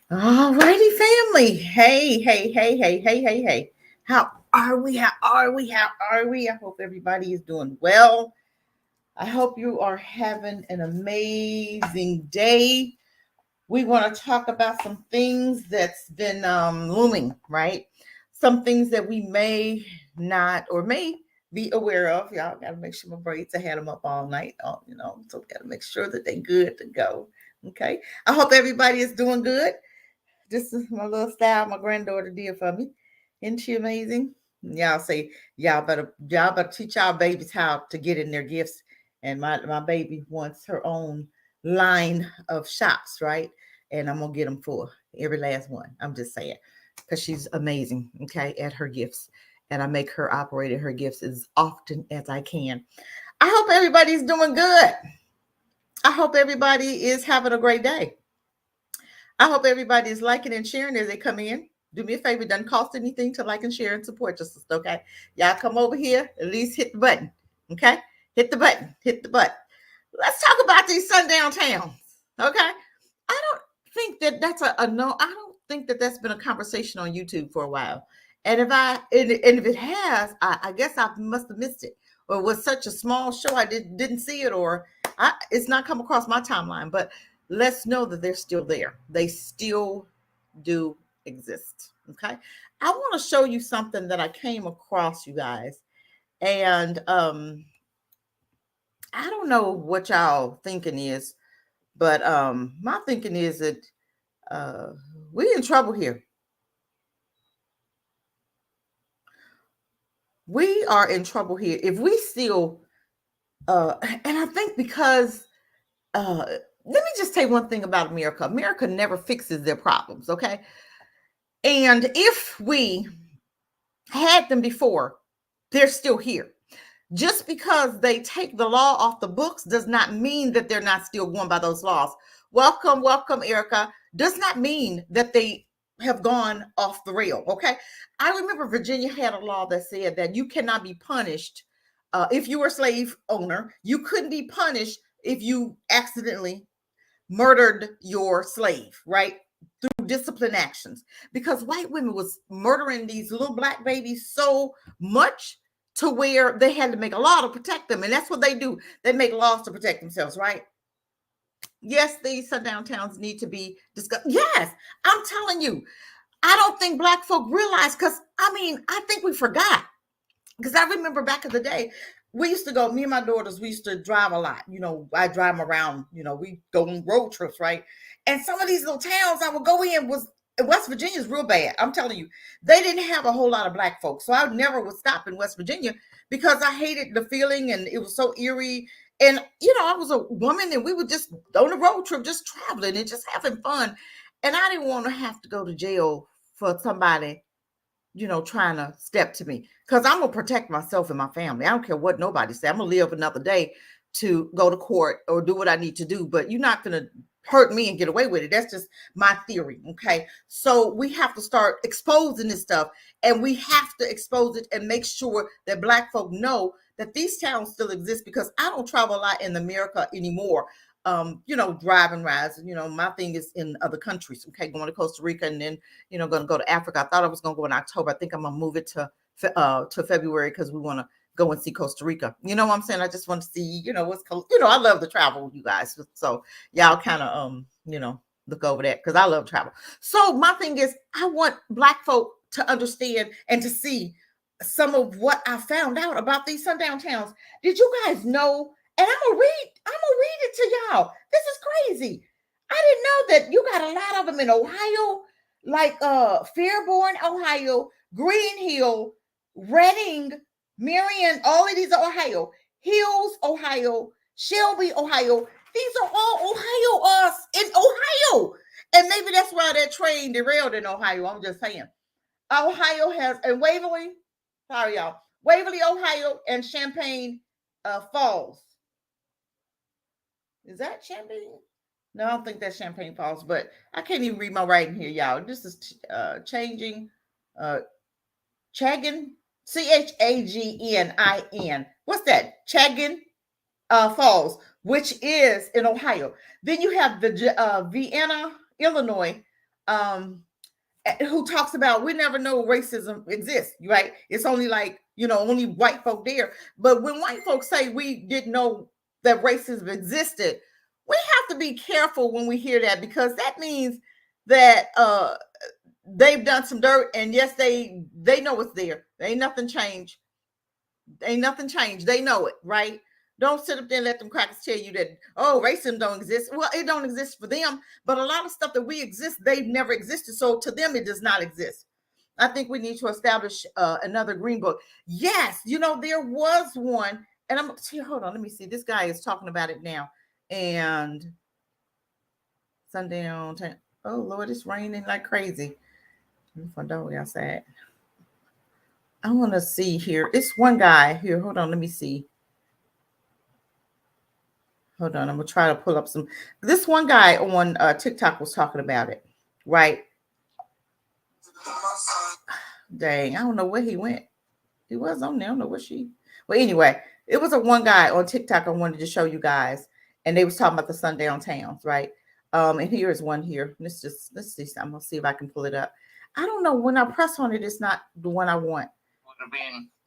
All righty, family. Hey, hey, hey, hey, hey, hey, hey. How are we? How are we? How are we? I hope everybody is doing well. I hope you are having an amazing day. We want to talk about some things that's been looming, right? Some things that we may not or may be aware of. Y'all got to make sure my braids, I had them up all night, so we got to make sure that they're good to go. Okay. I hope everybody is doing good. This is my little style my granddaughter did for me. Isn't she amazing? Y'all say y'all better teach y'all babies how to get in their gifts. And my baby wants her own line of shops, right? And I'm gonna get them for every last one. I'm just saying, because she's amazing, okay, at her gifts, and I make her operate at her gifts as often as I can. I hope everybody's doing good. I hope everybody is having a great day. I hope everybody is liking and sharing as they come in. Do me a favor, it doesn't cost anything to like and share and support your sister, okay? Y'all come over here, at least hit the button, okay? Hit the button, hit the button. Let's talk about these sundown towns, okay? I don't think that that's a no. I don't think that that's been a conversation on YouTube for a while. And if it has, I guess I must have missed it, or it was such a small show I didn't see it, or it's not come across my timeline. But let's know that they're still there. They still do exist. Okay. I want to show you something that I came across, you guys. And I don't know what y'all thinking is, but my thinking is that uh we in trouble here. We are in trouble here. If we still and I think because let me just say one thing about America. America never fixes their problems, okay? And if we had them before, they're still here. Just because they take the law off the books does not mean that they're not still going by those laws. Welcome, welcome, Erica. Does not mean that they have gone off the rail. Okay. I remember Virginia had a law that said that you cannot be punished if you were a slave owner. You couldn't be punished if you accidentally murdered your slave, right? Through discipline actions, because white women was murdering these little black babies so much to where they had to make a law to protect them. And that's what they do. They make laws to protect themselves, right? Yes, these sundown towns need to be discussed. Yes, I'm telling you, I don't think black folk realize, because I think we forgot. Because I remember back in the day, we used to go, me and my daughters, we used to drive a lot. I drive them around, we go on road trips, right? And some of these little towns I would go in was West Virginia's real bad. I'm telling you, they didn't have a whole lot of black folks. So I never would stop in West Virginia because I hated the feeling and it was so eerie. And, I was a woman and we were just on a road trip, just traveling and just having fun. And I didn't want to have to go to jail for somebody trying to step to me, because I'm gonna protect myself and my family. I don't care what nobody say. I'm gonna live another day to go to court or do what I need to do, but you're not gonna hurt me and get away with it. That's just my theory. Okay. So we have to start exposing this stuff, and we have to expose it and make sure that black folk know that these towns still exist, because I don't travel a lot in America anymore. Driving rides, my thing is in other countries. Okay, going to Costa Rica, and then, going to go to Africa. I thought I was going to go in October. I think I'm going to move it to February, because we want to go and see Costa Rica. You know what I'm saying? I just want to see, what's, I love to travel, you guys. So y'all kind of, look over that, because I love travel. So my thing is, I want black folk to understand and to see some of what I found out about these sundown towns. Did you guys know? And I'm gonna read it to y'all. This is crazy. I didn't know that you got a lot of them in Ohio, like Fairborn, Ohio, Green Hill, Reading, Marion, all of these are Ohio. Hills, Ohio, Shelby, Ohio. These are all Ohio, us in Ohio. And maybe that's why that train derailed in Ohio. I'm just saying. Ohio has, and Waverly, sorry y'all, Waverly, Ohio, and Champaign Falls. Is that Champagne? No, I don't think that's Champagne Falls, but I can't even read my writing here, y'all. This is changing. Chagin, Chaginin. What's that? Chagin Falls, which is in Ohio. Then you have the Vienna, Illinois, who talks about we never know racism exists, right? It's only like, only white folk there. But when white folks say we didn't know that racism existed, we have to be careful when we hear that, because that means that they've done some dirt, and yes, they know it's there. Ain't nothing changed. Ain't nothing changed. They know it, right? Don't sit up there and let them crackers tell you that, oh, racism don't exist. Well, it don't exist for them, but a lot of stuff that we exist, they've never existed. So to them, it does not exist. I think we need to establish another green book. Yes, there was one, and I'm see. Hold on, let me see. This guy is talking about it now, and Sundown. Oh Lord, it's raining like crazy. If I don't, outside. I want to see here. It's one guy here. Hold on, let me see. Hold on, I'm gonna try to pull up some. This one guy on TikTok was talking about it, right? Dang, I don't know where he went. He was on there. I don't know where she. Well, anyway, it was a one guy on TikTok I wanted to show you guys, and they was talking about the sundown towns, right? And here is one here. Let's see. I'm gonna see if I can pull it up. I don't know, when I press on it, it's not the one I want.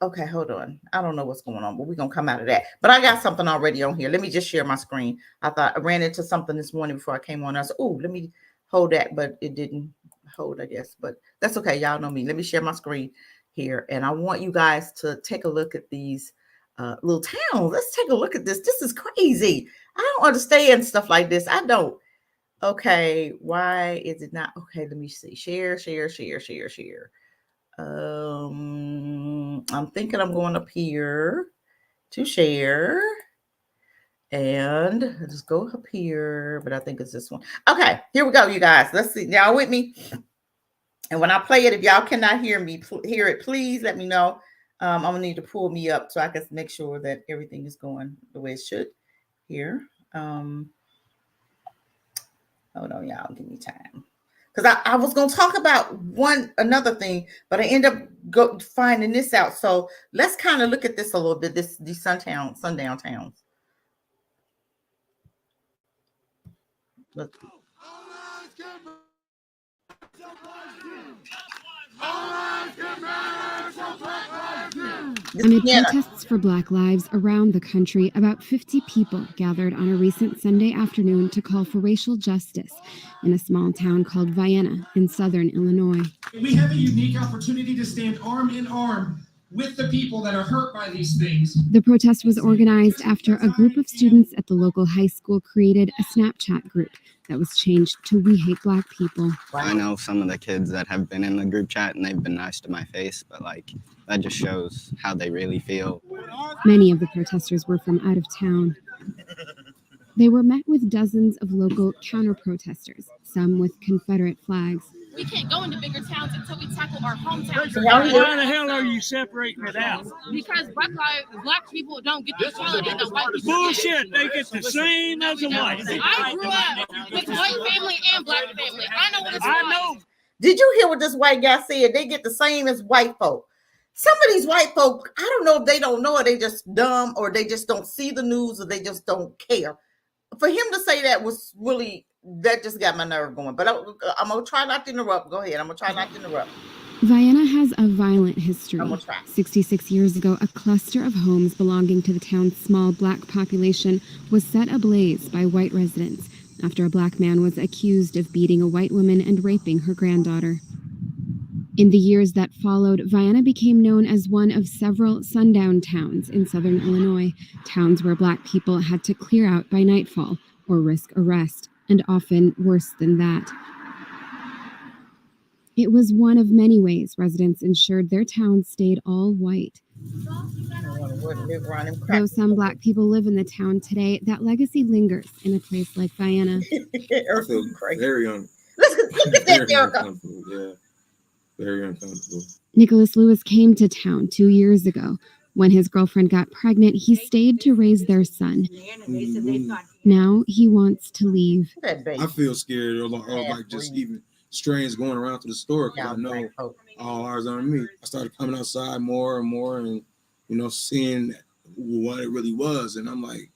Okay, hold on. I don't know what's going on, but we're gonna come out of that. But I got something already on here. Let me just share my screen. I thought I ran into something this morning before I came on. I said, oh, let me hold that, but it didn't hold, I guess. But that's okay. Y'all know me. Let me share my screen here. And I want you guys to take a look at these little towns. Let's take a look at this. This is crazy. I don't understand stuff like this. I don't. Okay, why is it not? Okay, let me see. Share. I'm thinking I'm going up here to share, and just go up here, but I think it's this one. Okay, here we go, you guys. Let's see. Y'all with me? And when I play it, if y'all cannot hear it, please let me know. I'm gonna need to pull me up so I can make sure that everything is going the way it should here. Hold on, y'all. Give me time. Because I was going to talk about another thing, but I end up finding this out. So let's kind of look at this a little bit, these sundown towns. Look. Amid protests for Black lives around the country, about 50 people gathered on a recent Sunday afternoon to call for racial justice in a small town called Vienna in southern Illinois. We have a unique opportunity to stand arm in arm with the people that are hurt by these things. The protest was organized after a group of students at the local high school created a Snapchat group that was changed to We Hate Black People. I know some of the kids that have been in the group chat and they've been nice to my face, but that just shows how they really feel. Many of the protesters were from out of town. They were met with dozens of local counter-protesters, some with Confederate flags. We can't go into bigger towns until we tackle our hometowns. Why the hell are you separating it out? Because black people don't get the equality that white people Bullshit, they get the same as the white. I grew up with white family and black family. I know what it's like. I know. Did you hear what this white guy said? They get the same as white folk. Some of these white folk, I don't know if they don't know or they just dumb or they just don't see the news or they just don't care. For him to say that was really, that just got my nerve going. But I'm going to try not to interrupt. Go ahead. I'm going to try not to interrupt. Vienna has a violent history. I'm going to try. 66 years ago, a cluster of homes belonging to the town's small black population was set ablaze by white residents after a black man was accused of beating a white woman and raping her granddaughter. In the years that followed, Vienna became known as one of several sundown towns in southern Illinois, towns where black people had to clear out by nightfall or risk arrest, and often worse than that. It was one of many ways residents ensured their town stayed all white. Though some black people live in the town today, that legacy lingers in a place like Vienna. I feel very Look at that, Erica. Yeah. Very uncomfortable. Nicholas Lewis came to town 2 years ago. When his girlfriend got pregnant, he stayed to raise their son. Mm-hmm. Now he wants to leave. I feel scared or like just even strange going around to the store because I know all eyes on me. I started coming outside more and more and, seeing what it really was. And I'm like,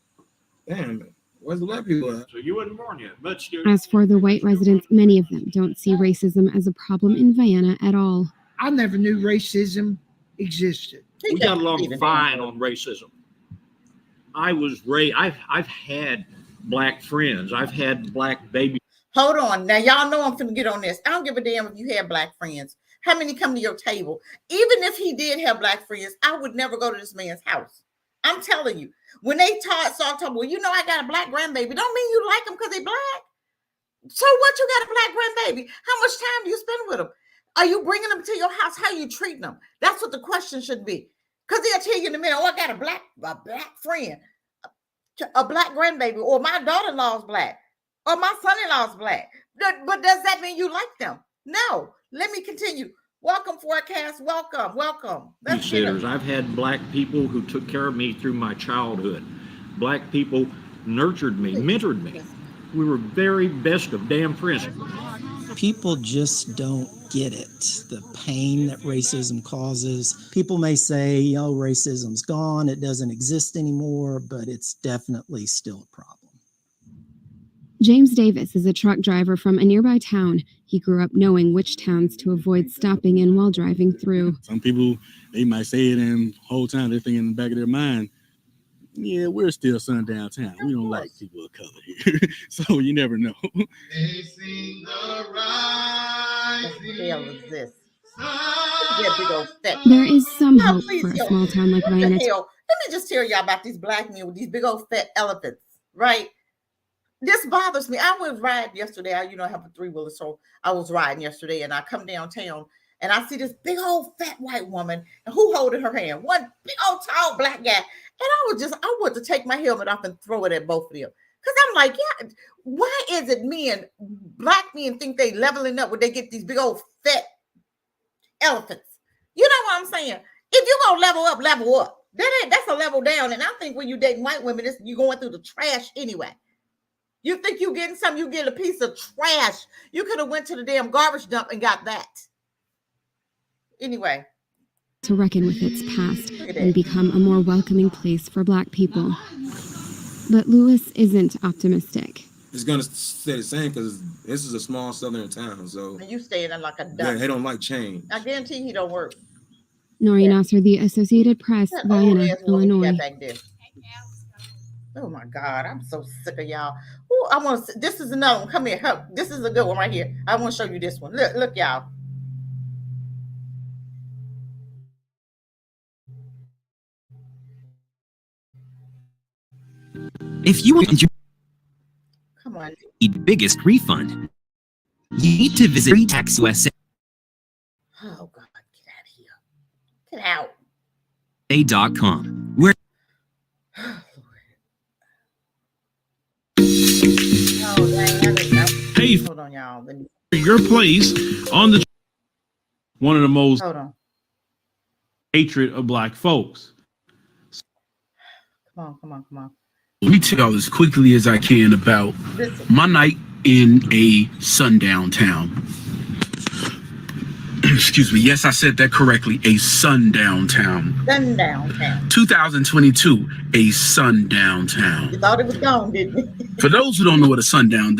damn, Where's the black people at? So you wasn't born yet, but still. As for the white residents, many of them don't see racism as a problem in Vienna at all. I never knew racism existed. We got along fine on racism. I was raised. I've had black friends. I've had black babies. Hold on. Now, y'all know I'm finna get on this. I don't give a damn if you have black friends. How many come to your table? Even if he did have black friends, I would never go to this man's house. I'm telling you. When they start talking, well, you know, I got a black grandbaby. Don't mean you like them because they black. So what? You got a black grandbaby. How much time do you spend with them? Are you bringing them to your house? How are you treating them? That's what the question should be. Because they'll tell you in a minute, oh, I got a black friend, a black grandbaby, or my daughter-in-law's black, or my son-in-law's black. But does that mean you like them? No. Let me continue. Welcome, Forecast. Welcome. Babysitters. I've had black people who took care of me through my childhood. Black people nurtured me, mentored me. We were very best of damn friends. People just don't get it, the pain that racism causes. People may say, you know, racism's gone, it doesn't exist anymore, but it's definitely still a problem. James Davis is a truck driver from a nearby town. He grew up knowing which towns to avoid stopping in while driving through. Some people, they might say it and the whole time they're thinking in the back of their mind, yeah, we're still Sundown town. We don't like people of color here. So you never know. They sing the rising. What the hell is this? That big old fat. There is some hope please, for a yo, small town like what the Vienna. hell? Let me just tell y'all about these black men with these big old fat elephants, right? This bothers me. I was riding yesterday. I have a three-wheeler, so I was riding yesterday, and I come downtown, and I see this big old fat white woman, and who holding her hand? One big old tall black guy. And I want to take my helmet off and throw it at both of them. Because I'm like, yeah, why is it black men think they leveling up when they get these big old fat elephants? You know what I'm saying? If you're going to level up. That's a level down. And I think when you dating white women, you're going through the trash anyway. You think you getting something, you get a piece of trash. You could have went to the damn garbage dump and got that. Anyway. To reckon with its past and become a more welcoming place for black people. But Lewis isn't optimistic. It's going to stay the same because this is a small southern town. So and you staying in like a duck. Yeah, they don't like change. I guarantee he don't work. Nori Nasser, The Associated Press, Vienna, Illinois. Oh my God, I'm so sick of y'all. Ooh, this is another one. Come here. This is a good one right here. I want to show you this one. Look, y'all. If you want your come on, biggest refund, you need to visit Tax USA. Oh God, get out of here. Get out. .com, where Hey, hold on, y'all. Your place on the one of the most hatred of black folks. Come on. Let me tell y'all as quickly as I can about my night in a sundown town. Excuse me. Yes, I said that correctly. A sundown town. Sundown town. 2022, a sundown town. You thought it was gone, didn't you? For those who don't know what a sundown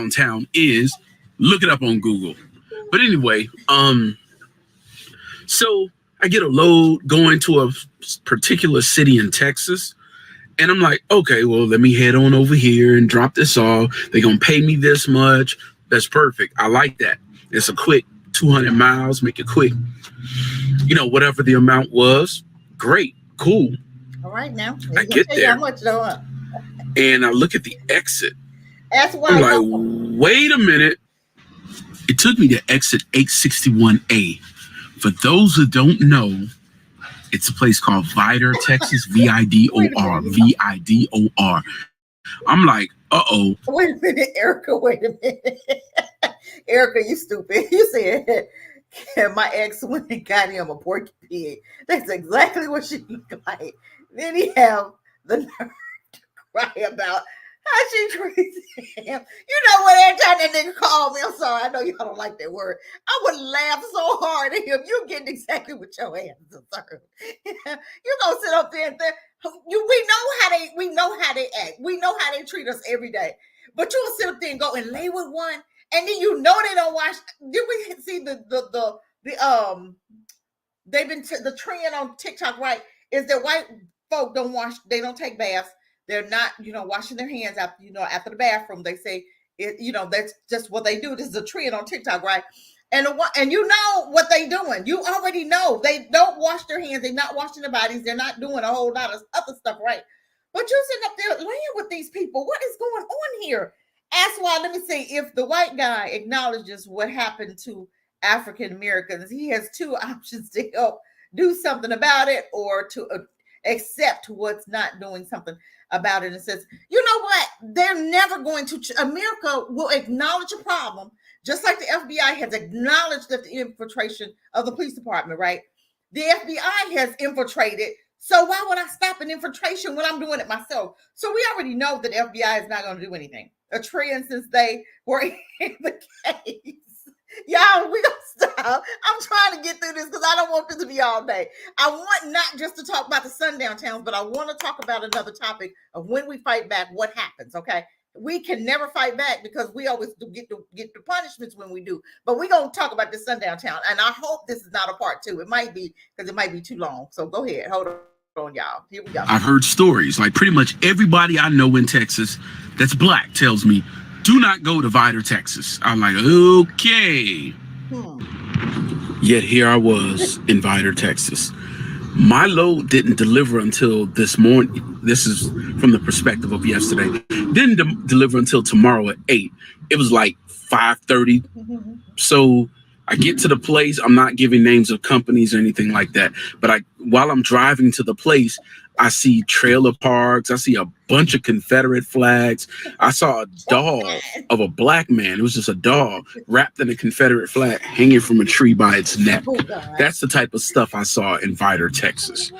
town is, look it up on Google. But anyway, so I get a load going to a particular city in Texas. And I'm like, okay, well, let me head on over here and drop this off. They're going to pay me this much. That's perfect. I like that. It's a quick 200 miles, make it quick. Whatever the amount was, great, cool. All right, now. I get there. How much though? Huh? And I look at the exit. That's why. I'm like, wait a minute. It took me to exit 861A. For those who don't know, it's a place called Vidor, Texas, Vidor, Vidor. I'm like, uh-oh. Wait a minute, Erica, wait a minute. Erica, you stupid. You said, my ex went and got him a porky pig. That's exactly what she looked like. Then he have the nerve to cry about How she treats him. You know what? Every time that nigga called me, I'm sorry. I know y'all don't like that word. I would laugh so hard at him. You're getting exactly what your ass deserve. You gonna sit up there and think, we know how they act. We know how they treat us every day. But you'll sit up there and go and lay with one, and then you know they don't wash. Did we see the they've been the trend on TikTok, right? Is that white folk don't wash, they don't take baths. They're not, washing their hands after the bathroom. They say it, that's just what they do. This is a trend on TikTok, right? And you know what they doing. You already know they don't wash their hands. They're not washing their bodies. They're not doing a whole lot of other stuff, right? But you sitting up there laying with these people. What is going on here? Ask why. Let me see if the white guy acknowledges what happened to African Americans. He has two options to help do something about it, or to accept what's not doing something about it, and says, you know what? They're never going to. America will acknowledge a problem, just like the FBI has acknowledged that the infiltration of the police department, right? The FBI has infiltrated. So why would I stop an infiltration when I'm doing it myself? So we already know that the FBI is not going to do anything. A trend since they were in the case. Y'all, we gonna stop. I'm trying to get through this because I don't want this to be all day. I want not just to talk about the sundown towns, but I want to talk about another topic of when we fight back, what happens, okay? We can never fight back because we always get the punishments when we do. But we're going to talk about the sundown town, and I hope this is not a part two. It might be, because it might be too long. So go ahead. Hold on, y'all. Here we go. I've heard stories, like pretty much everybody I know in Texas that's black tells me, do not go to Vidor, Texas. I'm like, okay. Yet here I was in Vidor, Texas. My load didn't deliver until this morning. This is from the perspective of yesterday. Didn't deliver until tomorrow at 8. It was like 5:30. So I get to the place. I'm not giving names of companies or anything like that. But while I'm driving to the place, I see trailer parks. I see a bunch of Confederate flags. I saw a dog of a black man. It was just a dog wrapped in a Confederate flag hanging from a tree by its neck. That's the type of stuff I saw in Vidor, Texas,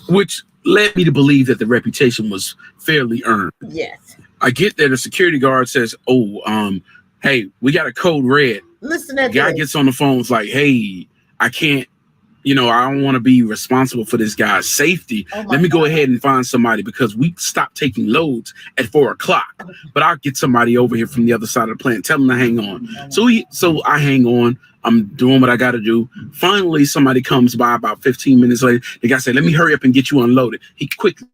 which led me to believe that the reputation was fairly earned. Yes. I get there. The security guard says, hey, we got a code red. Listen, the guy gets on the phone. It's like, hey, I can't. I don't want to be responsible for this guy's safety. Let me go ahead and find somebody, because we stopped taking loads at 4:00. But I'll get somebody over here from the other side of the plant. Tell him to hang on. So I hang on. I'm doing what I got to do. Finally, somebody comes by about 15 minutes later. The guy said, let me hurry up and get you unloaded. He quickly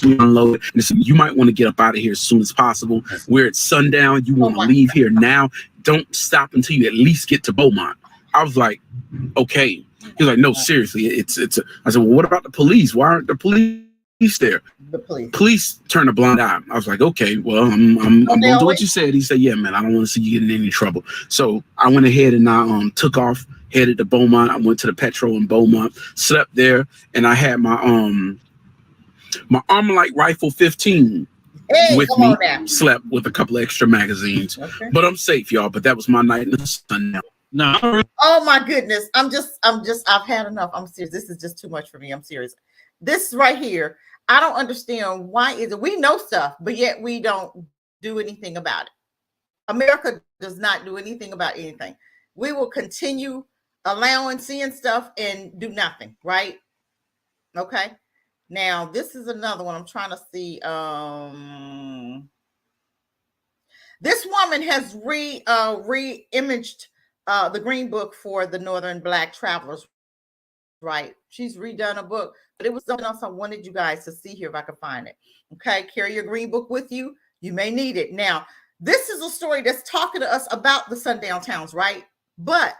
unloaded. And said, you might want to get up out of here as soon as possible. We're at sundown. You want to leave here now. Don't stop until you at least get to Beaumont. I was like, okay. He's like, no, seriously, I said, well, what about the police? Why aren't the police there? The police turn a blind eye. I was like, okay, well, I'm gonna do what you said. He said, yeah, man, I don't want to see you get in any trouble. So I went ahead and I took off, headed to Beaumont. I went to the Petro in Beaumont, slept there, and I had my Armalite rifle 15 with me. Slept with a couple of extra magazines, but I'm safe, y'all. But that was my night in the sun. No. Oh my goodness. I've had enough. I'm serious. This is just too much for me. I'm serious. This right here, I don't understand why is it we know stuff, but yet we don't do anything about it. America does not do anything about anything. We will continue allowing, seeing stuff and do nothing, right? Okay. Now, this is another one I'm trying to see. This woman has re-imaged the Green Book for the Northern Black Travelers, right? She's redone a book, but it was something else I wanted you guys to see here if I could find it. Okay, carry your Green Book with you. You may need it. Now, this is a story that's talking to us about the sundown towns, right? But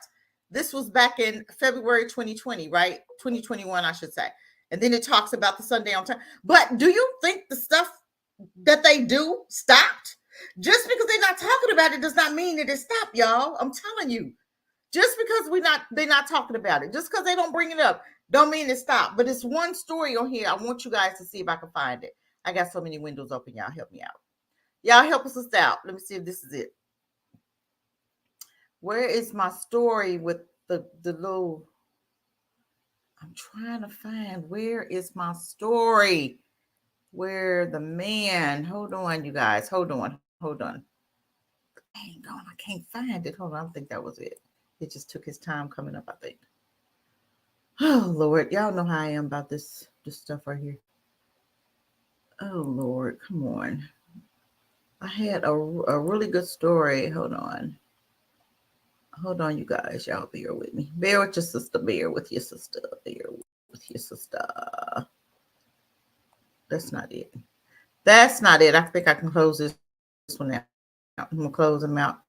this was back in February 2020, right? 2021, I should say. And then it talks about the sundown town. But do you think the stuff that they do stopped? Just because they're not talking about it does not mean that it stopped, y'all. I'm telling you. Just because they're not talking about it, just because they don't bring it up, don't mean it stopped. But it's one story on here. I want you guys to see if I can find it. I got so many windows open. Y'all help me out. Y'all help us out. Let me see if this is it. Where is my story with the little? I'm trying to find where is my story. Where the man, hold on, you guys, hold on. Dang on, I can't find it. Hold on, I think that was it. It just took his time coming up, I think. Oh Lord, y'all know how I am about this stuff right here. Oh Lord, come on. I had a really good story. Hold on, you guys. Y'all bear with me. Bear with your sister. That's not it. I think I can close this one out. I'm gonna close them out.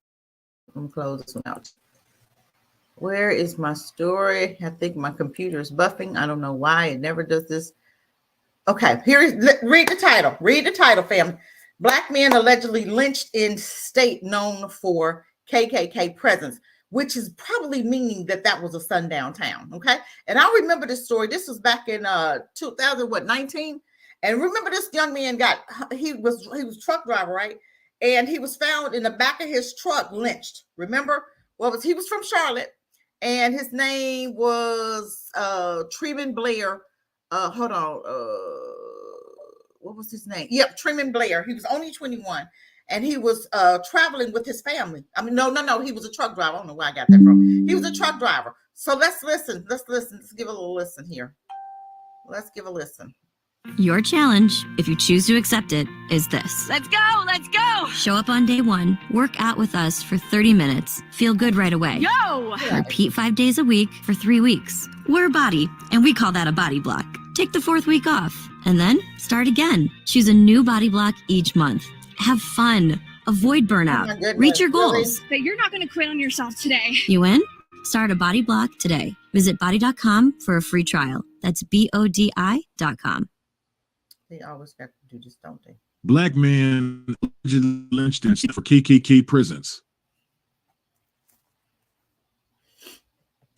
Where is my story? I think my computer is buffing. I don't know why it never does this. Okay, read the title. Read the title, family. Black men allegedly lynched in state known for KKK presence, which is probably meaning that was a sundown town. Okay, and I remember this story. This was back in 2019, and remember this young man he was a truck driver, right? And he was found in the back of his truck lynched. Remember, he was from Charlotte, and his name was Tremont Blair. Hold on. What was his name? Yep, Tremont Blair. He was only 21, and he was traveling with his family. I mean, no. He was a truck driver. I don't know where I got that from. He was a truck driver. So let's listen. Let's give a little listen here. Let's give a listen. Your challenge, if you choose to accept it, is this. Let's go! Let's go! Show up on day 1, work out with us for 30 minutes, feel good right away. Yo! Repeat 5 days a week for 3 weeks. We're a body, and we call that a body block. Take the 4th week off, and then start again. Choose a new body block each month. Have fun. Avoid burnout. Reach your goals. But you're not going to quit on yourself today. You in? Start a body block today. Visit body.com for a free trial. That's BODI.com. They always got to do this, don't they? Black man allegedly lynched for KKK presence.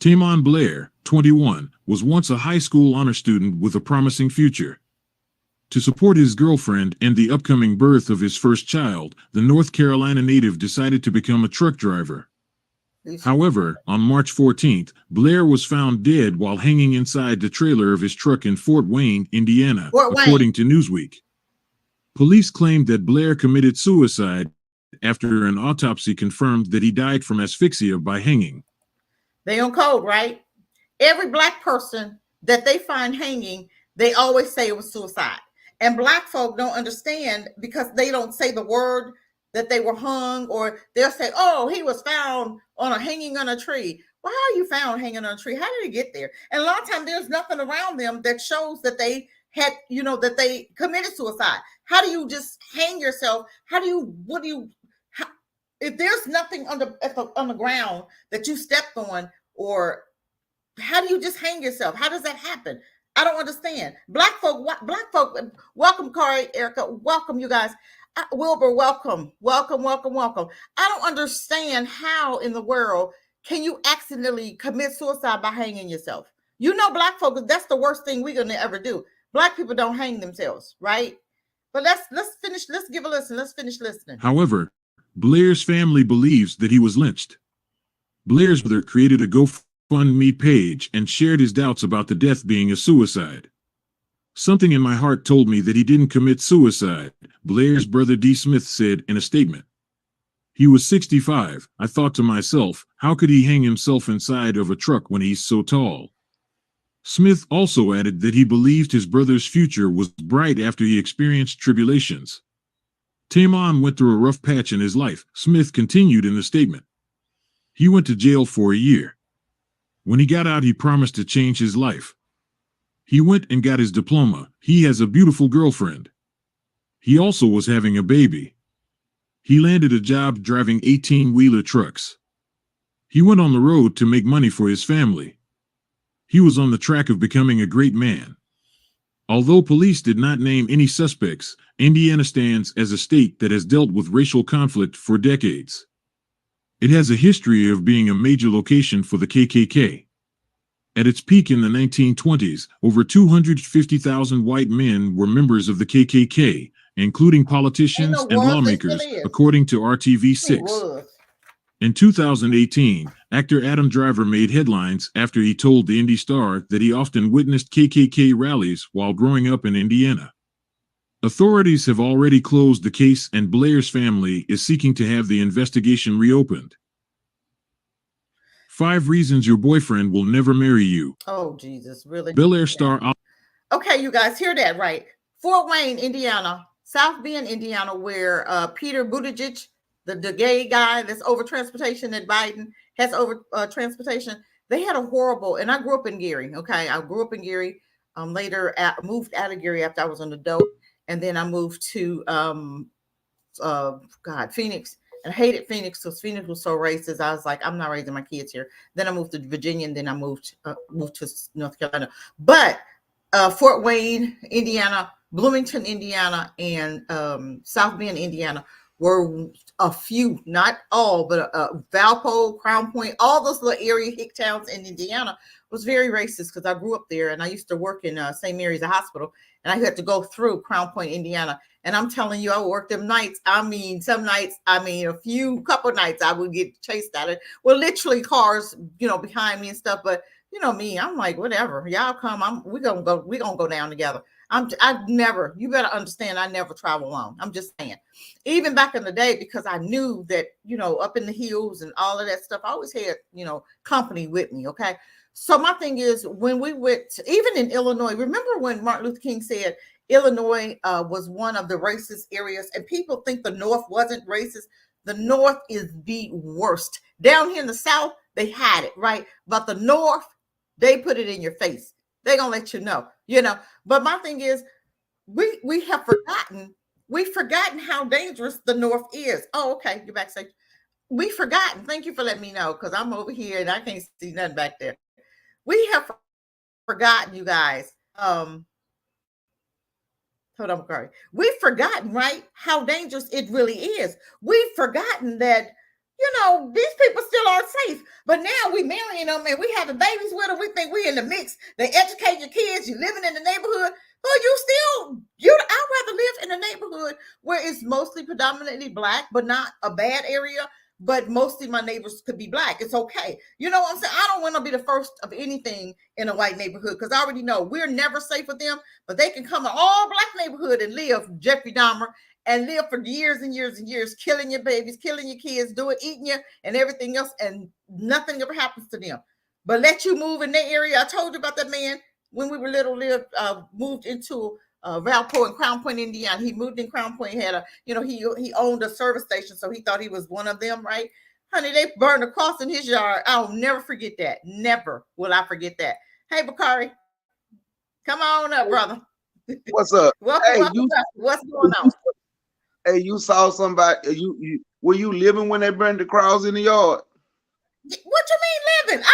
Tamon Blair, 21, was once a high school honor student with a promising future. To support his girlfriend and the upcoming birth of his first child, the North Carolina native decided to become a truck driver. However, on March 14th, Blair was found dead while hanging inside the trailer of his truck in Fort Wayne, Indiana, according to Newsweek. Police claimed that Blair committed suicide after an autopsy confirmed that he died from asphyxia by hanging. They on code, right? Every Black person that they find hanging, they always say it was suicide. And Black folk don't understand because they don't say the word that they were hung, or they'll say, oh, he was found hanging on a tree. Well, how are you found hanging on a tree? How did he get there? And a lot of times there's nothing around them that shows that they had, that they committed suicide. How do you just hang yourself? If there's nothing on the ground that you stepped on, or how do you just hang yourself? How does that happen? I don't understand. Black folk, welcome, Kari, Erica, welcome, you guys. Wilbur, welcome. I don't understand how in the world can you accidentally commit suicide by hanging yourself? Black folks, that's the worst thing we're going to ever do. Black people don't hang themselves, right? But let's finish. Let's give a listen. Let's finish listening. However, Blair's family believes that he was lynched. Blair's brother created a GoFundMe page and shared his doubts about the death being a suicide. Something in my heart told me that he didn't commit suicide, Blair's brother D. Smith said in a statement. He was 65. I thought to myself, how could he hang himself inside of a truck when he's so tall? Smith also added that he believed his brother's future was bright after he experienced tribulations. Tamon went through a rough patch in his life, Smith continued in the statement. He went to jail for a year. When he got out, he promised to change his life. He went and got his diploma. He has a beautiful girlfriend. He also was having a baby. He landed a job driving 18-wheeler trucks. He went on the road to make money for his family. He was on the track of becoming a great man. Although police did not name any suspects, Indiana stands as a state that has dealt with racial conflict for decades. It has a history of being a major location for the KKK. At its peak in the 1920s, over 250,000 white men were members of the KKK, including politicians and lawmakers, according to RTV6. In 2018, actor Adam Driver made headlines after he told the Indy Star that he often witnessed KKK rallies while growing up in Indiana. Authorities have already closed the case and Blair's family is seeking to have the investigation reopened. 5 reasons your boyfriend will never marry you. Oh, Jesus, really? Bel Air star. Okay, you guys hear that, right? Fort Wayne, Indiana, South Bend, Indiana, where Peter Buttigieg, the gay guy that's over transportation that Biden has over transportation, they had a horrible, and I grew up in Gary, okay? I grew up in Gary. Later moved out of Gary after I was an adult, and then I moved to Phoenix, and I hated Phoenix because Phoenix was so racist. I was like, I'm not raising my kids here. Then I moved to Virginia, and then I moved to North Carolina. But Fort Wayne, Indiana, Bloomington, Indiana, and South Bend, Indiana were a few, not all, but Valpo, Crown Point, all those little area hick towns in Indiana was very racist because I grew up there and I used to work in St. Mary's Hospital, and I had to go through Crown Point, Indiana. And I'm telling you, I worked them nights. I mean, some nights, couple nights I would get chased out of it. Well, literally cars, behind me and stuff. But you know me, I'm like, whatever, y'all come. We're gonna go down together. You better understand, I never travel alone. I'm just saying, even back in the day, because I knew that, up in the hills and all of that stuff, I always had, company with me. Okay. So my thing is, when we went, even in Illinois, remember when Martin Luther King said Illinois was one of the racist areas, and people think the North wasn't racist. The North is the worst. Down here in the South, they had it, right? But the North, they put it in your face. They're going to let you know, But my thing is, we have forgotten. We've forgotten how dangerous the North is. Oh, okay. You're backstage. We've forgotten. Thank you for letting me know, because I'm over here and I can't see nothing back there. We have forgotten, you guys. Hold on, Corey. We've forgotten, right, how dangerous it really is. We've forgotten that, these people still aren't safe. But now we marrying them and we having babies with them. We think we in the mix. They educate your kids. You living in the neighborhood. But I'd rather live in a neighborhood where it's mostly predominantly Black, but not a bad area. But mostly my neighbors could be Black. It's okay. You know what I'm saying? I don't want to be the first of anything in a white neighborhood, because I already know we're never safe with them. But they can come in all Black neighborhood and live Jeffrey Dahmer and live for years and years and years, killing your babies, killing your kids, eating you and everything else, and nothing ever happens to them. But let you move in that area. I told you about that man when we were little, moved into Valpo in Crown Point, Indiana. He moved in Crown Point. He had he owned a service station, so he thought he was one of them, right? Honey, they burned a cross in his yard. I'll never forget that. Never will I forget that. Hey, Bakari, come on up, brother. What's up? welcome. What's going on? Hey, you saw somebody? Were you living when they burned the cross in the yard? What you mean living?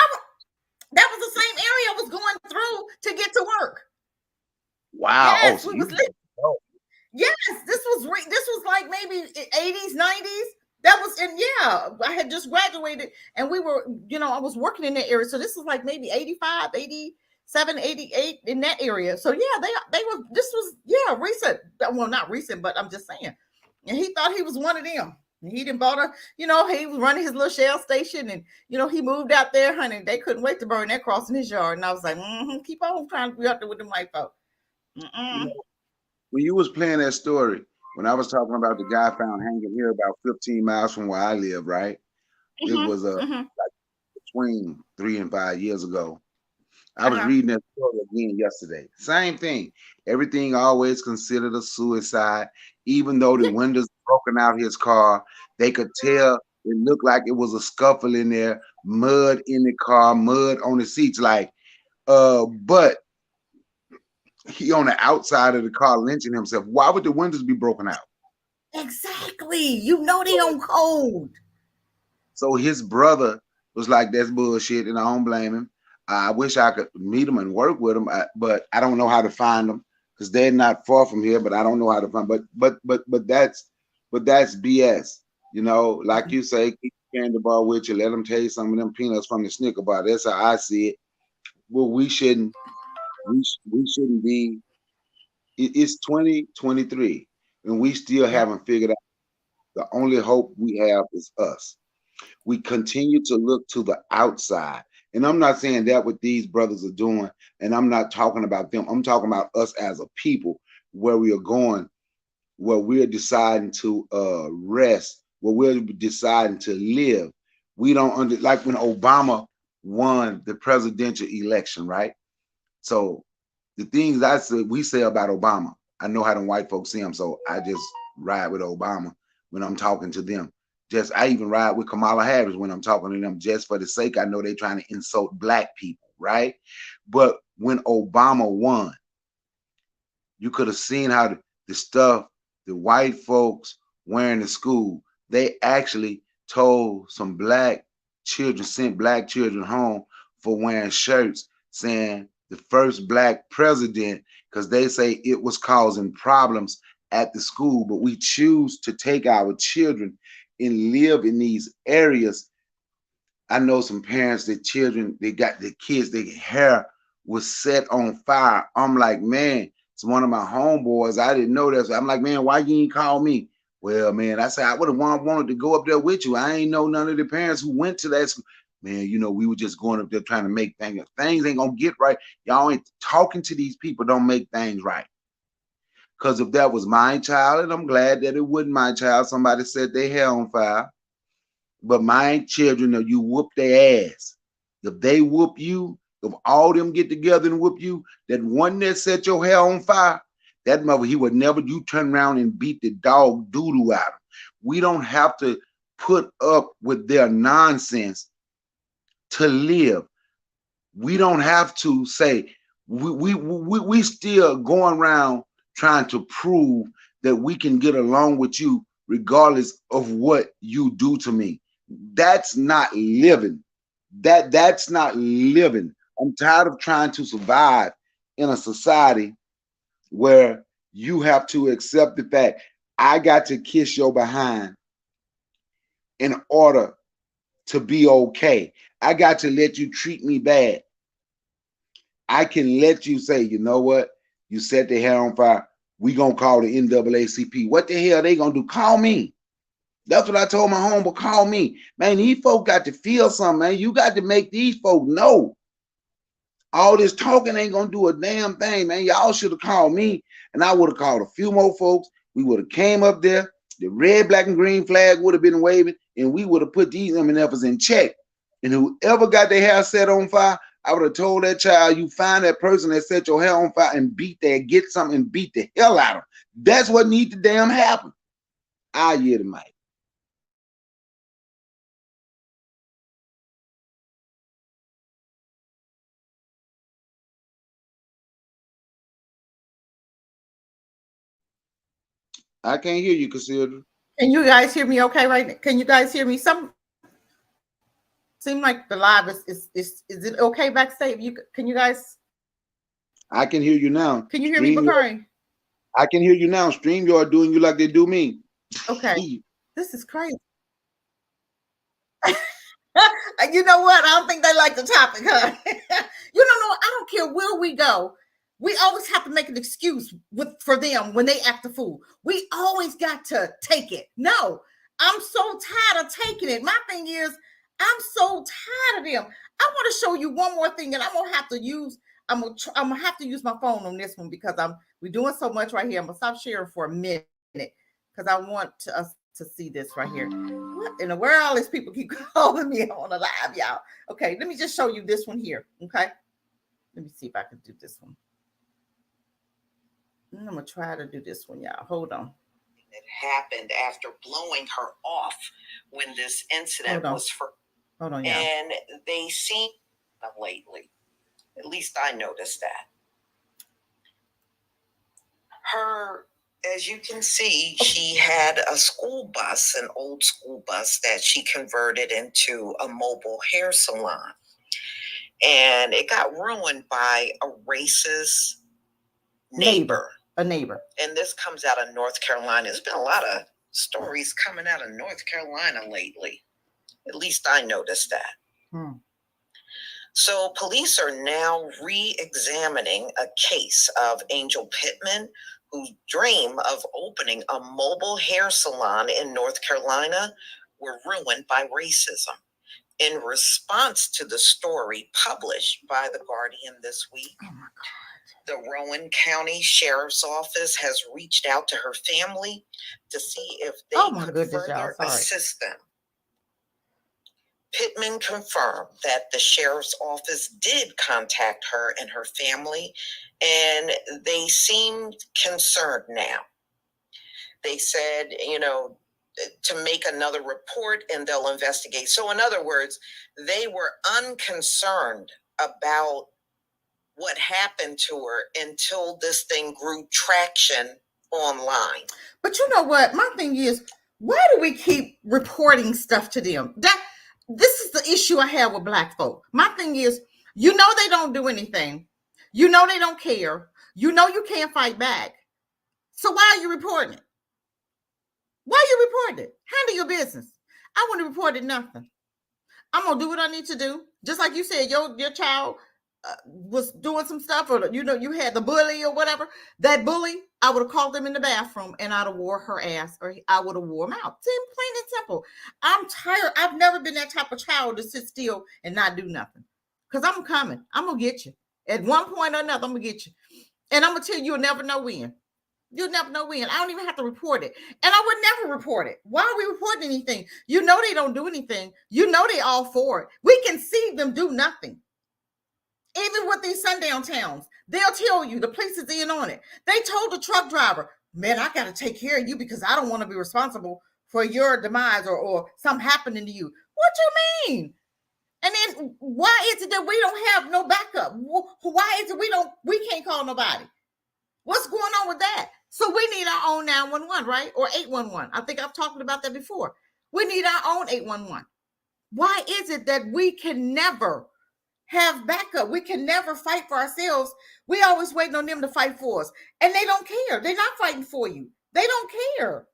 That was the same area I was going through to get to work. Wow. Yes, we was living. Yes, this was like maybe 80s, 90s. That was I had just graduated, and we were, I was working in that area. So this was like maybe 85, 87, 88 in that area. So this was recent. Well, not recent, but I'm just saying. And he thought he was one of them. And he didn't bother, he was running his little shell station, and he moved out there, honey. They couldn't wait to burn that cross in his yard. And I was like, keep on trying to be out there with them white folk. When you was playing that story, when I was talking about the guy found hanging here about 15 miles from where I live, right? It was like between 3 and 5 years ago. I was reading that story again yesterday. Same thing. Everything always considered a suicide. Even though the windows broken out his car, they could tell it looked like it was a scuffle in there, mud in the car, mud on the seats, but he on the outside of the car lynching himself. Why would the windows be broken out? Exactly. They on code. So his brother was like, that's bullshit, and I don't blame him. I wish I could meet him and work with him, but I don't know how to find them, because they're not far from here, but I don't know how to find. But that's BS. Like you say, keep the candy bar with you. Let them taste some of them peanuts from the Snicker bar. That's how I see it. Well, we shouldn't be. It's 2023, and we still haven't figured out. The only hope we have is us. We continue to look to the outside. And I'm not saying that what these brothers are doing, and I'm not talking about them. I'm talking about us as a people, where we are going. where we're deciding to rest, where we're deciding to live. We don't like when Obama won the presidential election, right? So the things we say about Obama, I know how them white folks see him, so I just ride with Obama when I'm talking to them. I even ride with Kamala Harris when I'm talking to them, just for the sake I know they're trying to insult black people, right? But when Obama won, you could have seen how the stuff the white folks wearing to school, they actually told some black children, sent black children home for wearing shirts saying the first black president, because they say it was causing problems at the school. But we choose to take our children and live in these areas. I know some parents, their children, they got their kids, their hair was set on fire. I'm like, man, it's one of my homeboys. I didn't know that. So I'm like, man, why you ain't call me? Well, man, I said, I would have wanted to go up there with you. I ain't know none of the parents who went to that school. Man, you know, we were just going up there trying to make things. Things ain't gonna get right. Y'all ain't talking to these people, don't make things right. Because if that was my child, and I'm glad that it wasn't my child, somebody set their hair on fire. But my children, you whoop their ass. If they whoop you, if all them get together and whoop you, that one that set your hair on fire, that mother, he would never, you turn around and beat the dog doo-doo out of him. We don't have to put up with their nonsense to live. We don't have to say, we still going around trying to prove that we can get along with you regardless of what you do to me. That's not living. That's not living. I'm tired of trying to survive in a society where you have to accept the fact I got to kiss your behind in order to be okay. I got to let you treat me bad. I can let you say, you know what? You set the hair on fire. We gonna call the NAACP. What the hell they gonna do? Call me. That's what I told my homeboy. Call me. Man, these folk got to feel something, man. You got to make these folk know. All this talking ain't gonna do a damn thing, man. Y'all should have called me, and I would have called a few more folks. We would have came up there. The red, black, and green flag would have been waving, and we would have put these MNFs in check. And whoever got their hair set on fire, I would have told that child, you find that person that set your hair on fire and get something and beat the hell out of them. That's what needs to damn happen. I hear the mic. I can't hear you, Cassandra. Can you guys hear me okay right now? Can you guys hear me? Seem like the live is it okay backstage? Can you guys? I can hear you now. Can you hear me, Bakari? I can hear you now. StreamYard doing you like they do me. Okay. This is crazy. You know what? I don't think they like the topic, huh? You don't know. I don't care where we go. We always have to make an excuse for them when they act a fool. We always got to take it. No, I'm so tired of taking it. My thing is, I'm so tired of them. I want to show you one more thing, and I'm gonna have to use my phone on this one because we're doing so much right here. I'm gonna stop sharing for a minute because I want us to see this right here. What in the world? All these people keep calling me on the live, y'all. Okay, let me just show you this one here. Okay, let me see if I can do this one. I'm gonna try to do this one, y'all. Hold on. It happened after blowing her off when this incident was for. Hold on, y'all. And they seem lately. At least I noticed that. Her, as you can see, she had a school bus, an old school bus that she converted into a mobile hair salon. And it got ruined by a racist neighbor. A neighbor. And this comes out of North Carolina. There's been a lot of stories coming out of North Carolina lately. At least I noticed that. So police are now re-examining a case of Angel Pittman, whose dream of opening a mobile hair salon in North Carolina were ruined by racism. in response to the story published by The Guardian this week. Oh my God. The Rowan County Sheriff's Office has reached out to her family to see if they could further assist them. Pittman confirmed that the sheriff's office did contact her and her family, and they seemed concerned now. They said, to make another report and they'll investigate. So in other words, they were unconcerned about what happened to her until this thing grew traction online. But you know what? My thing is, why do we keep reporting stuff to them? This is the issue I have with Black folk. My thing is, they don't do anything. They don't care. You can't fight back. So why are you reporting it? Why are you reporting it? Handle your business. I wouldn't have reported nothing. I'm going to do what I need to do. Just like you said, your child was doing some stuff, or you had the bully or whatever. That bully, I would have called them in the bathroom and I'd have wore her ass, or I would have wore him out. Plain and simple. I'm tired. I've never been that type of child to sit still and not do nothing. Because I'm coming. I'm going to get you. At one point or another, I'm going to get you. And I'm going to tell you, you'll never know when. You'll never know when. I don't even have to report it. And I would never report it. Why are we reporting anything? They don't do anything. They all for it. We can see them do nothing. Even with these sundown towns, they'll tell you the police is in on it. They told the truck driver, man, I got to take care of you because I don't want to be responsible for your demise or something happening to you. What you mean? And then why is it that we don't have no backup? Why is it we can't call nobody? What's going on with that? So we need our own 911, right? Or 811. I think I've talked about that before. We need our own 811. Why is it that we can never have backup? We can never fight for ourselves. We always waiting on them to fight for us. And they don't care. They're not fighting for you. They don't care.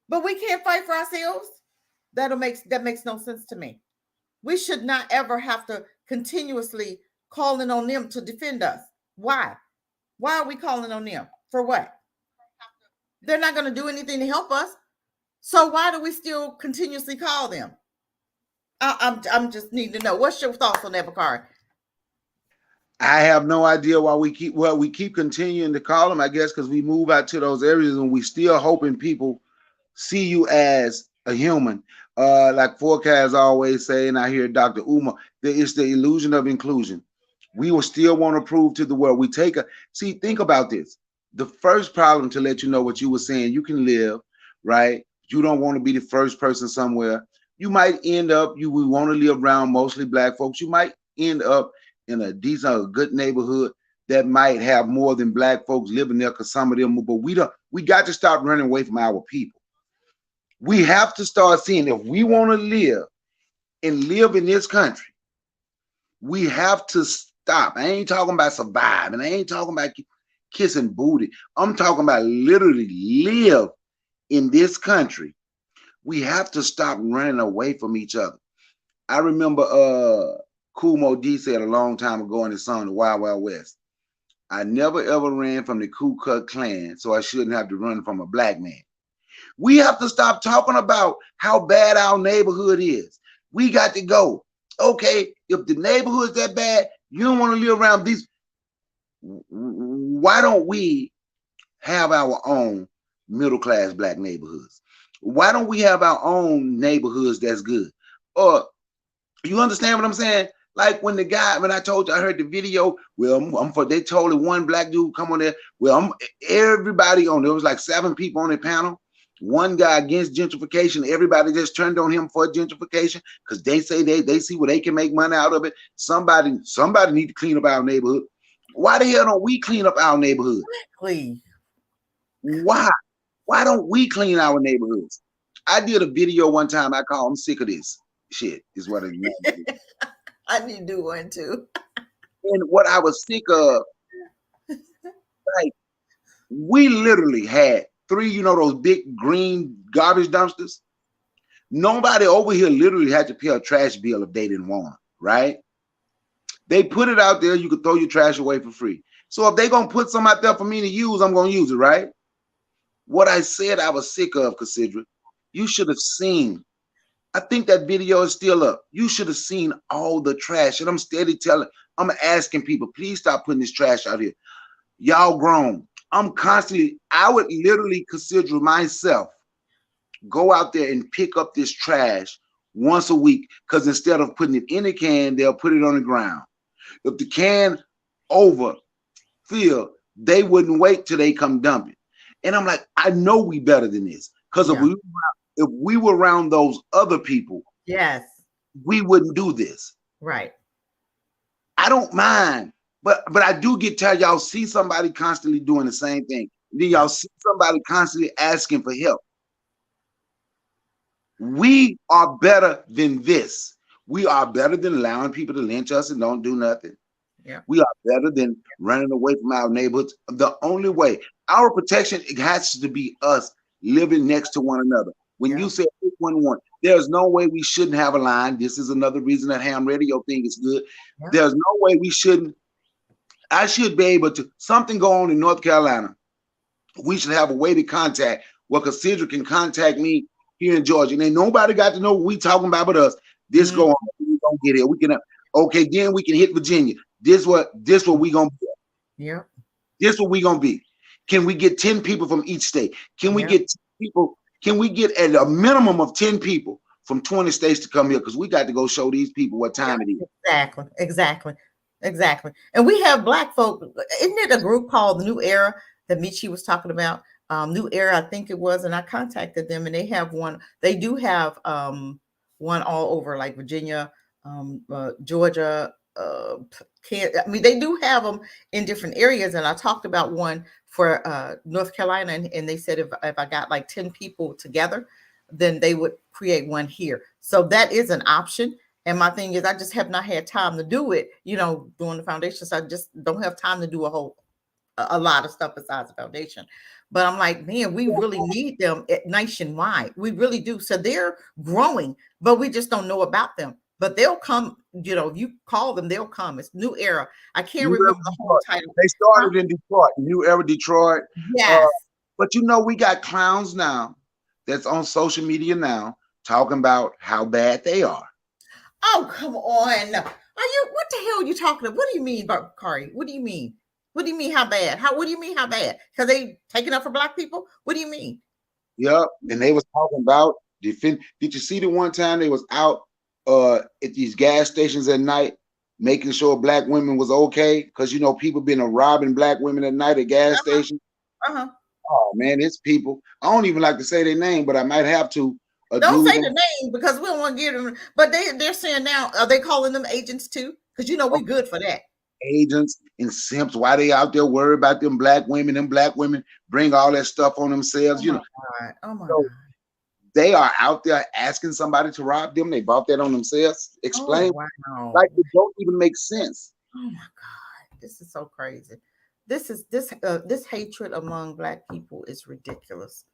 But we can't fight for ourselves? That makes no sense to me. We should not ever have to continuously calling on them to defend us. Why? Why are we calling on them? For what? They're not going to do anything to help us. So why do we still continuously call them? I'm just need to know. What's your thoughts on that, Bakari? I have no idea why we keep continuing to call them. I guess because we move out to those areas and we still hoping people see you as a human. Like forecasts always say, and I hear Dr. Uma, it's the illusion of inclusion. We will still want to prove to the world. Think about this. The first problem, to let you know what you were saying, you can live, right? You don't want to be the first person somewhere. You might end up, we want to live around mostly Black folks. You might end up in a decent, good neighborhood that might have more than Black folks living there, because some of them, but we got to stop running away from our people. We have to start seeing, if we want to live in this country, we have to stop. I ain't talking about surviving. I ain't talking about kissing booty. I'm talking about literally live in this country. We have to stop running away from each other. I remember Kool Moe Dee said a long time ago in his song, The Wild Wild West, I never ever ran from the Ku Klux Klan, so I shouldn't have to run from a Black man. We have to stop talking about how bad our neighborhood is. We got to go. Okay, if the neighborhood's that bad, you don't want to live around these. Why don't we have our own middle-class Black neighborhoods? Why don't we have our own neighborhoods that's good? Or you understand what I'm saying? Like when I told you, I heard the video, they told one Black dude come on there. Everybody on there was like 7 people on the panel. One guy against gentrification. Everybody just turned on him for gentrification because they say they see where they can make money out of it. Somebody need to clean up our neighborhood. Why the hell don't we clean up our neighborhood? Please. Why? Why don't we clean our neighborhoods? I did a video one time. I called I'm sick of this shit, is what it meant. I need to do one too. And what I was sick of, like, we literally had 3, those big green garbage dumpsters. Nobody over here literally had to pay a trash bill if they didn't want it, right? They put it out there. You could throw your trash away for free. So if they're going to put some out there for me to use, I'm going to use it, right? What I said I was sick of, Cassandra, you should have seen I think that video is still up. You should have seen all the trash. And I'm asking people, please stop putting this trash out here. Y'all grown. I would literally consider myself go out there and pick up this trash once a week, because instead of putting it in a can, they'll put it on the ground. If the can overfill, they wouldn't wait till they come dump it. And I'm like, I know we better than this, because if we were around those other people, yes, we wouldn't do this. Right. I don't mind, but I do get tired. Y'all see somebody constantly doing the same thing. Then y'all see somebody constantly asking for help. We are better than this. We are better than allowing people to lynch us and don't do nothing. Yeah. We are better than running away from our neighborhoods. The only way, our protection, it has to be us living next to one another. When you say 811, there's no way we shouldn't have a line. This is another reason that ham radio thing is good. Yeah. There's no way we shouldn't. I should be able to, something go on in North Carolina, we should have a way to contact where Cassandra can contact me here in Georgia. And ain't nobody got to know what we talking about but us. This go on, we gonna get it. We can okay, then we can hit Virginia. This what we gonna be. Yeah. This what we gonna be. Can we get 10 people from each state? Can we get 10 people? Can we get at a minimum of 10 people from 20 states to come here? Because we got to go show these people what time it is. Exactly. And we have Black folk. Isn't it a group called the New Era that Michi was talking about? New Era, I think it was, and I contacted them, and they have one. They do have one all over, like Virginia, Georgia. They do have them in different areas, and I talked about one for North Carolina, and they said if I got like 10 people together, then they would create one here. So that is an option. And my thing is, I just have not had time to do it, doing the foundation. So I just don't have time to do a lot of stuff besides the foundation. But I'm like, man, we really need them nationwide. We really do. So they're growing, but we just don't know about them. But they'll come, if you call them, they'll come. It's New Era. I can't remember the whole title. They started in Detroit, New Era Detroit. Yes. But we got clowns now that's on social media now talking about how bad they are. Oh, come on. What the hell are you talking about? What do you mean, Kari? What do you mean? What do you mean how bad? What do you mean how bad? Because they taking up for Black people? What do you mean? Yep. And they was talking about did you see the one time they was out at these gas stations at night making sure Black women was okay? Because people been robbing Black women at night at gas stations. Oh man, it's people. I don't even like to say their name, but I might have to. Don't say the name because we don't want to get them. But they're saying now, are they calling them agents too? Because we good for that. Agents and simps. Why they out there worried about them Black women? Them Black women bring all that stuff on themselves. Oh my God. They are out there asking somebody to rob them. They bought that on themselves. Explain. Oh, wow. Like it don't even make sense. Oh my God, this is so crazy. This hatred among Black people is ridiculous.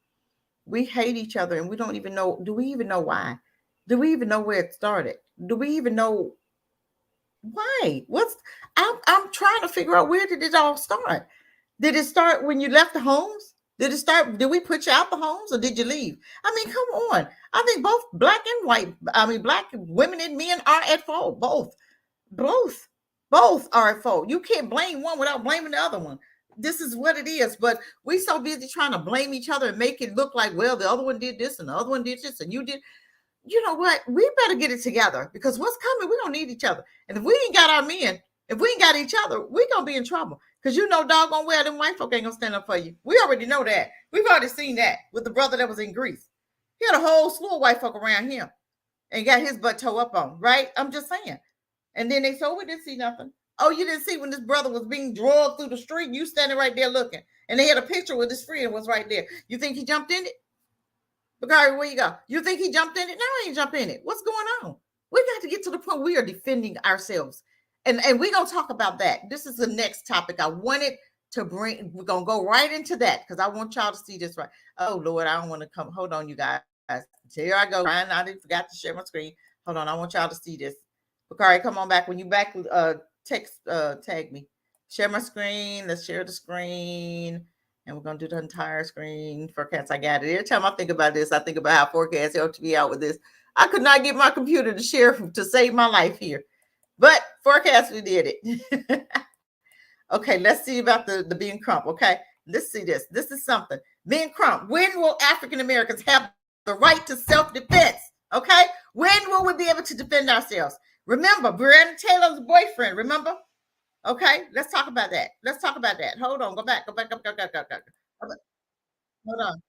We hate each other, and we don't even know. Do we even know why? Do we even know where it started? Do we even know why? I'm trying to figure out, where did it all start? Did it start when you left the homes? Did we put you out the homes, or did you leave? I mean, come on. I think both Black and white, Black women and men are at fault. Both are at fault. You can't blame one without blaming the other one. This is what it is. But we so busy trying to blame each other and make it look like, well, the other one did this and the other one did this and you did. You know what? We better get it together, because what's coming, we're going to need each other. And if we ain't got our men, if we ain't got each other, we're going to be in trouble. Because doggone well, them white folk ain't going to stand up for you. We already know that. We've already seen that with the brother that was in Greece. He had a whole slew of white folk around him and got his butt toe up on, right? I'm just saying. And then they said, we didn't see nothing. Oh, you didn't see when this brother was being dragged through the street? You standing right there looking. And they had a picture with his friend was right there. You think he jumped in it? Bakari, where you go? You think he jumped in it? No, he ain't jump in it. What's going on? We got to get to the point we are defending ourselves. And we're going to talk about that. This is the next topic I wanted to bring. We're going to go right into that because I want y'all to see this right. Oh, Lord, I don't want to come. Hold on, you guys. Here I go. I didn't forget to share my screen. Hold on. I want y'all to see this. Bakari, come on back. When you back, tag me. Share my screen. Let's share the screen. And we're going to do the entire screen. Forecast, I got it. Every time I think about this, I think about how forecast helped me out with this. I could not get my computer to share to save my life here. But forecast, we did it. Okay, let's see about the being Crump. Okay, let's see this. This is something. Being Crump. When will African Americans have the right to self-defense? Okay, when will we be able to defend ourselves? Remember, Breonna Taylor's boyfriend. Remember? Okay, let's talk about that. Let's talk about that. Hold on. Go back. Go back. Go back. Go back. Go back. Hold on.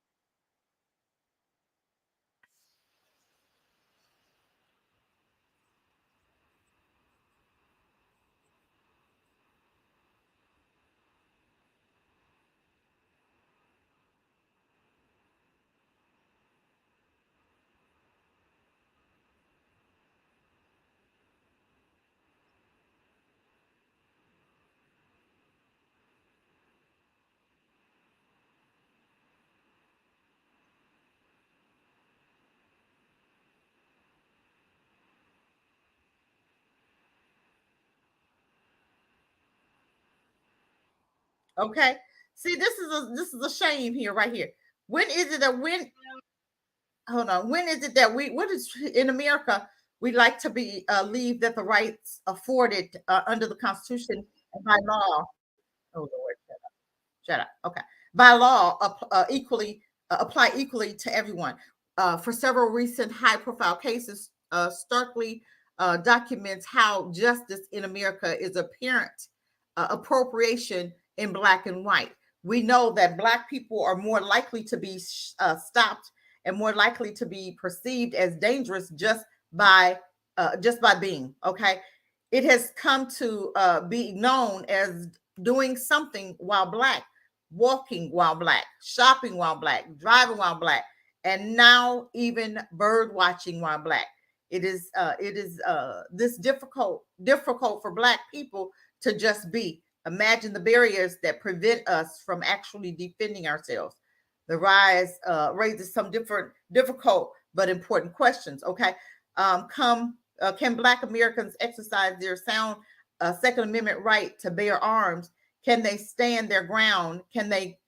Okay. See, this is a shame here, right here. When is it that when? Hold on. When is it that we? What is in America? We like to be leave that the rights afforded under the Constitution and by law. Oh Lord, shut up. Okay, by law, equally apply equally to everyone. For several recent high-profile cases, starkly documents how justice in America is apparent appropriation in black and white. We know that black people are more likely to be stopped and more likely to be perceived as dangerous just by being. Okay, it has come to be known as doing something while black, walking while black, shopping while black, driving while black, and now even bird watching while black. It is this difficult for black people to just be. Imagine the barriers that prevent us from actually defending ourselves. The rise raises some difficult but important questions. Okay, can Black Americans exercise their sound Second Amendment right to bear arms? Can they stand their ground? Can they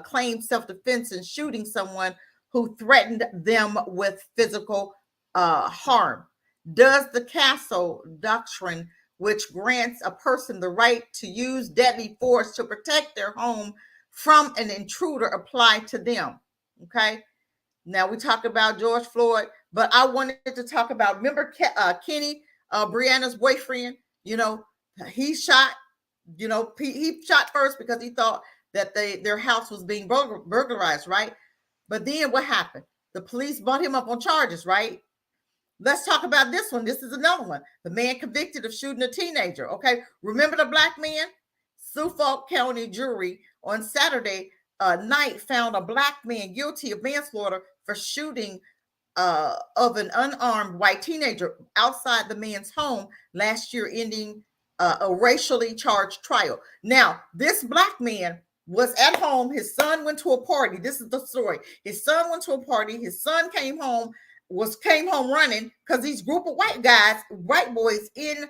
claim self-defense in shooting someone who threatened them with physical harm? Does the Castle Doctrine, which grants a person the right to use deadly force to protect their home from an intruder, apply to them? Okay. Now we talk about George Floyd, but I wanted to talk about, remember Kenny, Brianna's boyfriend, he shot, he shot first because he thought that their house was being burglarized, right? But then what happened? The police brought him up on charges, right? Let's talk about this one. This is another one. The man convicted of shooting a teenager. Okay. Remember the black man? Suffolk County jury on Saturday night found a black man guilty of manslaughter for shooting of an unarmed white teenager outside the man's home last year, ending a racially charged trial. Now, this black man was at home. His son went to a party. This is the story. His son went to a party. His son came home running because these group of white boys in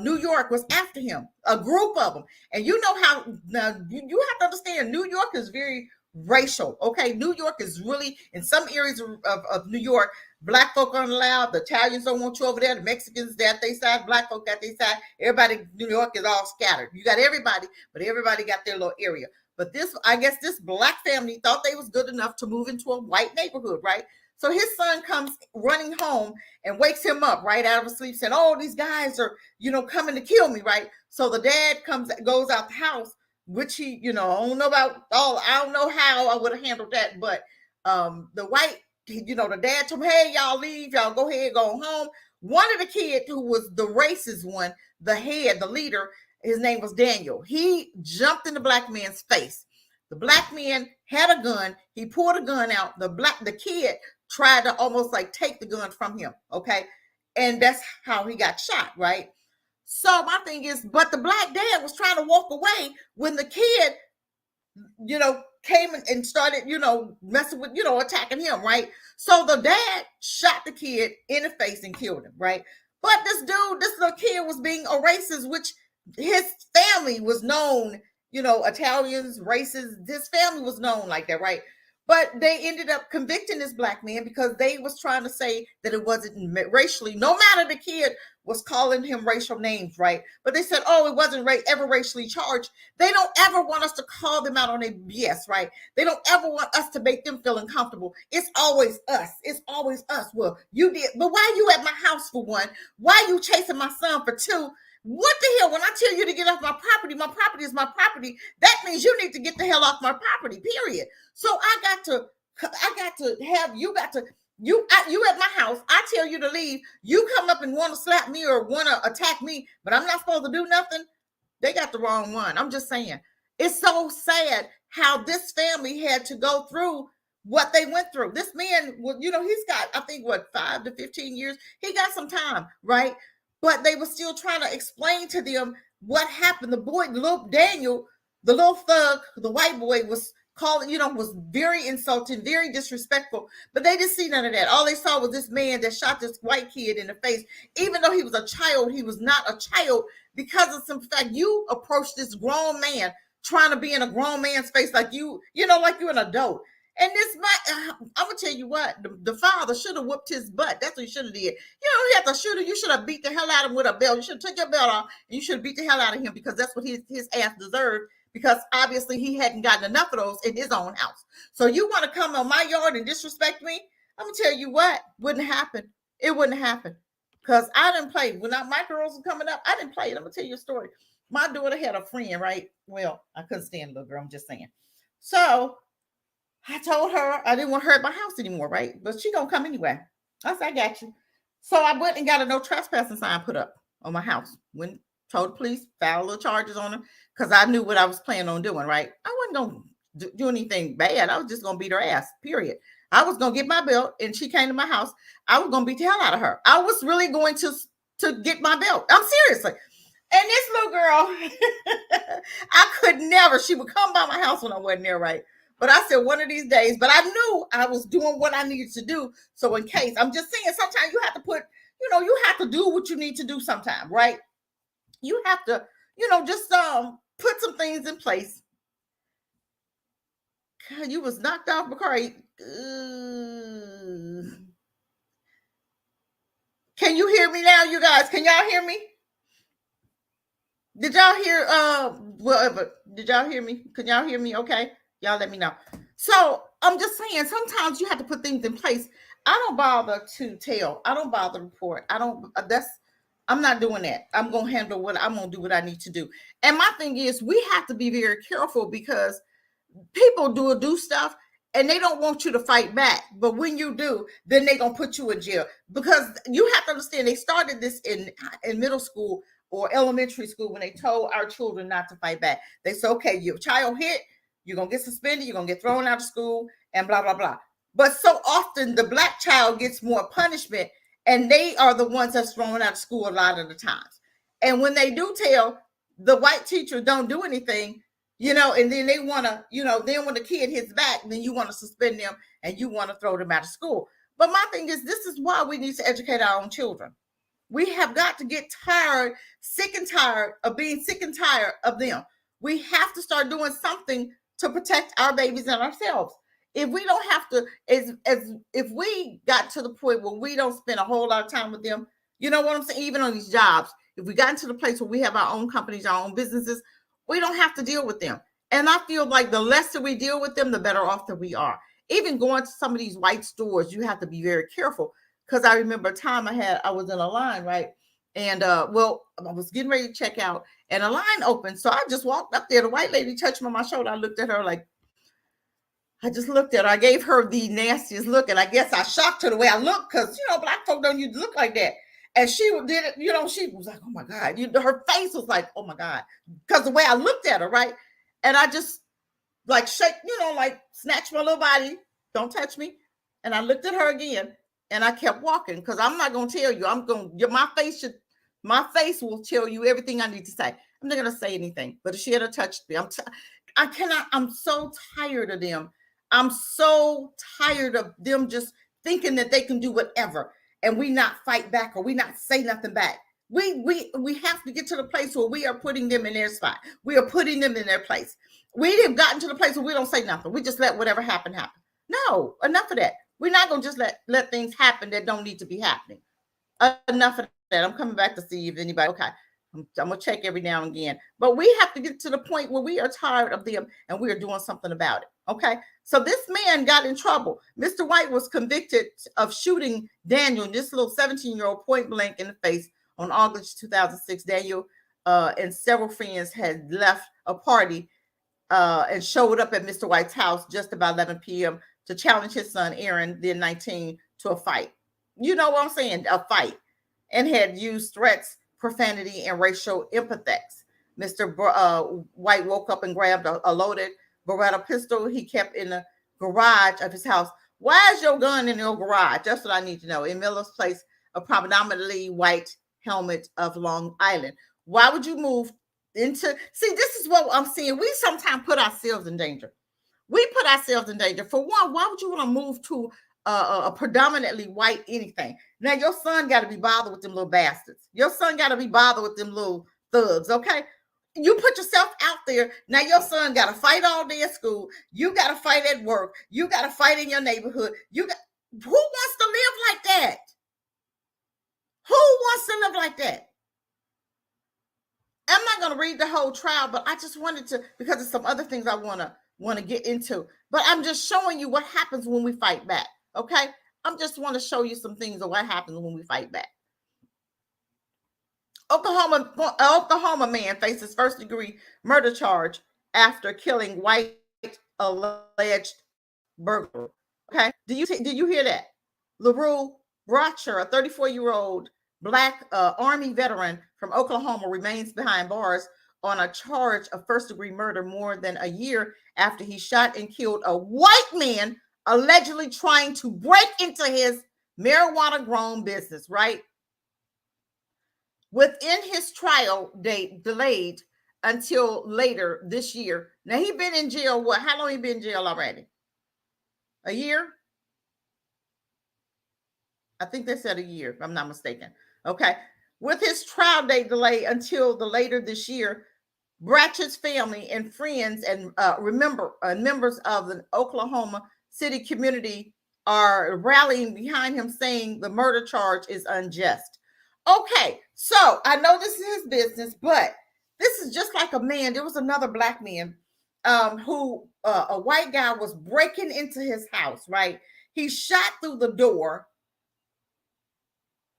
New York was after him, a group of them. And you know how, now you have to understand, New York is very racial. Okay, New York is really, in some areas of New York, black folk aren't allowed. The Italians don't want you over there. The Mexicans, they're at their side. Black folk at their side. Everybody, New York is all scattered. You got everybody, but everybody got their little area. But I guess this black family thought they was good enough to move into a white neighborhood, right? So his son comes running home and wakes him up right out of sleep, saying, "Oh, these guys are, coming to kill me," right? So the dad goes out the house, which he, I don't know about I don't know how I would have handled that, but the white, the dad told him, "Hey, y'all leave, y'all go ahead, go home." One of the kids who was the racist one, the head, the leader, his name was Daniel. He jumped in the black man's face. The black man had a gun. He pulled a gun out. The kid tried to almost like take the gun from him. Okay. And that's how he got shot. Right. So my thing is, but the black dad was trying to walk away when the kid, came and started, messing with, attacking him. Right. So the dad shot the kid in the face and killed him. Right. But this little kid was being a racist, which his family was known, Italians, racists, his family was known like that. Right. But they ended up convicting this black man because they was trying to say that it wasn't racially, no matter the kid was calling him racial names, right? But they said, oh, it wasn't ever racially charged. They don't ever want us to call them out on their BS, right? They don't ever want us to make them feel uncomfortable. It's always us. It's always us. Well, you did, but why you at my house for one? Why you chasing my son for two? What the hell? When I tell you to get off my property is my property. That means you need to get the hell off my property, period. So I got to have, you at my house. I tell you to leave. You come up and want to slap me or want to attack me, but I'm not supposed to do nothing. They got the wrong one. I'm just saying. It's so sad how this family had to go through what they went through. This man, he's got, I think, 5 to 15 years. He got some time, right? But they were still trying to explain to them what happened. The boy, little Daniel, the little thug, the white boy, was calling, was very insulting, very disrespectful. But they didn't see none of that. All they saw was this man that shot this white kid in the face. Even though he was a child, he was not a child because of some fact. You approached this grown man trying to be in a grown man's face like like you're an adult. And I'm gonna tell you what, the father should have whooped his butt. That's what he should have did. He had to shoot him. You should have beat the hell out of him with a belt. You should have took your belt off and you should have beat the hell out of him because that's what his ass deserved. Because obviously he hadn't gotten enough of those in his own house. So you want to come on my yard and disrespect me? I'm gonna tell you what, wouldn't happen. It wouldn't happen because I didn't play. When my girls were coming up, I didn't play. I'm gonna tell you a story. My daughter had a friend, right? Well, I couldn't stand the little girl. I'm just saying. So I told her I didn't want her at my house anymore, right? But she gonna come anyway. I said, I got you. So I went and got a no trespassing sign put up on my house. Went, told the police, filed little charges on her because I knew what I was planning on doing, right? I wasn't gonna do anything bad. I was just gonna beat her ass, period. I was gonna get my belt and she came to my house. I was gonna beat the hell out of her. I was really going to get my belt. I'm seriously. And this little girl, I could never, she would come by my house when I wasn't there, right? But I said one of these days, but I knew I was doing what I needed to do. So in case, I'm just saying, sometimes you have to put, you have to do what you need to do sometime, right? You have to, just put some things in place. God, you was knocked off, Bakari. Can you hear me now, you guys? Can y'all hear me? Did y'all hear, whatever? Did y'all hear me? Can y'all hear me? Okay. Y'all let me know. So I'm just saying, sometimes you have to put things in place. I don't bother to tell. I don't bother to report. I'm not doing that. I'm going to do what I need to do. And my thing is, we have to be very careful because people do stuff and they don't want you to fight back. But when you do, then they're going to put you in jail because you have to understand they started this in middle school or elementary school when they told our children not to fight back. They said, okay, your child hit, you're going to get suspended, you're going to get thrown out of school, and blah, blah, blah. But so often the black child gets more punishment, and they are the ones that's thrown out of school a lot of the times. And when they do tell, the white teacher don't do anything, and then they want to, then when the kid hits back, then you want to suspend them and you want to throw them out of school. But my thing is, this is why we need to educate our own children. We have got to get sick and tired of being sick and tired of them. We have to start doing something to protect our babies and ourselves. If we don't have to, if we got to the point where we don't spend a whole lot of time with them, you know what I'm saying? Even on these jobs, if we got into the place where we have our own companies, our own businesses, we don't have to deal with them. And I feel like the less that we deal with them, the better off that we are. Even going to some of these white stores, you have to be very careful. Because I remember a time I was in a line, right? And I was getting ready to check out and a line opened. So I just walked up there. The white lady touched me on my shoulder. I looked at her like, I just looked at her. I gave her the nastiest look. And I guess I shocked her the way I looked because, black folk don't usually look like that. And she did it, she was like, oh my God. Her face was like, oh my God. Because the way I looked at her, right? And I just like shake, snatch my little body. Don't touch me. And I looked at her again. And I kept walking because I'm not going to tell you. My face will tell you everything I need to say. I'm not going to say anything. But if she had touched me, I'm so tired of them. I'm so tired of them just thinking that they can do whatever and we not fight back or we not say nothing back. We have to get to the place where we are putting them in their spot. We are putting them in their place. We have gotten to the place where we don't say nothing. We just let whatever happen. No, enough of that. We're not going to just let things happen that don't need to be happening. Enough of that. I'm coming back to see if anybody, okay. I'm going to check every now and again. But we have to get to the point where we are tired of them and we are doing something about it. Okay. So this man got in trouble. Mr. White was convicted of shooting Daniel, this little 17-year-old, point blank in the face on August 2006. Daniel and several friends had left a party and showed up at Mr. White's house just about 11 p.m. to challenge his son, Aaron, then 19, to a fight. You know what I'm saying? A fight. And had used threats, profanity, and racial epithets. Mr. White woke up and grabbed a loaded Beretta pistol he kept in the garage of his house. Why is your gun in your garage? That's what I need to know. In Miller's Place, a predominantly white helmet of Long Island. Why would you move into? See, this is what I'm seeing. We sometimes put ourselves in danger. We put ourselves in danger. For one, why would you want to move to a predominantly white anything? Now, your son got to be bothered with them little bastards. Your son got to be bothered with them little thugs, okay? You put yourself out there. Now, your son got to fight all day at school. You got to fight at work. You got to fight in your neighborhood. Who wants to live like that? Who wants to live like that? I'm not going to read the whole trial, but I just wanted to, because there's some other things I want to get into. But I'm just showing you what happens when we fight back, okay? I just want to show you some things of what happens when we fight back. Oklahoma man faces first-degree murder charge after killing white alleged burglar. Okay, do you hear that? LaRue Brocher, a 34-year-old Black Army veteran from Oklahoma, remains behind bars on a charge of first-degree murder more than a year after he shot and killed a white man allegedly trying to break into his marijuana-grown business, right? Within his trial date delayed until later this year. Now, he been in jail, what? How long he been in jail already? A year? I think they said a year, if I'm not mistaken. Okay. With his trial date delayed until the later this year, Bratchett's family and friends and members of the Oklahoma City community are rallying behind him, saying the murder charge is unjust. Okay, so I know this is his business, but this is just like a man. There was another Black man who a white guy was breaking into his house, right? He shot through the door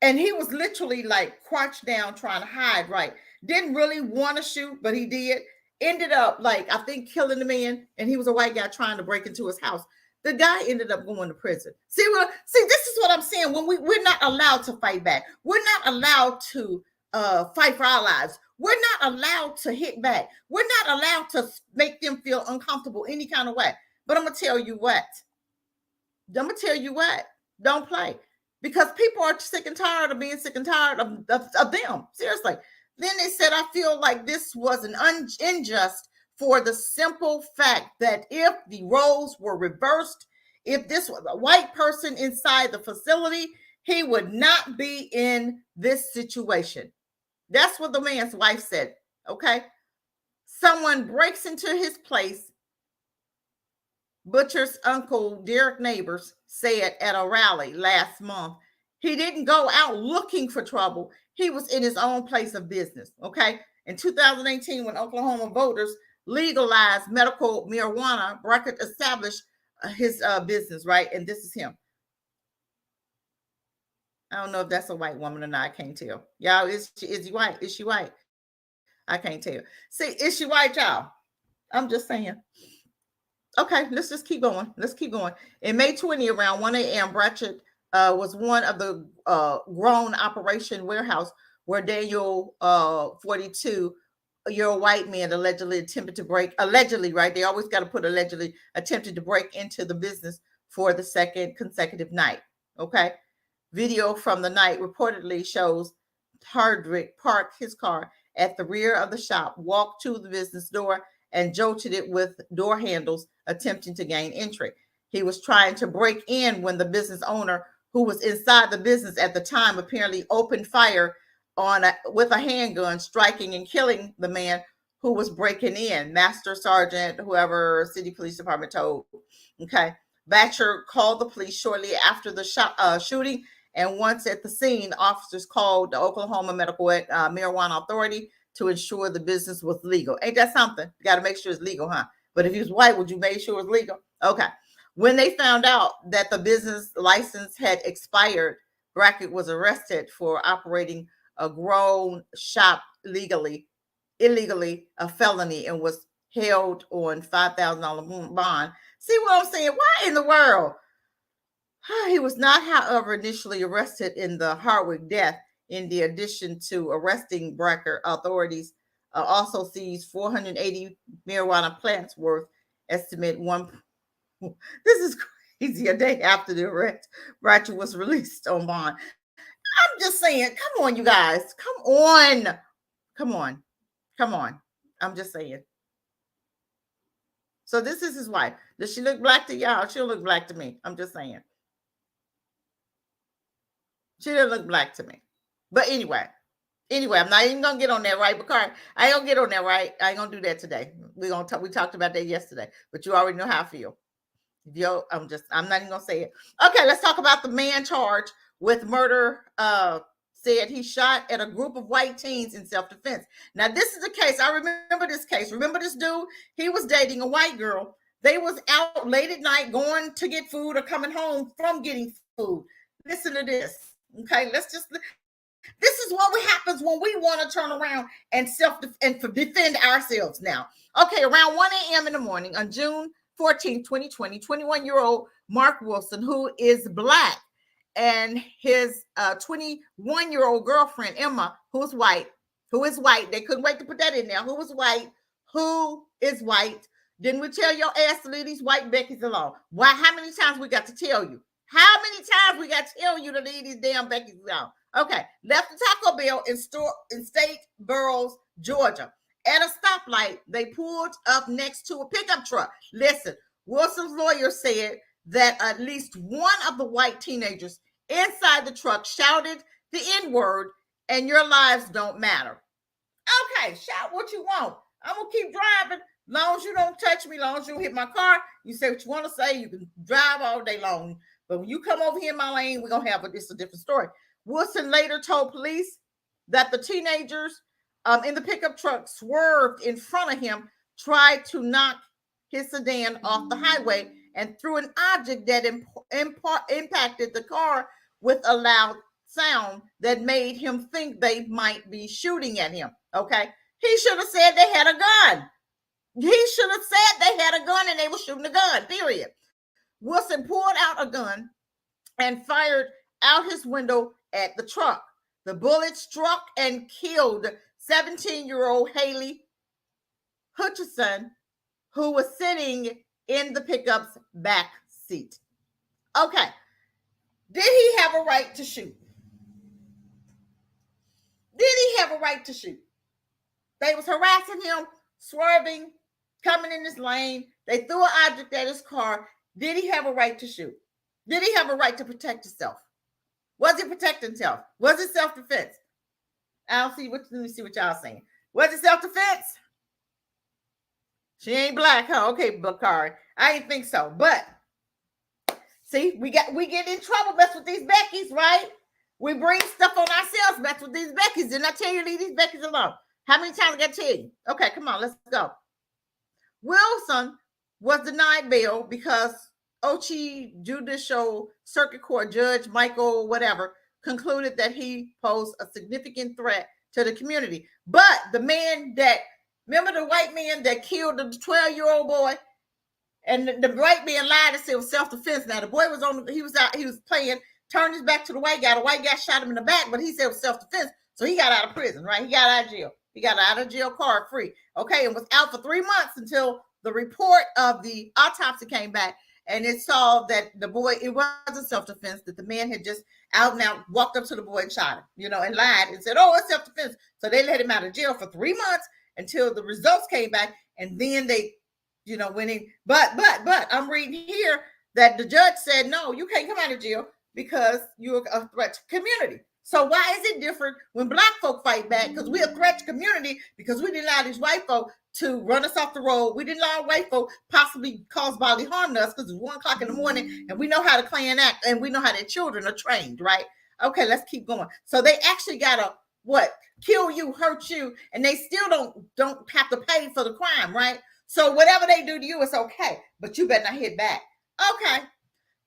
and he was literally like crouched down trying to hide, right? Didn't really want to shoot, but he did. Ended up, like, I think killing the man, and he was a white guy trying to break into his house. The guy ended up going to prison. See, this is what I'm saying. When we're not allowed to fight back. We're not allowed to fight for our lives. We're not allowed to hit back. We're not allowed to make them feel uncomfortable any kind of way. But I'm going to tell you what. Don't play. Because people are sick and tired of being sick and tired of them. Seriously. Then they said, I feel like this was an unjust for the simple fact that if the roles were reversed, if this was a white person inside the facility, he would not be in this situation. That's what the man's wife said. Okay. Someone breaks into his place. Butcher's uncle, Derek Neighbors, said at a rally last month, he didn't go out looking for trouble. He was in his own place of business. Okay. In 2018, when Oklahoma voters legalized medical marijuana, Brackett established his business, right? And this is him. I don't know if that's a white woman or not. I can't tell. Y'all, is she white? Is she white? I can't tell. See, is she white, y'all? I'm just saying. Okay, let's just keep going. In May 20, around 1 a.m., Bratchett was one of the grown operation warehouse where Daniel, 42-year-old white man, allegedly attempted to break, right? They always got to put allegedly, attempted to break into the business for the second consecutive night. Okay. Video from the night reportedly shows Hardrick parked his car at the rear of the shop, walked to the business door, and jolted it with door handles, attempting to gain entry. He was trying to break in when the business owner, who was inside the business at the time, apparently opened fire with a handgun, striking and killing the man who was breaking in. Master Sergeant, whoever, City Police Department told. Okay. Batcher called the police shortly after the shooting, and once at the scene, officers called the Oklahoma Medical Marijuana Authority to ensure the business was legal. Ain't that something? You got to make sure it's legal, huh? But if he was white, would you make sure it was legal? Okay. When they found out that the business license had expired, Brackett was arrested for operating a grown shop illegally, a felony, and was held on $5,000 bond. See what I'm saying? Why in the world? He was not, however, initially arrested in the Hardwick death. In the addition to arresting Brackett, authorities also seized 480 marijuana plants worth estimate one. This is crazy. A day after the arrest, Brackett was released on bond. I'm just saying, come on, you guys. Come on. Come on. Come on. I'm just saying. So this is his wife. Does she look black to y'all? She'll look black to me. I'm just saying. She doesn't look black to me. But anyway, I'm not even gonna get on that, right, Bakari? I ain't gonna get on that, right? I ain't gonna do that today. We talked about that yesterday, but you already know how I feel. Yo, I'm not even gonna say it. Okay, let's talk about the man charged with murder. Said he shot at a group of white teens in self-defense. Now, this is the case. I remember this case. Remember this dude? He was dating a white girl. They was out late at night going to get food or coming home from getting food. Listen to this. Okay, this is what happens when we want to turn around and defend ourselves now. Okay, around 1 a.m. in the morning on June 14, 2020, 21-year-old Mark Wilson, who is black, and his 21-year-old girlfriend, Emma, who is white. They couldn't wait to put that in there. Who is white? Didn't we tell your ass to leave these white Beckys alone? Why? How many times we got to tell you? How many times we got to tell you to leave these damn Beckys alone? Okay, left the Taco Bell in Statesboro, Georgia. At a stoplight, they pulled up next to a pickup truck. Listen, Wilson's lawyer said that at least one of the white teenagers inside the truck shouted the N-word, and your lives don't matter. Okay, shout what you want. I'm going to keep driving. Long as you don't touch me, long as you don't hit my car, you say what you want to say. You can drive all day long. But when you come over here in my lane, we're going to have a different story. Wilson later told police that the teenagers in the pickup truck swerved in front of him, tried to knock his sedan off the highway, and threw an object that impacted the car with a loud sound that made him think they might be shooting at him. Okay. He should have said they had a gun. He should have said they had a gun and they were shooting a gun, period. Wilson pulled out a gun and fired out his window at the truck. The bullet struck and killed 17-year-old Haley Hutchison, who was sitting in the pickup's back seat. Okay. Did he have a right to shoot? Did he have a right to shoot? They was harassing him, swerving, coming in his lane. They threw an object at his car. Did he have a right to shoot? Did he have a right to protect himself? Was he protecting himself? Was it self-defense? Let me see what y'all saying. Was it self-defense? She ain't black, huh? Okay, Bakari. I didn't think so. But see, we get in trouble mess with these Beckys, right? We bring stuff on ourselves, mess with these Beckys. Didn't I tell you to leave these Beckys alone? How many times I got to tell you? Okay, come on, let's go. Wilson was denied bail because Ochi Judicial Circuit Court Judge Michael whatever concluded that he posed a significant threat to the community. But the man remember the white man that killed the 12-year-old boy, and the white man lied and said it was self-defense. Now the boy he was playing, turned his back to the white guy. The white guy shot him in the back, but he said it was self-defense. So he got out of prison, right? He got out of jail. He got out of jail card free. Okay, and was out for 3 months until the report of the autopsy came back. And it saw that the boy, it wasn't self-defense, that the man had just out and out walked up to the boy and shot him, and lied and said, oh, it's self-defense. So they let him out of jail for 3 months until the results came back. And then they, went in. But I'm reading here that the judge said, no, you can't come out of jail because you're a threat to community. So why is it different when black folk fight back? Because we're a threat to community, because we didn't allow these white folk to run us off the road. We didn't allow white folk possibly cause bodily harm to us because it's 1 o'clock in the morning and we know how to Klan act and we know how their children are trained, right? Okay, let's keep going. So they actually gotta kill you, hurt you, and they still don't have to pay for the crime, right? So whatever they do to you, it's okay, but you better not hit back. Okay.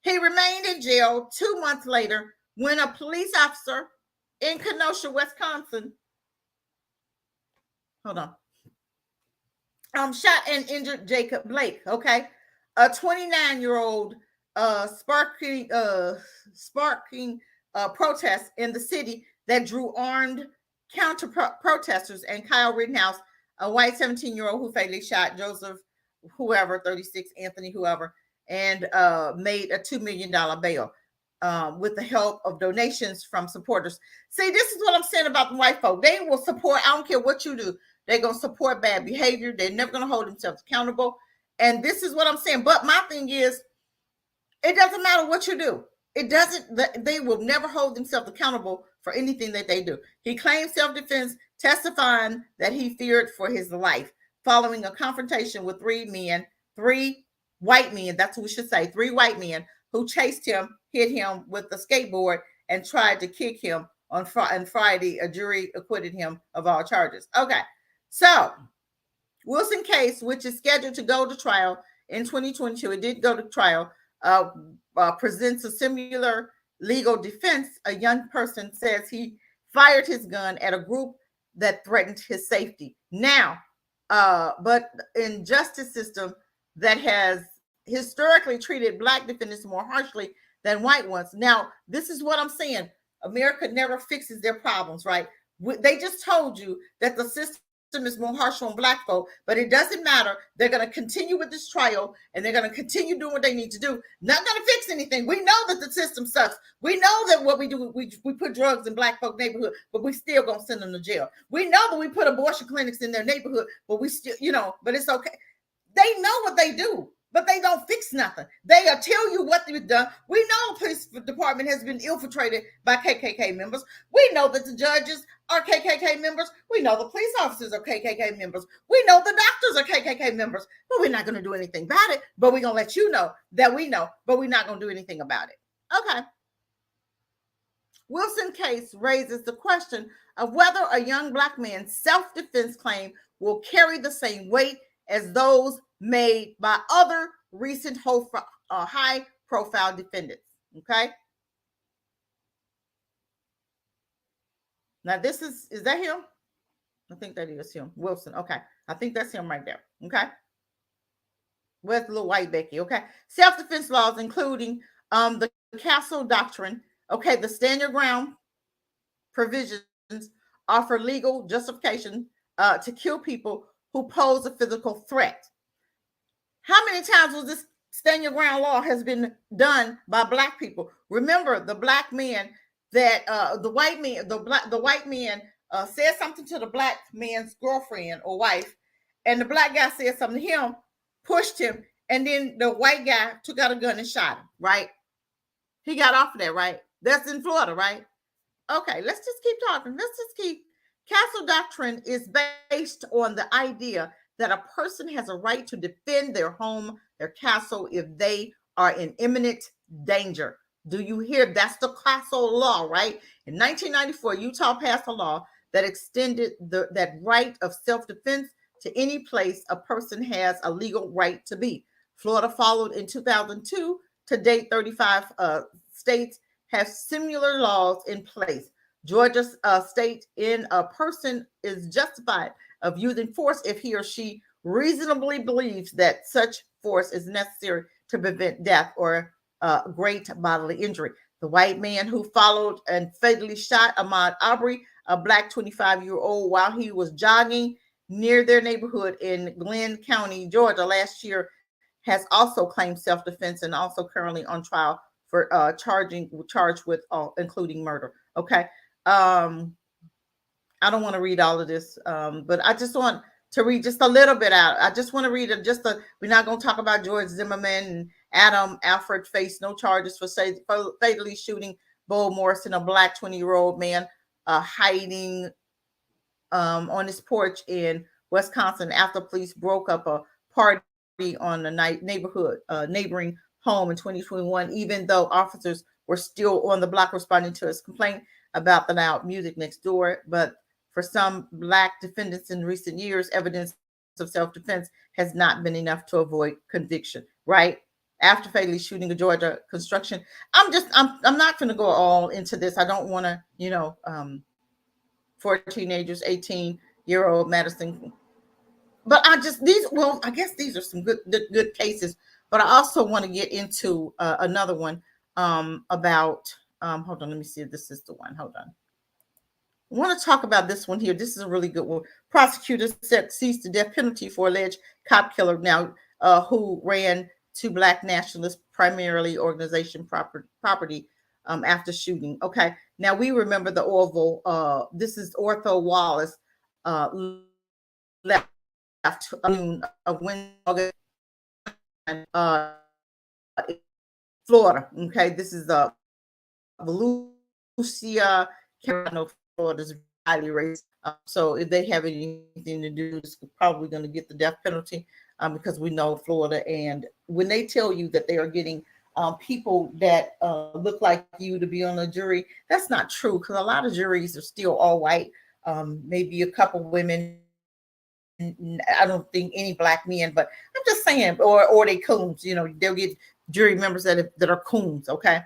He remained in jail 2 months later when a police officer in Kenosha, Wisconsin, shot and injured Jacob Blake. Okay, a 29-year-old sparking protest in the city that drew armed counter protesters, and Kyle Rittenhouse, a white 17-year-old who fatally shot Joseph, 36, Anthony, and made a $2 million bail with the help of donations from supporters. See, this is what I'm saying about the white folk. They will support, I don't care what you do. They're going to support bad behavior. They're never going to hold themselves accountable. And this is what I'm saying. But my thing is, it doesn't matter what you do. They will never hold themselves accountable for anything that they do. He claimed self-defense, testifying that he feared for his life following a confrontation with three white men, that's what we should say, 3 white men who chased him, hit him with a skateboard, and tried to kick him on Friday. A jury acquitted him of all charges. Okay, so Wilson case, which is scheduled to go to trial in 2022, it did go to trial, presents a similar legal defense. A young person says he fired his gun at a group that threatened his safety. Now, but in justice system that has historically treated black defendants more harshly than white ones. Now, this is what I'm saying. America never fixes their problems, right? They just told you that the system is more harsh on black folk, but it doesn't matter. They're going to continue with this trial and they're going to continue doing what they need to do. Not going to fix anything. We know that the system sucks. We know that what we do, we put drugs in black folk neighborhood, but we still going to send them to jail. We know that we put abortion clinics in their neighborhood, but we still, but it's okay. They know what they do, but they don't fix nothing. They'll tell you what they've done. We know the police department has been infiltrated by KKK members. We know that the judges are KKK members. We know the police officers are KKK members. We know the doctors are KKK members, but we're not going to do anything about it. But we're going to let you know that we know, but we're not going to do anything about it. Okay. Wilson case raises the question of whether a young black man's self-defense claim will carry the same weight as those made by other recent high-profile defendants. Okay. Now this is that him? I think that is him. Wilson. Okay. I think that's him right there. Okay. Where's the little white Becky? Okay. Self-defense laws, including the Castle Doctrine. Okay. The stand your ground provisions offer legal justification to kill people who pose a physical threat. How many times was this stand your ground law has been done by black people? Remember the black man that the white man said something to the black man's girlfriend or wife, and the black guy said something to him, pushed him, and then the white guy took out a gun and shot him, right? He got off of that, right? That's in Florida, right? Okay, let's just keep talking. Castle Doctrine is based on the idea that a person has a right to defend their home, their castle, if they are in imminent danger. Do you hear? That's the castle law, right? In 1994, Utah passed a law that extended that right of self-defense to any place a person has a legal right to be. Florida followed in 2002. To date, 35 states have similar laws in place. Georgia state in a person is justified of using force if he or she reasonably believes that such force is necessary to prevent death or great bodily injury. The white man who followed and fatally shot Ahmaud Arbery, a black 25-year-old, while he was jogging near their neighborhood in Glenn County, Georgia, last year, has also claimed self-defense and also currently on trial for charged with including murder. Okay. I don't want to read all of this, but I just want to read just a little bit out. I just want to read it. We're not going to talk about George Zimmerman and Adam Alford faced no charges for fatally shooting Bo Morrison, a black 20-year-old man, hiding on his porch in Wisconsin after police broke up a party on the neighboring home in 2021, even though officers were still on the block responding to his complaint about the loud music next door. But for some black defendants in recent years, evidence of self-defense has not been enough to avoid conviction, right? After fatally shooting a Georgia construction. I'm not going to go all into this. I don't want to, for teenagers, 18-year-old Madison. But I guess these are some good cases. But I also want to get into another one about, hold on, let me see if this is the one. Hold on. I want to talk about this one here. This is a really good one. Prosecutors seized the death penalty for alleged cop killer now who ran to black nationalist, primarily organization property after shooting. Okay. Now we remember the Orville. This is Ortho Wallace left of Wednesday, Florida. Okay. This is Volusia, Carolina, Florida's highly racist. So if they have anything to do, it's probably going to get the death penalty because we know Florida. And when they tell you that they are getting people that look like you to be on a jury, that's not true because a lot of juries are still all white. Maybe a couple women. I don't think any black men, but I'm just saying, or they coons. They'll get jury members that are coons. Okay.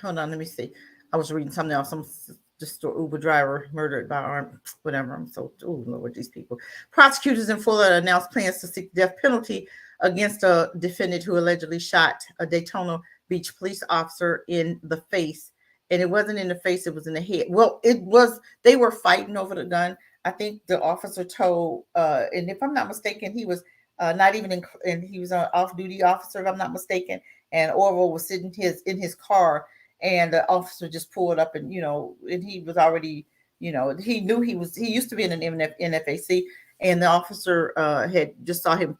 Hold on, let me see. I was reading something else. Some just an Uber driver murdered by armed, whatever. I'm so, oh Lord, these people. Prosecutors in Florida announced plans to seek death penalty against a defendant who allegedly shot a Daytona Beach police officer in the face. And it wasn't in the face, it was in the head. Well, they were fighting over the gun. I think the officer told, and if I'm not mistaken, he was not even and he was an off-duty officer, if I'm not mistaken. And Orville was sitting in his car. And the officer just pulled up and, and he was already, he knew he used to be in an NFAC, and the officer had just saw him,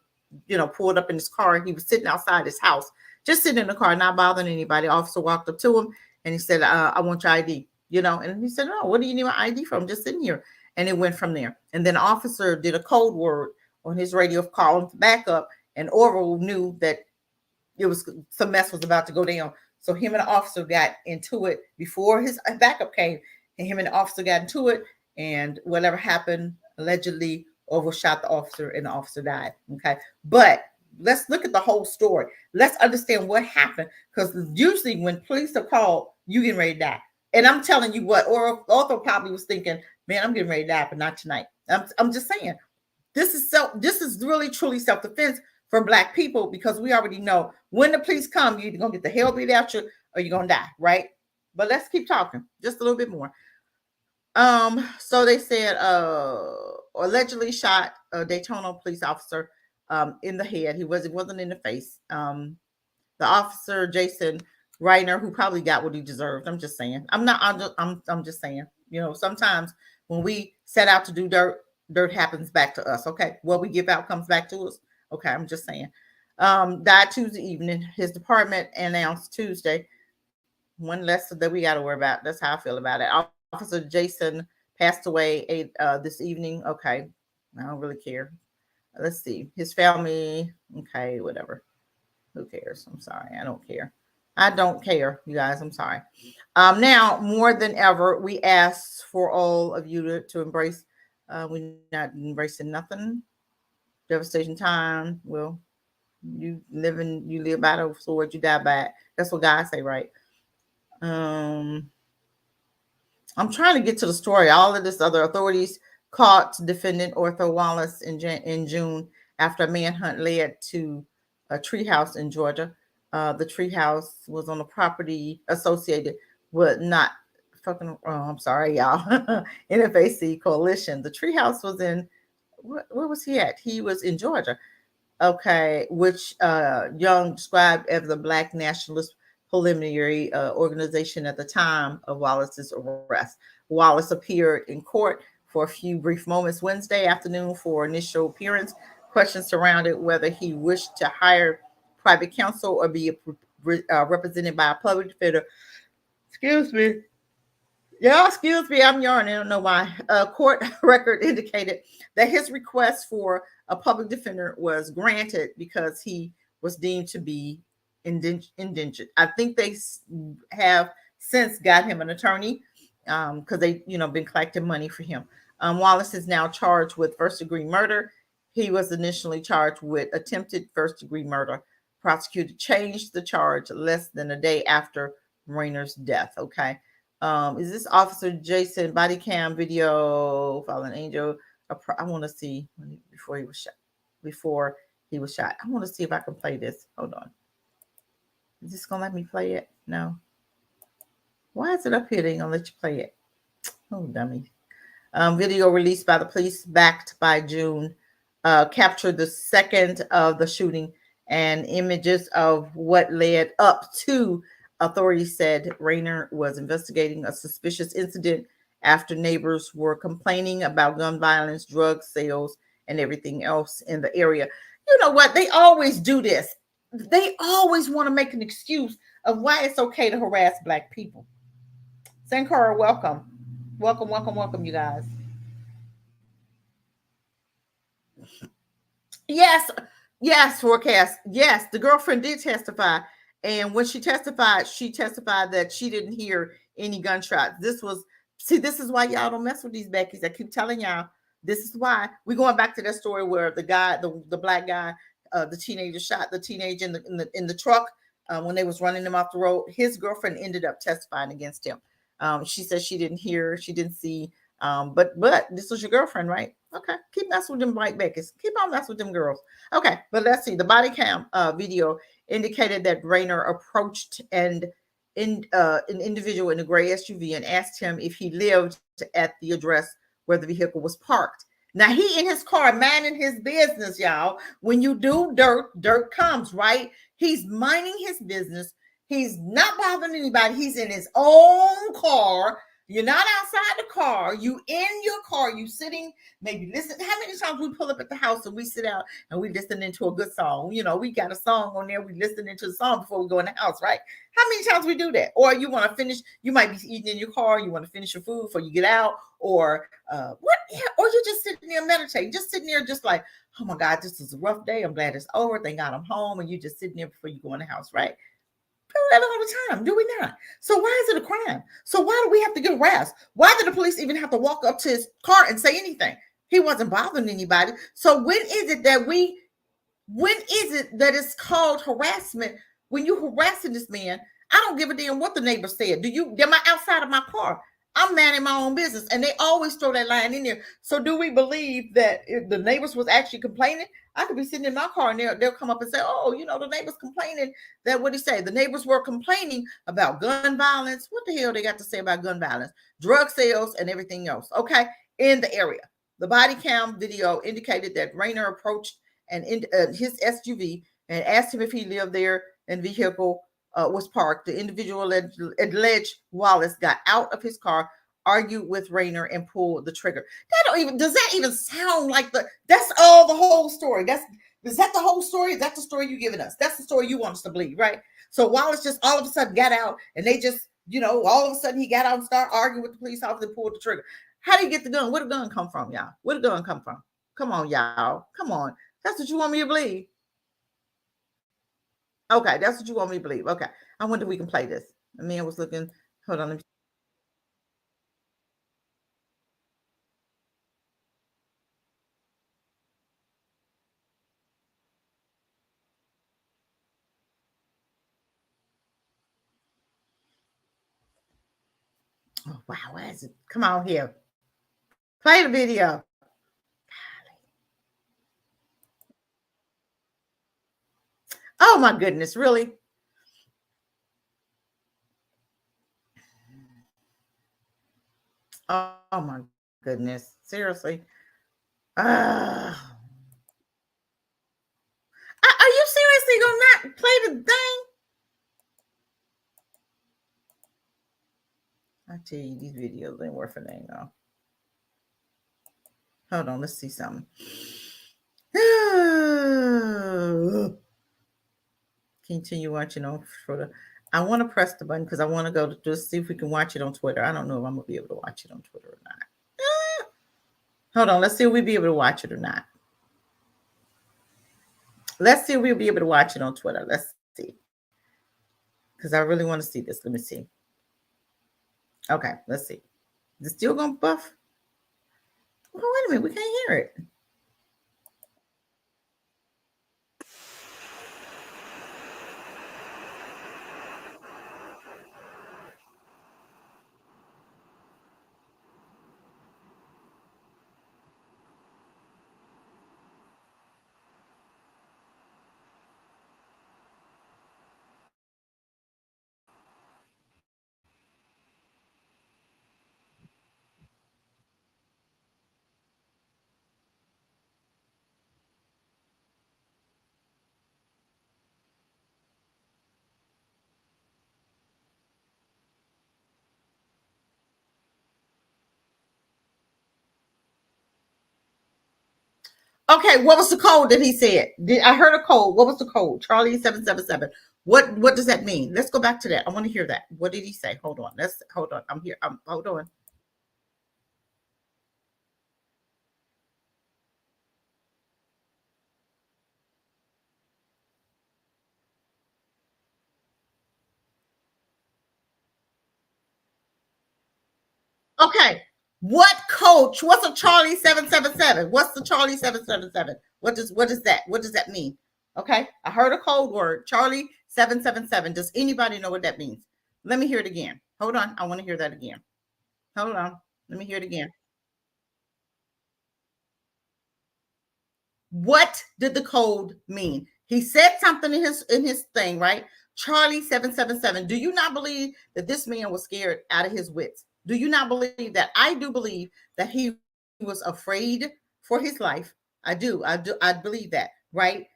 pulled up in his car. He was sitting outside his house, just sitting in the car, not bothering anybody. The officer walked up to him and he said, I want your ID, and he said, no, what do you need my ID for? I'm just sitting here. And it went from there. And then the officer did a code word on his radio calling for backup, and Orville knew that some mess was about to go down. So him and the officer got into it before his backup came, and him and the officer got into it, and whatever happened, allegedly overshot the officer, and the officer died. Okay. But let's look at the whole story. Let's understand what happened, because usually when police are called, you getting ready to die. And I'm telling you what, Ortho probably was thinking, man, I'm getting ready to die, but not tonight. I'm just saying, this is really truly self-defense for Black people, because we already know when the police come, you're either gonna get the hell beat out you or you're gonna die, right? But let's keep talking just a little bit more. So they said allegedly shot a Daytona police officer in the head. It wasn't in the face. The officer Jason Reiner, who probably got what he deserved. I'm just saying. I'm just saying. Sometimes when we set out to do dirt happens back to us. Okay, what we give out comes back to us. Okay, I'm just saying. Died Tuesday evening. His department announced Tuesday. One less that we got to worry about. That's how I feel about it. Officer Jason passed away this evening. Okay, I don't really care. Let's see. His family. Okay, whatever. Who cares? I'm sorry. I don't care. I don't care, you guys. I'm sorry. Now, more than ever, we ask for all of you to embrace. We're not embracing nothing. Devastation time. Well, you live by the sword, you die by it. That's what God say, right? I'm trying to get to the story. All of this other authorities caught defendant Ortho Wallace in June after a manhunt led to a treehouse in Georgia. The treehouse was on a property associated with I'm sorry, y'all. NFAC coalition. The treehouse was in, where was he at? He was in Georgia. Okay, which Young described as the Black Nationalist Preliminary organization at the time of Wallace's arrest. Wallace appeared in court for a few brief moments Wednesday afternoon for initial appearance. Questions surrounded whether he wished to hire private counsel or be represented by a public defender. Excuse me. Yeah, excuse me, I'm yarning. I don't know why. Court record indicated that his request for a public defender was granted because he was deemed to be indigent. I think they have since got him an attorney because they, been collecting money for him. Wallace is now charged with first-degree murder. He was initially charged with attempted first-degree murder. Prosecutor changed the charge less than a day after Rayner's death. Okay. Is this Officer Jason body cam video? Fallen Angel. I want to see before he was shot. Before he was shot. I want to see if I can play this. Hold on. Is this gonna let me play it? No. Why is it up here? They ain't gonna let you play it. Oh, dummy. Video released by the police, backed by June, captured the second of the shooting and images of what led up to. Authorities said Rayner was investigating a suspicious incident after neighbors were complaining about gun violence, drug sales, and everything else in the area. You know what? They always do this. They always want to make an excuse of why it's okay to harass Black people. Sankara, welcome. Welcome, welcome, welcome, you guys. Yes, forecast. Yes, the girlfriend did testify. And when she testified that she didn't hear any gunshots. This is why y'all don't mess with these Beckys. I keep telling y'all, this is why. We're going back to that story where the guy, the Black guy, the teenager shot the teenager in the truck when they was running him off the road. His girlfriend ended up testifying against him. She said she didn't hear, she didn't see. But this was your girlfriend, right? Okay, keep messing with them white Beckys. Keep on messing with them girls. Okay, but let's see. The body cam video indicated that Rayner approached an individual in a gray SUV and asked him if he lived at the address where the vehicle was parked. Now he in his car minding his business, y'all. When you do dirt comes, right? He's minding his business. He's not bothering anybody. He's in his own car. You're not outside the car. You in your car. You sitting, maybe listen. How many times we pull up at the house and we sit out and we listening to a good song? We got a song on there. We listening to the song before we go in the house, right? How many times we do that? Or you want to finish, you might be eating in your car. You want to finish your food before you get out, or what? Or you're just sitting there meditating, just sitting there, just like, oh my God, this is a rough day. I'm glad it's over. Thank God I'm home. And you just sitting there before you go in the house, right? Do that all the time, do we not? So why is it a crime? So why do we have to get arrested? Why did the police even have to walk up to his car and say anything? He wasn't bothering anybody. So when is it that it's called harassment? When you harassing this man, I don't give a damn what the neighbor said. Am I outside of my car? I'm minding my own business. And they always throw that line in there. So do we believe that if the neighbors was actually complaining? I could be sitting in my car and they'll come up and say, oh, the neighbors complaining that, what do you say? The neighbors were complaining about gun violence. What the hell they got to say about gun violence, drug sales, and everything else? Okay. In the area. The body cam video indicated that Rayner approached his SUV and asked him if he lived there and vehicle was parked. The individual alleged Wallace got out of his car, argued with Rayner, and pulled the trigger. Does that even sound like that's all the whole story? Is that the whole story? Is that the story you giving us? That's the story you want us to believe, right? So Wallace just all of a sudden got out and they just, all of a sudden he got out and started arguing with the police officer and pulled the trigger. How did he get the gun? Where did the gun come from, y'all? Where did the gun come from? Come on, y'all. Come on. That's what you want me to believe. Okay, that's what you want me to believe. Okay, I wonder if we can play this. The man was looking. Hold on. Oh, wow, where is it? Come on here. Play the video. Oh my goodness, really? Oh my goodness, seriously. Are you seriously gonna not play the thing? I tell you, these videos ain't worth a thing, though. Hold on, let's see something. Continue watching on Twitter. I want to press the button because I want to go to just see if we can watch it on Twitter. I don't know if I'm gonna be able to watch it on Twitter or not. Hold on, let's see if we'll be able to watch it or not. Let's see if we'll be able to watch it on Twitter. Let's see. Because I really want to see this. Let me see. Okay, let's see. Is it still gonna buff? Oh, wait a minute, we can't hear it. Okay, what was the code that he said? I heard a code. What was the code? Charlie 777. What does that mean? Let's go back to that. I want to hear that. What did he say? Hold on. Hold on. I'm here. Hold on. Okay. What coach? What's a Charlie 777? What's the Charlie 777? What is that? What does that mean? Okay. I heard a code word. Charlie 777. Does anybody know what that means? Let me hear it again. Hold on. I want to hear that again. Hold on. Let me hear it again. What did the code mean? He said something in his thing, right? Charlie 777. Do you not believe that this man was scared out of his wits? Do you not believe that? I do believe that he was afraid for his life. I do. I believe that, right?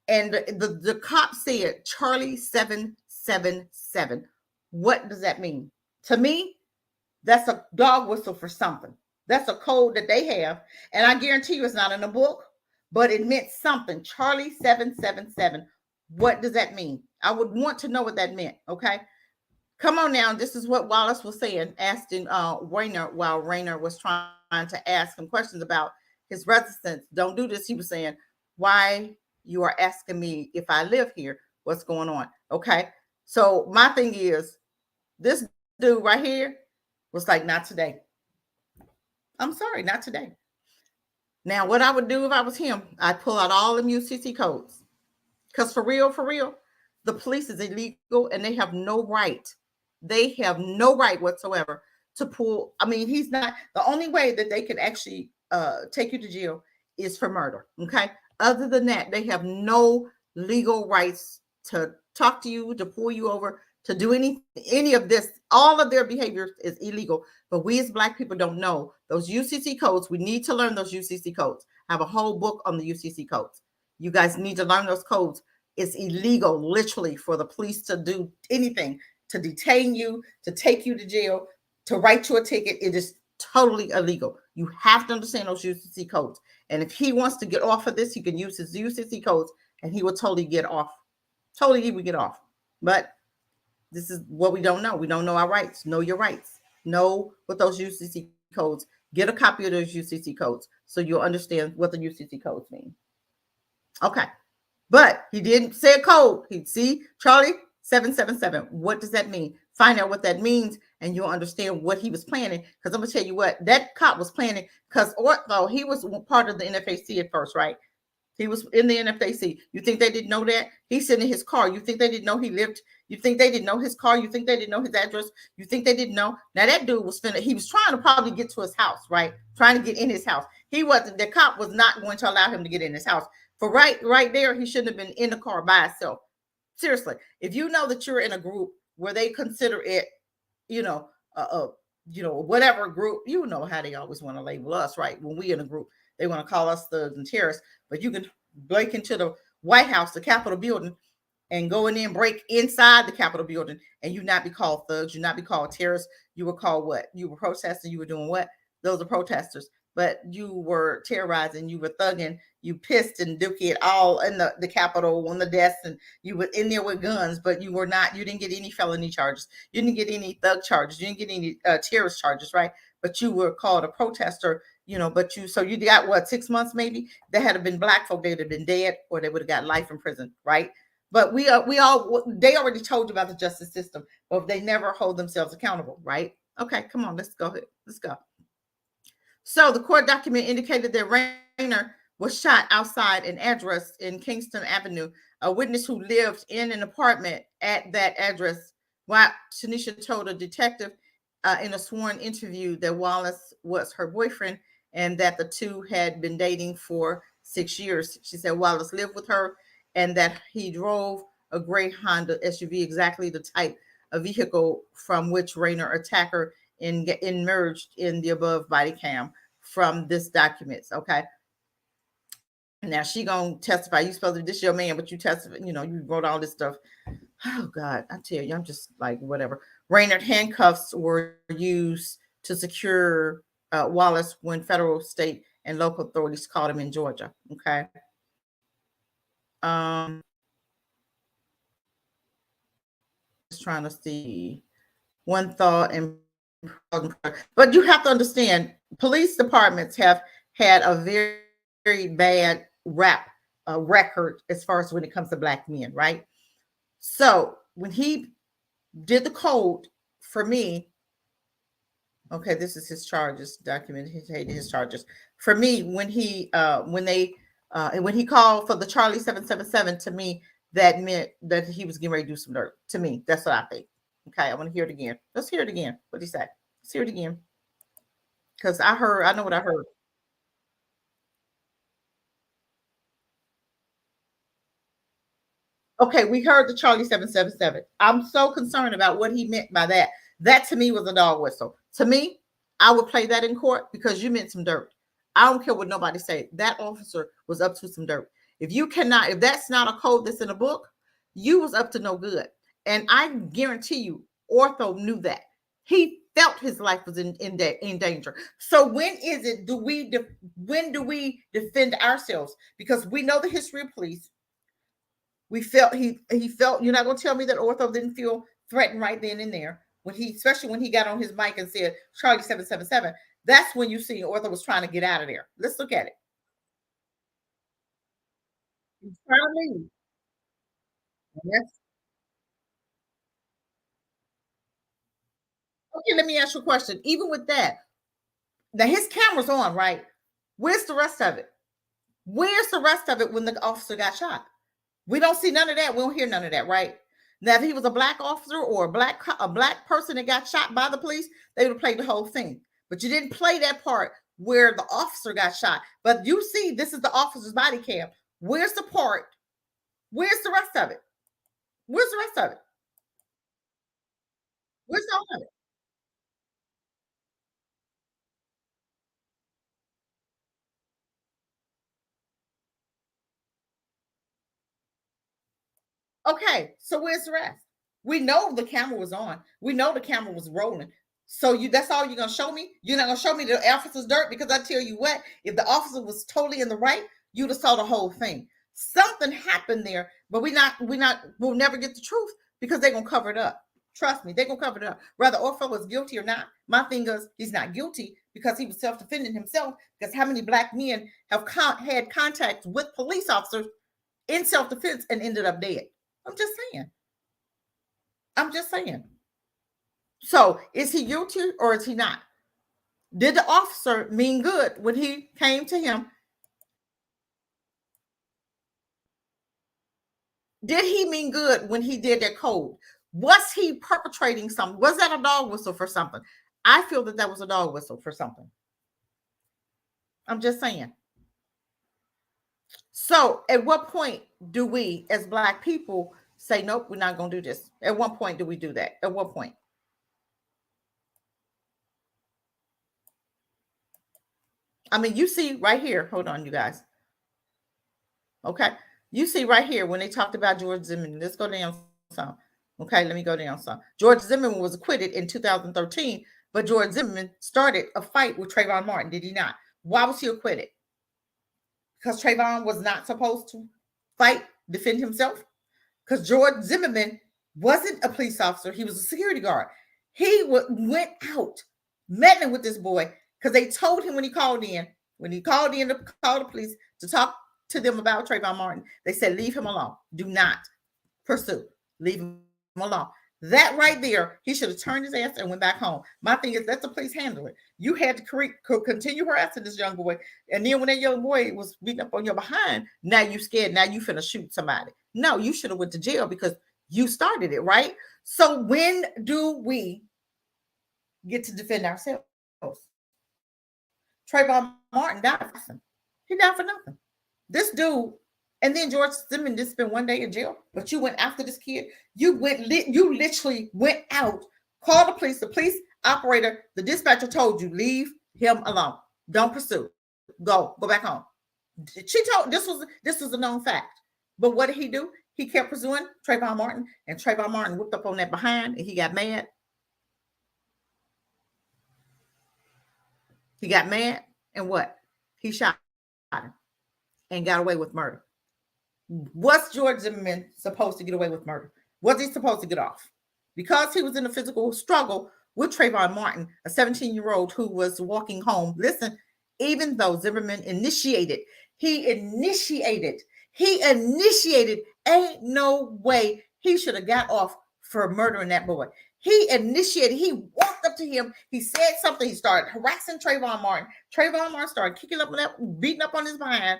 And the cop said Charlie 777. What does that mean? To me, that's a dog whistle for something. That's a code that they have. And I guarantee you it's not in a book, but it meant something. Charlie 777. What does that mean? I would want to know what that meant. Okay. Come on now. This is what Wallace was saying, asking Rainer while Rainer was trying to ask him questions about his residence. Don't do this. He was saying, why you are asking me if I live here, what's going on? Okay. So my thing is, this dude right here was like, not today. I'm sorry, not today. Now, what I would do if I was him, I'd pull out all them UCC codes. Because for real, the police is illegal and they have no right. They have no right whatsoever to pull. I mean, he's not. The only way that they could actually take you to jail is for murder. Okay. Other than that, they have no legal rights to talk to you, to pull you over, to do any of this. All of their behavior is illegal. But we as Black people don't know those UCC codes. We need to learn those UCC codes. I have a whole book on the UCC codes. You guys need to learn those codes. It's illegal, literally, for the police to do anything, to detain you, to take you to jail, to write you a ticket. It is totally illegal. You have to understand those UCC codes. And if he wants to get off of this, he can use his UCC codes and he will totally get off. Totally, he would get off. But this is what we don't know. We don't know our rights. Know your rights. Know what those UCC codes. Get a copy of those UCC codes so you'll understand what the UCC codes mean. Okay. But he didn't say a code. He'd see Charlie 777. What does that mean? Find out what that means and you'll understand what he was planning. Because I'm going to tell you what, that cop was planning because he was part of the NFAC at first, right? He was in the NFAC. You think they didn't know that? He's sitting in his car. You think they didn't know he lived? You think they didn't know his car? You think they didn't know his address? You think they didn't know? Now that dude was he was trying to probably get to his house, right? Trying to get in his house. The cop was not going to allow him to get in his house. For right there, he shouldn't have been in the car by himself. Seriously, if you know that you're in a group where they consider it, whatever group, you know how they always want to label us, right? When we in a group, they want to call us thugs and terrorists, but you can break into the White House, the Capitol building, and go in there and break inside the Capitol building, and you not be called thugs, you not be called terrorists. You were called what? You were protesting. You were doing what? Those are protesters. but you were terrorizing, you were thugging, you pissed and dookie it all in the Capitol on the desk, and you were in there with guns, but you didn't get any felony charges. You didn't get any thug charges. You didn't get any terrorist charges, right? But you were called a protester, so you got what, 6 months maybe? There had been black folk, they would have been dead, or they would have got life in prison, right? But they already told you about the justice system, but they never hold themselves accountable, right? Okay, come on, let's go ahead. Let's go. So the court document indicated that Rainer was shot outside an address in Kingston Avenue. A witness who lived in an apartment at that address, Tanisha told a detective in a sworn interview that Wallace was her boyfriend and that the two had been dating for 6 years. She said Wallace lived with her and that he drove a gray Honda SUV, exactly the type of vehicle from which Rainer attacked her emerged in the above body cam from this documents. Okay. Now she gonna testify. You supposed to be this your man, but you testified, you wrote all this stuff. Oh God, I tell you, I'm just like, whatever. Rainer handcuffs were used to secure Wallace when federal, state, and local authorities called him in Georgia. Okay. Just trying to see one thought and but you have to understand, police departments have had a very, very bad record as far as when it comes to black men, right? So when he did the code for me, okay, this is his charges document. He hated his charges for me when he when he called for the Charlie 777. To me, that meant that he was getting ready to do some dirt. To me, that's what I think. Okay, I want to hear it again. Let's hear it again. What did he say? Let's hear it again. Because I know what I heard. Okay, we heard the Charlie 777. I'm so concerned about what he meant by that. That to me was a dog whistle. To me, I would play that in court because you meant some dirt. I don't care what nobody say. That officer was up to some dirt. If that's not a code that's in a book, you was up to no good. And I guarantee you, Ortho knew that. He felt his life was in danger. So when do we defend ourselves? Because we know the history of police. We felt he felt. You're not going to tell me that Ortho didn't feel threatened right then and there especially when he got on his mic and said Charlie 777. That's when you see Ortho was trying to get out of there. Let's look at it. He's trying to leave. Yes. Okay, let me ask you a question. Even with that, now his camera's on, right? Where's the rest of it? Where's the rest of it when the officer got shot? We don't see none of that. We don't hear none of that, right? Now, if he was a black officer or a black person that got shot by the police, they would have played the whole thing. But you didn't play that part where the officer got shot. But you see, this is the officer's body cam. Where's the part? Where's the rest of it? Where's the rest of it? Where's all of it? Okay, so where's the rest? We know the camera was on. We know the camera was rolling. So that's all you're gonna show me? You're not gonna show me the officer's dirt? Because I tell you what, if the officer was totally in the right, you'd have saw the whole thing. Something happened there, but we'll never get the truth because they're gonna cover it up. Trust me, they're gonna cover it up. Whether Orfo was guilty or not, my thing is he's not guilty because he was self-defending himself. Because how many black men have had contact with police officers in self-defense and ended up dead? I'm just saying. So is he guilty or is he not? Did the officer mean good when he came to him? Did he mean good when he did that code? Was he perpetrating something? Was that a dog whistle for something? I feel that was a dog whistle for something. I'm just saying. So at what point do we as black people say, nope, we're not going to do this? At what point do we do that? At what point? I mean, you see right here. Hold on, you guys. Okay. You see right here when they talked about George Zimmerman. Let's go down some. Okay, let me go down some. George Zimmerman was acquitted in 2013, but George Zimmerman started a fight with Trayvon Martin, did he not? Why was he acquitted? Because Trayvon was not supposed to fight, defend himself? Because George Zimmerman wasn't a police officer. He was a security guard. He went out, meddling with this boy, because they told him when he called in to call the police to talk to them about Trayvon Martin, they said, leave him alone. Do not pursue. Leave him alone. That right there, he should have turned his ass and went back home. My thing is, let the police handle it. You had to continue harassing this young boy. And then when that young boy was beating up on your behind, now you scared. Now you finna shoot somebody. No, you should have went to jail because you started it, right? So when do we get to defend ourselves? Trayvon Martin died for nothing. He died for nothing. This dude, and then George Zimmerman did spend one day in jail, but you went after this kid. You literally went out, called the police operator, the dispatcher told you, leave him alone. Don't pursue. Go back home. She told this was a known fact. But what did he do? He kept pursuing Trayvon Martin, and Trayvon Martin whipped up on that behind, and he got mad. He got mad, and what? He shot him and got away with murder. What's George Zimmerman supposed to get away with murder? Was he supposed to get off? Because he was in a physical struggle with Trayvon Martin, a 17-year-old who was walking home. Listen, even though Zimmerman initiated, ain't no way he should have got off for murdering that boy. He initiated, he walked up to him, he said something, he started harassing Trayvon Martin. Trayvon Martin started kicking up on that, beating up on his behind.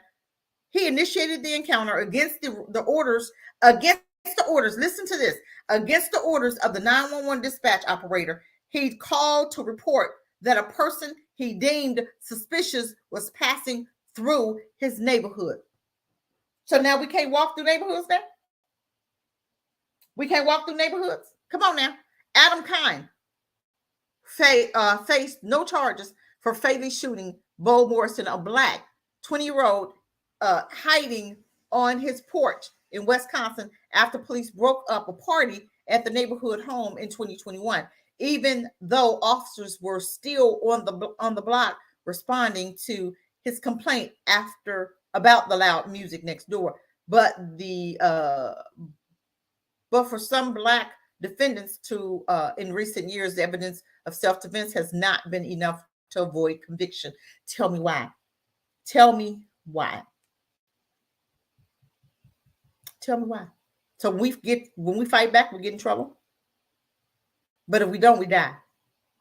He initiated the encounter against the orders, listen to this, against the orders of the 911 dispatch operator. He called to report that a person he deemed suspicious was passing through his neighborhood. So now we can't walk through neighborhoods now? We can't walk through neighborhoods? Come on now. Adam Kine faced no charges for fatally shooting Bo Morrison, a black 20-year-old, hiding on his porch in Wisconsin after police broke up a party at the neighborhood home in 2021, even though officers were still on the block responding to his complaint about the loud music next door. But for some black defendants in recent years, the evidence of self-defense has not been enough to avoid conviction. Tell me why. Tell me why. Tell me why. So when we fight back, we get in trouble. But if we don't, we die.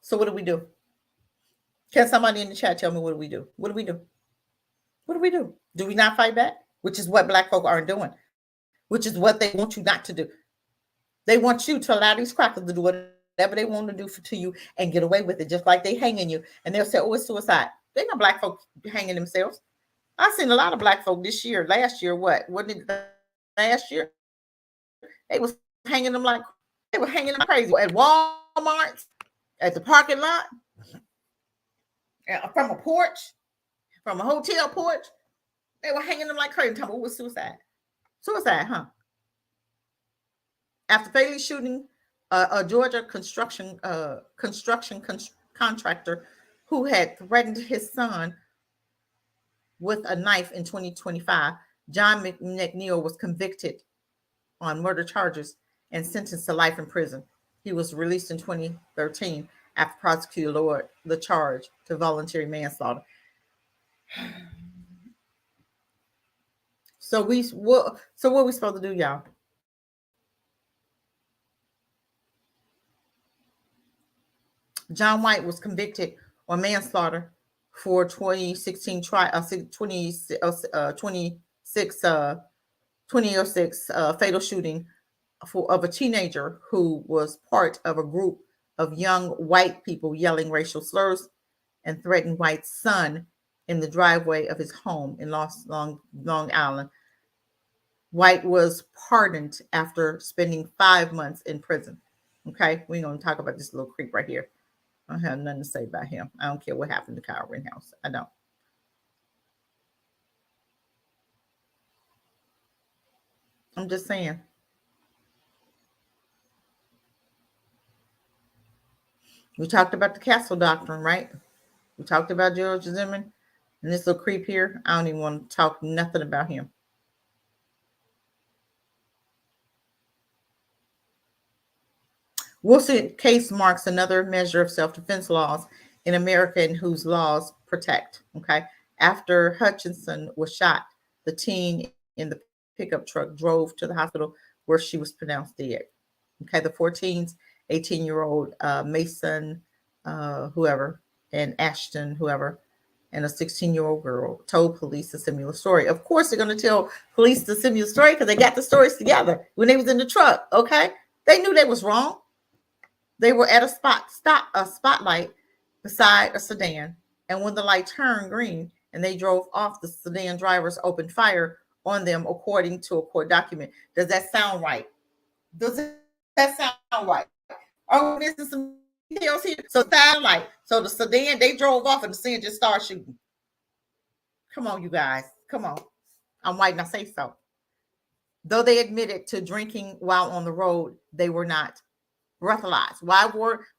So what do we do? Can somebody in the chat tell me what do we do? What do we do? What do we do? Do we not fight back? Which is what black folk aren't doing. Which is what they want you not to do. They want you to allow these crackers to do whatever they want to do to you and get away with it, just like they hanging you. And they'll say, oh, it's suicide. They know black folk hanging themselves. I've seen a lot of black folk this year. Last year, wasn't it last year? They was hanging them like crazy at Walmart, at the parking lot, from a porch, from a hotel porch. They were hanging them like crazy. Talking about it was suicide. Suicide, huh? After fatally shooting a Georgia construction contractor who had threatened his son with a knife in 2025, John McNeil was convicted on murder charges and sentenced to life in prison. He was released in 2013 after prosecutors lowered the charge to voluntary manslaughter. So what are we supposed to do, y'all? John White was convicted on manslaughter for 2006 fatal shooting of a teenager who was part of a group of young white people yelling racial slurs and threatened White's son in the driveway of his home in Long Island. White was pardoned after spending 5 months in prison. Okay, we're going to talk about this little creep right here. I don't have nothing to say about him. I don't care what happened to Kyle Rittenhouse. I don't. I'm just saying. We talked about the castle doctrine, right? We talked about George Zimmerman. And this little creep here, I don't even want to talk nothing about him. Wilson case marks another measure of self-defense laws in America and whose laws protect. Okay. After Hutchinson was shot, the teen in the pickup truck drove to the hospital where she was pronounced dead. Okay. The 18-year-old Mason, whoever, and Ashton, whoever, and a 16-year-old girl told police a similar story. Of course, they're going to tell police the similar story because they got the stories together when they was in the truck. Okay. They knew they was wrong. They were at a spotlight beside a sedan, and when the light turned green and they drove off, the sedan drivers opened fire on them, according to a court document. Does that sound right? Does that sound right? Are we missing some details here? So so the sedan, they drove off and the sedan just started shooting. Come on, you guys. Come on. I'm white and I say so. Though they admitted to drinking while on the road, they were not breathalyzed.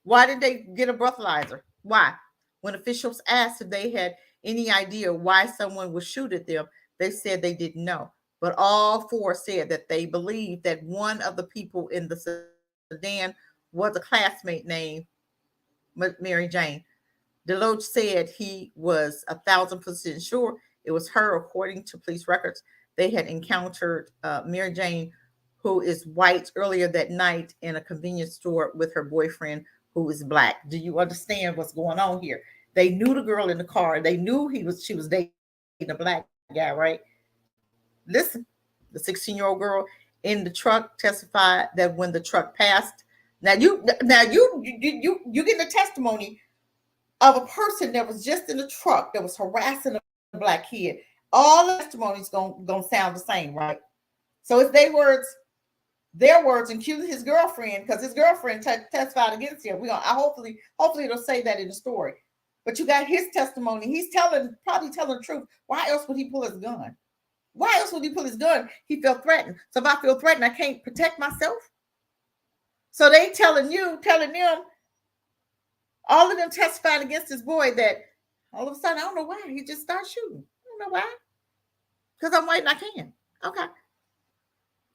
Why did they get a breathalyzer? Why? When officials asked if they had any idea why someone would shoot at them, they said they didn't know. But all four said that they believed that one of the people in the sedan was a classmate named Mary Jane. Deloach said he was 1,000% sure it was her. According to police records, they had encountered Mary Jane, who is white, earlier that night in a convenience store with her boyfriend, who is black. Do you understand what's going on here? They knew the girl in the car. They knew she was dating a black guy, right? Listen, the 16-year-old girl in the truck testified that when the truck passed, now you getting the testimony of a person that was just in the truck that was harassing a black kid. All the testimonies gonna sound the same, right? So it's their words, including his girlfriend, because his girlfriend testified against him. Hopefully it'll say that in the story. But you got his testimony. He's probably telling the truth. Why else would he pull his gun? Why else would he pull his gun? He felt threatened. So if I feel threatened, I can't protect myself. So they telling them, all of them testified against this boy that all of a sudden, I don't know why, he just started shooting. I don't know why. Because I'm white and I can. Okay.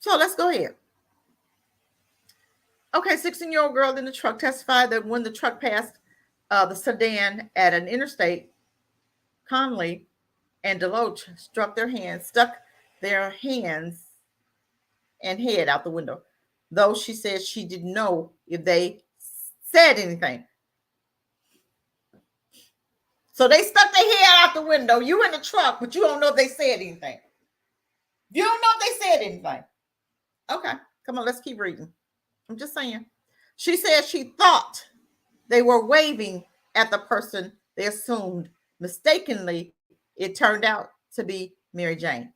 So let's go ahead. Okay, 16-year-old girl in the truck testified that when the truck passed the sedan at an interstate, Conley and Deloach stuck their hands and head out the window, though she said she didn't know if they said anything. So they stuck their head out the window. You in the truck, but you don't know if they said anything. You don't know if they said anything. Okay, come on, let's keep reading. I'm just saying. She said she thought they were waving at the person they assumed. Mistakenly, it turned out to be Mary Jane.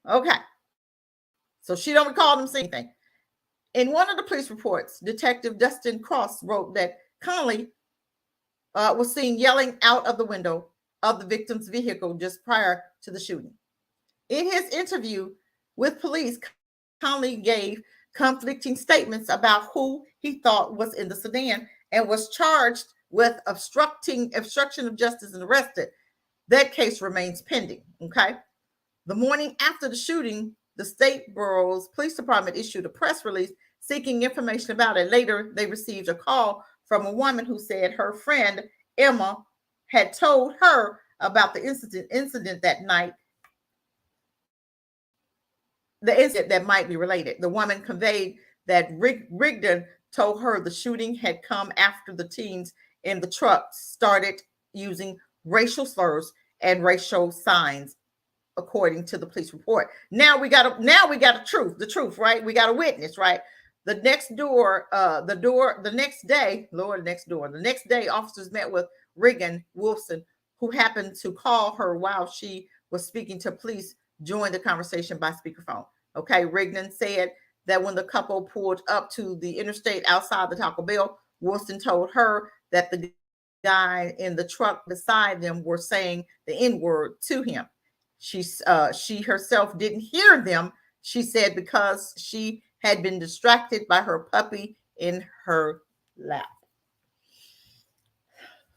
Okay. So she don't recall them saying anything. In one of the police reports, Detective Dustin Cross wrote that Conley was seen yelling out of the window of the victim's vehicle just prior to the shooting. In his interview with police, Conley gave conflicting statements about who he thought was in the sedan and was charged with obstruction of justice and arrested. That case remains pending. Okay. The morning after the shooting, the Statesboro's police department issued a press release seeking information about it. Later, they received a call from a woman who said her friend Emma had told her about the incident that night. The incident that might be related. The woman conveyed that Rigdon told her the shooting had come after the teens in the truck started using racial slurs and racial signs, according to the police report. Now we got the truth, right? We got a witness, right? The next day, officers met with Regan Wilson, who happened to call her while she was speaking to police, joined the conversation by speakerphone. Okay, Rigdon said that when the couple pulled up to the interstate outside the Taco Bell, Wilson told her that the guy in the truck beside them were saying the N-word to him. She herself didn't hear them, she said, because she had been distracted by her puppy in her lap.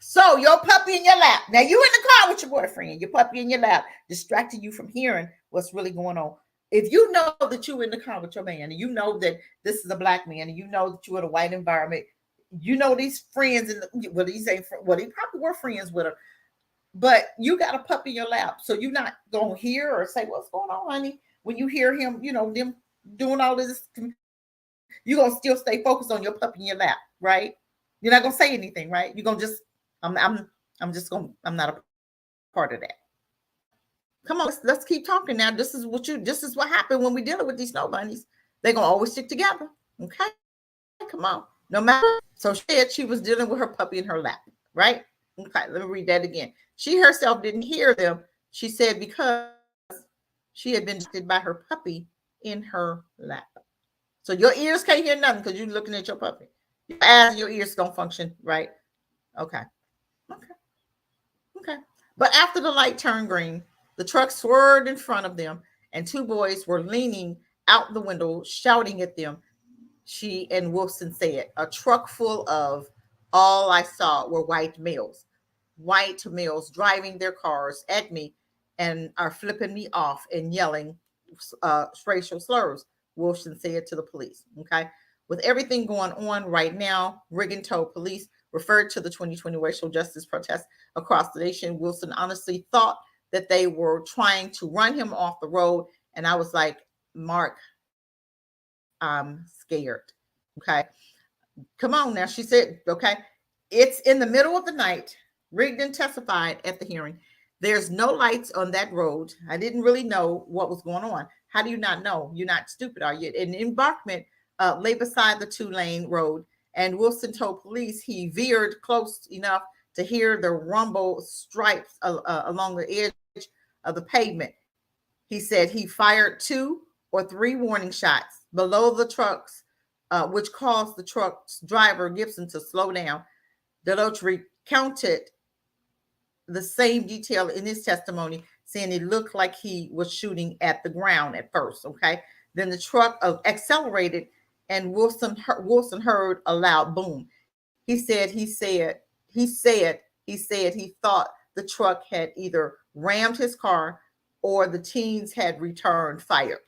So your puppy in your lap. Now you in the car with your boyfriend, your puppy in your lap, distracting you from hearing what's really going on. If you know that you're in the car with your man, and you know that this is a black man, and you know that you're in a white environment, you know these friends, and he probably were friends with her, but you got a puppy in your lap, so you're not gonna hear or say, "What's going on, honey?" When you hear him, them doing all this, you're gonna still stay focused on your puppy in your lap, right? You're not gonna say anything, right? You're gonna just, I'm not a part of that. Come on, let's keep talking now. This is what happened when we dealing with these snow bunnies. They're gonna always stick together. Okay. Come on. No matter. So she said she was dealing with her puppy in her lap, right? Okay, let me read that again. She herself didn't hear them. She said because she had been distracted by her puppy in her lap. So your ears can't hear nothing because you're looking at your puppy. Your eyes and your ears don't function, right? Okay. But after the light turned green, the truck swerved in front of them, and two boys were leaning out the window, shouting at them. She and Wilson said, a truck full of all I saw were white males driving their cars at me and are flipping me off and yelling racial slurs, Wilson said to the police. Okay. With everything going on right now, Riggin told police, referred to the 2020 racial justice protests across the nation. Wilson honestly thought that they were trying to run him off the road. And I was like, Mark, I'm scared. Okay. Come on now. She said, okay. It's in the middle of the night. Rigdon testified at the hearing. There's no lights on that road. I didn't really know what was going on. How do you not know? You're not stupid, are you? An embankment lay beside the 2-lane road, and Wilson told police he veered close enough to hear the rumble stripes along the edge of the pavement. He said he fired 2 or 3 warning shots below the trucks, which caused the truck's driver, Gibson, to slow down. Deloach recounted the same detail in his testimony, saying it looked like he was shooting at the ground at first. Okay. Then the truck accelerated, and Wilson heard a loud boom. He said he thought the truck had either rammed his car or the teens had returned fire.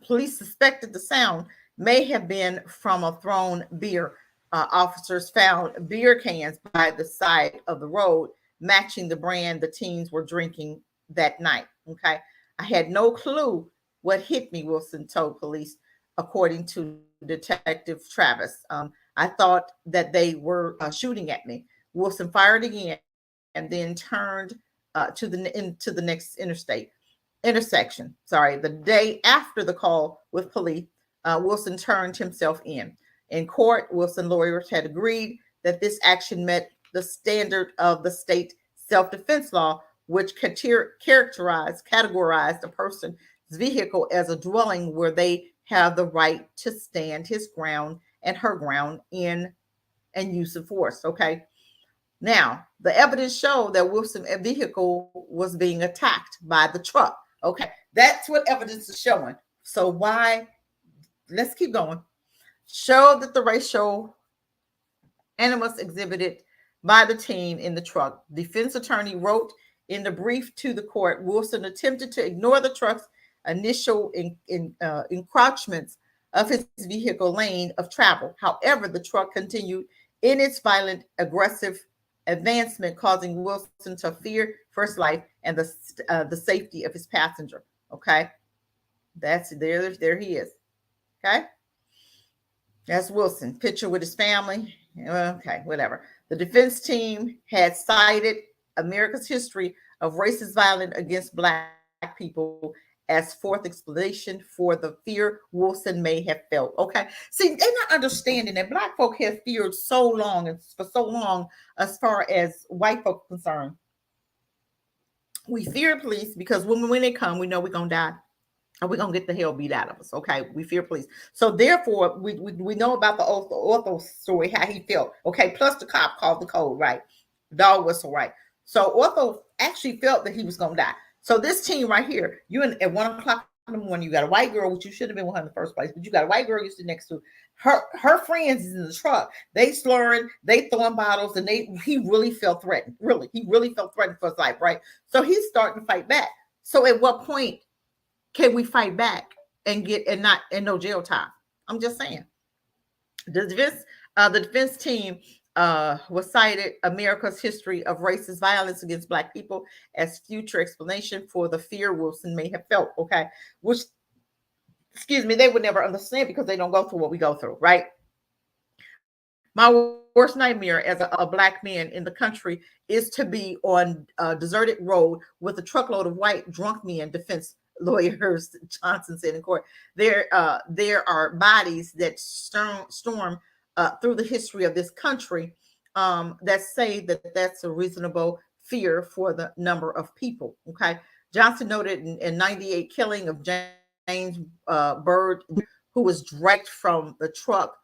Police suspected the sound may have been from a thrown beer. Officers found beer cans by the side of the road, matching the brand the teens were drinking that night. Okay. I had no clue what hit me, Wilson told police, according to Detective Travis. I thought that they were shooting at me. Wilson fired again and then turned into the next intersection. The day after the call with police, Wilson turned himself in. In court, Wilson lawyers had agreed that this action met the standard of the state self-defense law, which categorized a person's vehicle as a dwelling where they have the right to stand his ground and her ground in and use of force. Okay. Now, the evidence showed that Wilson's vehicle was being attacked by the truck. Okay. That's what evidence is showing. So let's keep going. Showed that the racial animus exhibited by the teen in the truck. Defense attorney wrote in the brief to the court, Wilson attempted to ignore the truck's initial encroachments of his vehicle lane of travel. However, the truck continued in its violent, aggressive advancement, causing Wilson to fear for his life and the safety of his passenger. Okay, that's there he is. Okay. That's Wilson. Picture with his family. Okay, whatever. The defense team had cited America's history of racist violence against Black people as fourth explanation for the fear Wilson may have felt. Okay. See, they're not understanding that Black folk have feared so long and for so long as far as white folk are concerned. We fear police because when they come, we know we're going to die. Or we're going to get the hell beat out of us. Okay. We fear police. So therefore, we know about the Ortho story, how he felt. Okay. Plus the cop called the code, right? Dog whistle, right? So Ortho actually felt that he was going to die. So this team right here, at 1 o'clock one, you got a white girl, which you should have been with her in the first place, but you got a white girl you sit next to. Her friends is in the truck. They slurring, they throwing bottles, and he really felt threatened. Really, he really felt threatened for his life, right? So he's starting to fight back. So at what point can we fight back and no jail time? I'm just saying. The defense team was cited America's history of racist violence against Black people as future explanation for the fear Wilson may have felt. Okay, which, excuse me, they would never understand because they don't go through what we go through, right? My worst nightmare as a Black man in the country is to be on a deserted road with a truckload of white drunk men, defense lawyers Johnson said in court. There are bodies that storm through the history of this country that say that that's a reasonable fear for the number of people. Okay, Johnson noted in 98 killing of James Byrd, who was dragged from the truck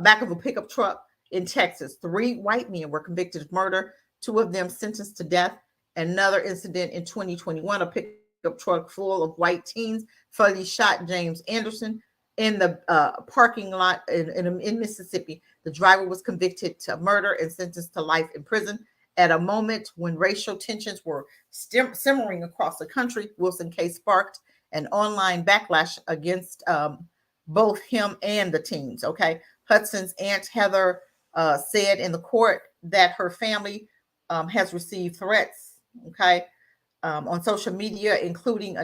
back of a pickup truck in Texas. 3 white men were convicted of murder, 2 of them sentenced to death. Another incident in 2021, a pickup truck full of white teens fatally shot James Anderson in the parking lot in Mississippi. The driver was convicted to murder and sentenced to life in prison. At a moment when racial tensions were simmering across the country, Wilson case sparked an online backlash against both him and the teens. Okay, Hudson's aunt Heather said in the court that her family has received threats. Okay, on social media, including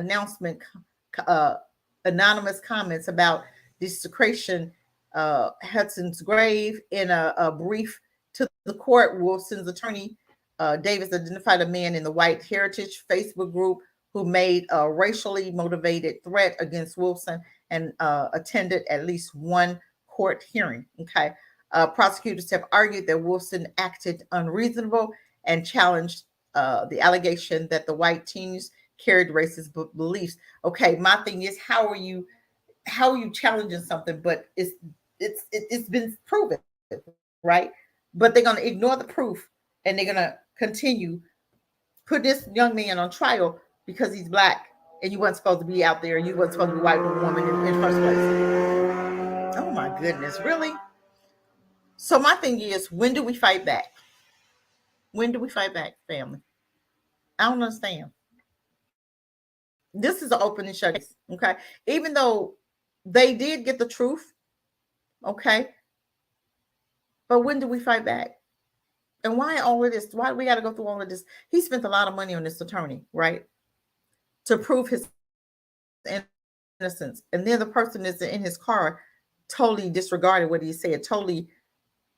anonymous comments about desecration Hudson's grave. In a brief to the court, Wilson's attorney Davis identified a man in the White Heritage Facebook group who made a racially motivated threat against Wilson and attended at least one court hearing. Okay, prosecutors have argued that Wilson acted unreasonable and challenged the allegation that the white teens carried racist beliefs. Okay, my thing is, how are you challenging something, but it's been proven, right? But they're going to ignore the proof and they're going to continue put this young man on trial because he's Black and you weren't supposed to be out there. You weren't supposed to be white with a woman in the first place. Oh my goodness, really? So my thing is, when do we fight back? When do we fight back, family? I don't understand. This is an open and shut case, okay? Even though they did get the truth, okay? But when do we fight back? And why all of this? Why do we got to go through all of this? He spent a lot of money on this attorney, right? To prove his innocence. And then the person that's in his car totally disregarded what he said, totally.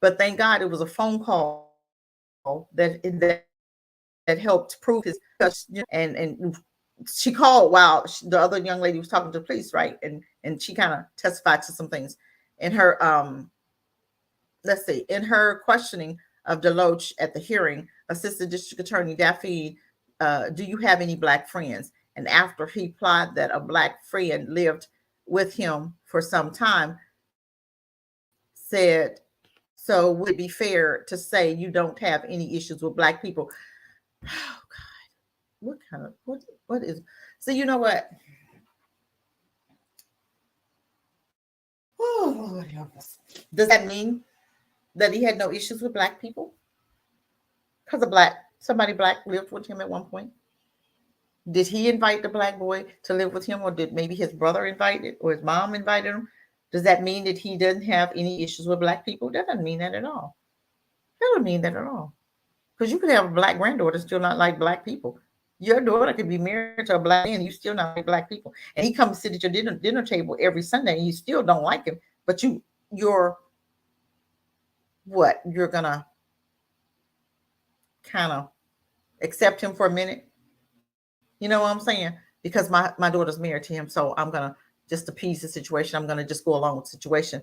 But thank God it was a phone call that helped prove his, and she called while the other young lady was talking to the police, right? And she kind of testified to some things in her in her questioning of Deloach at the hearing. Assistant District Attorney Daffy, do you have any Black friends? And after he replied that a Black friend lived with him for some time, said, so would it be fair to say you don't have any issues with Black people? Oh God, what is, so you know what? Oh Lord help us. Does that mean that he had no issues with Black people? Because somebody Black lived with him at one point. Did he invite the Black boy to live with him, or did maybe his brother invite it, or his mom invited him? Does that mean that he doesn't have any issues with Black people? That doesn't mean that at all. That doesn't mean that at all. Because you could have a Black granddaughter still not like Black people. Your daughter could be married to a Black man, you still not like Black people. And he comes to sit at your dinner table every Sunday and you still don't like him. But you're what? You're gonna kind of accept him for a minute. You know what I'm saying? Because my daughter's married to him, so I'm gonna just appease the situation. I'm gonna just go along with the situation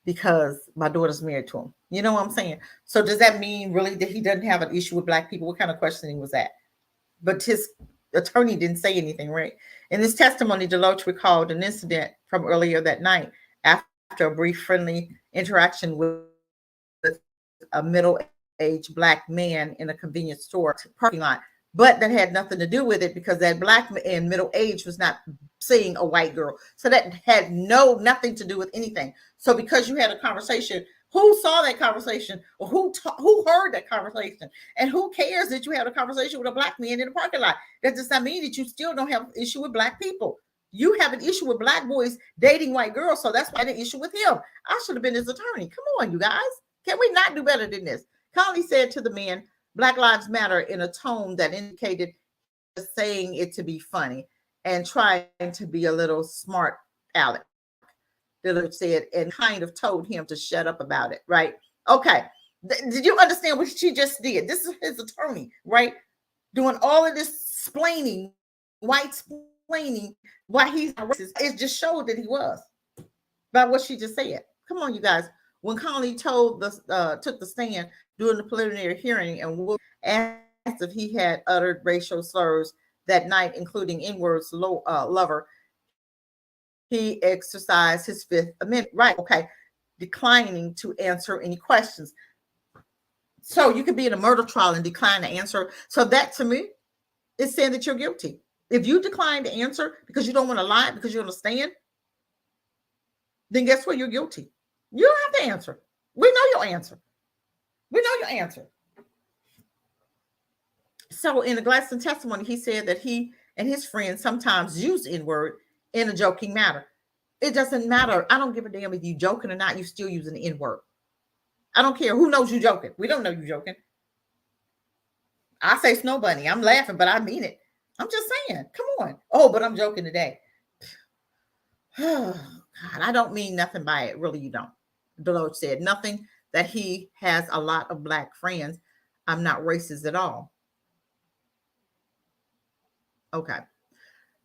because my daughter's married to him. You know what I'm saying? So does that mean really that he doesn't have an issue with Black people? What kind of questioning was that? But his attorney didn't say anything, right? In his testimony, Deloach recalled an incident from earlier that night after a brief friendly interaction with a middle-aged Black man in a convenience store parking lot. but that had nothing to do with it because that black man in middle age was not seeing a white girl. So that had nothing to do with anything. So because you had a conversation, who saw that conversation or who heard that conversation? And who cares that you had a conversation with a black man in the parking lot? That does not mean that you still don't have an issue with black people. You have an issue with black boys dating white girls, so that's why the issue with him. I should have been his attorney. Come on, you guys. Can we not do better than this? Conley said to the man, Black Lives Matter, in a tone that indicated saying it to be funny and trying to be a little smart aleck. Dillard said, and kind of told him to shut up about it, right? Okay. Did you understand what she just did? This is his attorney, right? Doing all of this explaining, white explaining why he's not racist. It just showed that he was by what she just said. Come on, you guys. When Conley took the stand during the preliminary hearing and Wolf asked if he had uttered racial slurs that night, including N-words, lover, he exercised his Fifth Amendment right. Okay, declining to answer any questions. So you could be in a murder trial and decline to answer. So that to me is saying that you're guilty. If you decline to answer because you don't want to lie, because you understand, then guess what? You're guilty. You don't have to answer. We know your answer. We know your answer. So in the Gladstone testimony, he said that he and his friends sometimes use N-word in a joking manner. It doesn't matter. I don't give a damn if you joking or not. You still using the N-word. I don't care. Who knows you joking? We don't know you joking. I say snow bunny. I'm laughing, but I mean it. I'm just saying. Come on. Oh, but I'm joking today. Oh, God, I don't mean nothing by it. Really, you don't. Deloach said nothing that he has a lot of black friends. I'm not racist at all. Okay.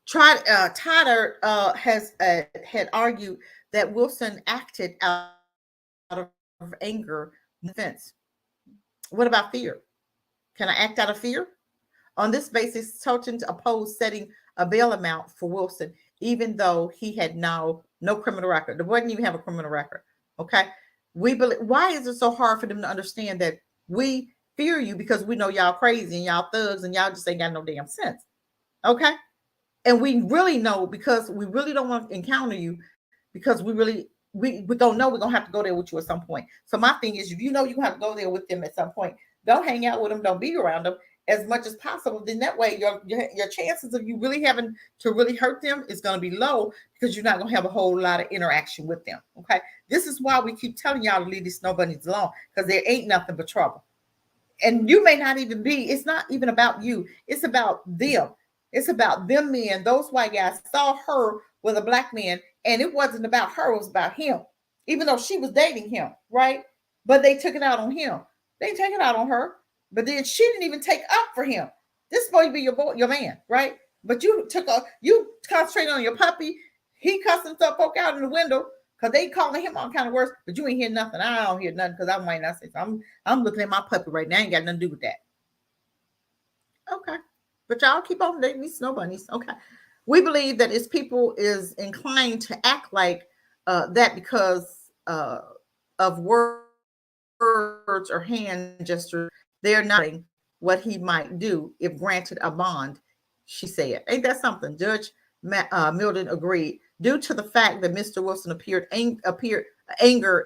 Tyler had argued that Wilson acted out of anger and defense. What about fear? Can I act out of fear? On this basis, Totten opposed setting a bail amount for Wilson, even though he had no criminal record. The boy didn't even have a criminal record. Okay. Why is it so hard for them to understand that we fear you because we know y'all crazy and y'all thugs and y'all just ain't got no damn sense? Okay. And we really know because we really don't want to encounter you because we don't know we're going to have to go there with you at some point. So my thing is, if you know you have to go there with them at some point, don't hang out with them. Don't be around them as much as possible. Then that way your chances of you really having to really hurt them is going to be low because you're not going to have a whole lot of interaction with them. Okay. This is why we keep telling y'all to leave these snow bunnies alone because there ain't nothing but trouble. And you may not even be, it's not even about you. It's about them. It's about them men. Those white guys saw her with a black man and it wasn't about her. It was about him, even though she was dating him. Right. But they took it out on him. They didn't take it out on her. But then she didn't even take up for him. This is supposed to be your man, right? But you concentrated on your puppy. He cussed himself poke out in the window because they calling him all kind of words. But you ain't hear nothing. I don't hear nothing because I might not say something. I'm looking at my puppy right now. I ain't got nothing to do with that. Okay. But y'all keep on dating these snow bunnies. Okay. We believe that if people is inclined to act like that because of words or hand gestures, they're not what he might do if granted a bond, she said. Ain't that something? Judge Milden agreed. Due to the fact that Mr. Wilson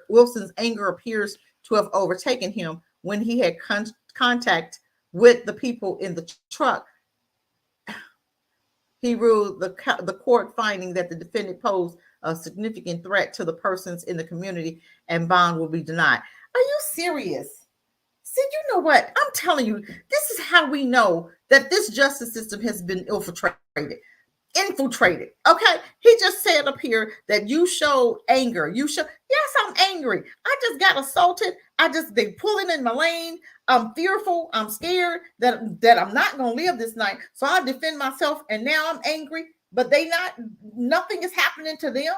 Wilson's anger appears to have overtaken him when he had contact with the people in the truck. He ruled the court finding that the defendant posed a significant threat to the persons in the community and bond will be denied. Are you serious? See, you know what? I'm telling you, this is how we know that this justice system has been infiltrated. Okay. He just said up here that you showed anger. Yes, I'm angry. I just got assaulted. They pulling in my lane. I'm fearful. I'm scared that I'm not going to live this night. So I defend myself and now I'm angry, but nothing is happening to them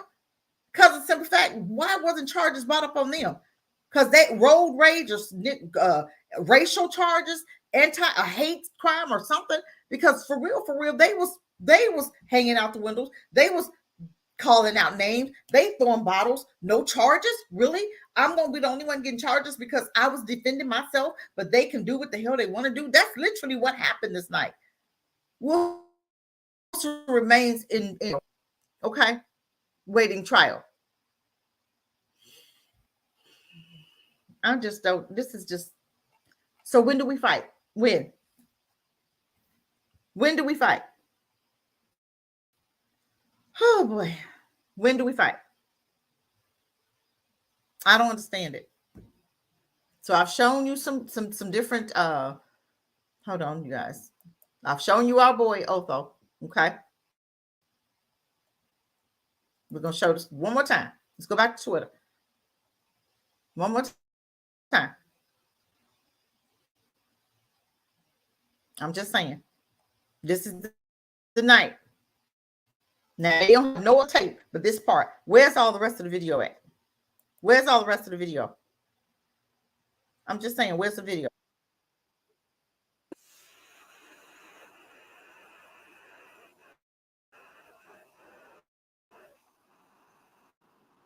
because of simple fact. Why wasn't charges brought up on them? Because they road rage or racial charges, a hate crime or something. Because for real, they was hanging out the windows. They was calling out names. They throwing bottles, no charges. Really? I'm gonna be the only one getting charges because I was defending myself, but they can do what the hell they want to do. That's literally what happened this night. Wilson remains in okay, waiting trial. I just don't. This is just. So when do we fight? When? When do we fight? Oh boy. When do we fight? I don't understand it. So I've shown you some different hold on, you guys. I've shown you our boy Otho. Okay. We're gonna show this one more time. Let's go back to Twitter. One more time. I'm just saying. This is the night. Now they don't have no tape, but this part. Where's all the rest of the video at? Where's all the rest of the video? I'm just saying, where's the video?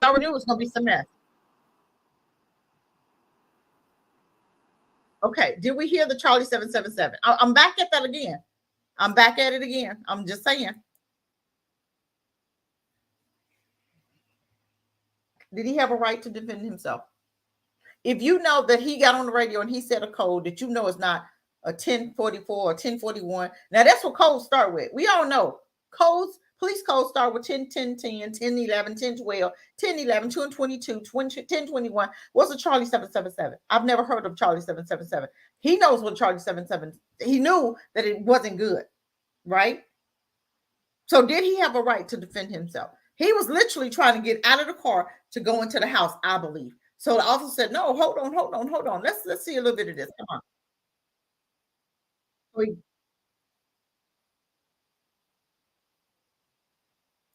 I already knew it was gonna be some mess. Okay, did we hear the Charlie 777? I'm back at that again. I'm back at it again. I'm just saying. Did he have a right to defend himself? If you know that he got on the radio and he said a code that you know is not a 1044 or 1041, now that's what codes start with. We all know codes, police codes start with 10, 10, 10, 10, 11, 10, 12, 10, 11, 2 and 22, 20, 10, 21. What's a Charlie 777? I've never heard of Charlie 777. He knows what Charlie 77, he knew that it wasn't good, right? So did he have a right to defend himself? He was literally trying to get out of the car to go into the house, I believe. So the officer said, no, hold on. Let's see a little bit of this. Come on.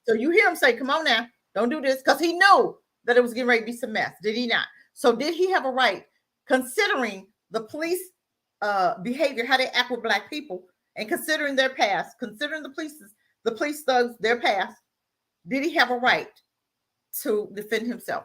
So you hear him say, come on now, don't do this, because he knew that it was getting ready to be some mess, did he not? So did he have a right, considering the police behavior, how they act with Black people, and considering their past, considering the police thugs, their past, did he have a right to defend himself?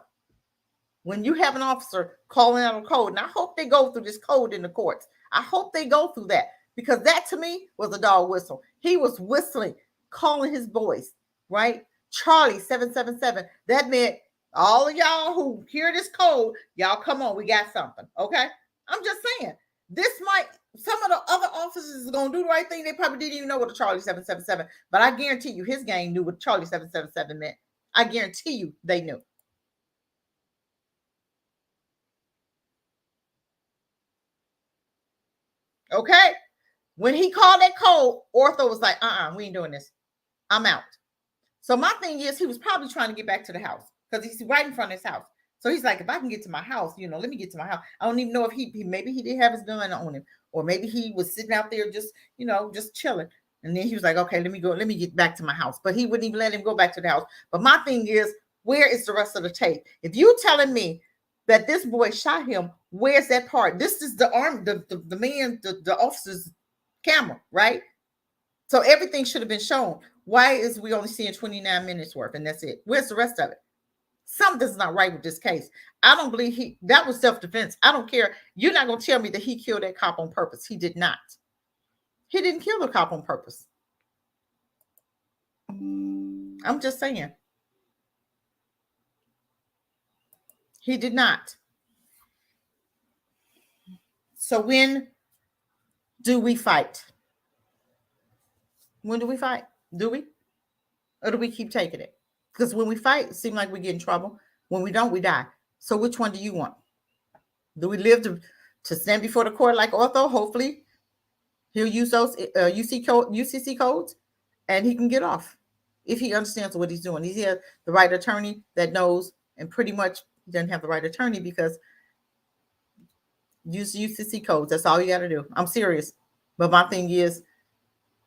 When you have an officer calling out a code, and I hope they go through this code in the courts. I hope they go through that, because that to me was a dog whistle. He was whistling, calling his boys, right? Charlie 777. That meant all of y'all who hear this code, y'all come on, we got something, okay? I'm just saying, this might, some of the other officers are going to do the right thing. They probably didn't even know what a Charlie 777, but I guarantee you his gang knew what Charlie 777 meant. I guarantee you they knew. Okay? When he called that code, Ortho was like, we ain't doing this. I'm out. So my thing is, he was probably trying to get back to the house because he's right in front of his house. So he's like, if I can get to my house, let me get to my house. I don't even know if maybe he didn't have his gun on him, or maybe he was sitting out there just, just chilling. And then he was like, okay, let me get back to my house. But he wouldn't even let him go back to the house. But my thing is, where is the rest of the tape? If you telling me that this boy shot him, where's that part? This is the the officer's camera, right? So everything should have been shown. Why is we only seeing 29 minutes worth and that's it? Where's the rest of it? Something's not right with this case. I don't believe that was self-defense. I don't care. You're not going to tell me that he killed that cop on purpose. He did not. He didn't kill the cop on purpose. I'm just saying. He did not. So when do we fight? When do we fight? Do we? Or do we keep taking it? Because when we fight, it seems like we get in trouble. When we don't, we die. So which one do you want? Do we live to stand before the court like Ortho? Hopefully, he'll use those UCC codes and he can get off if he understands what he's doing. He's here, the right attorney that knows, and pretty much he doesn't have the right attorney because use UCC codes. That's all you got to do. I'm serious. But my thing is,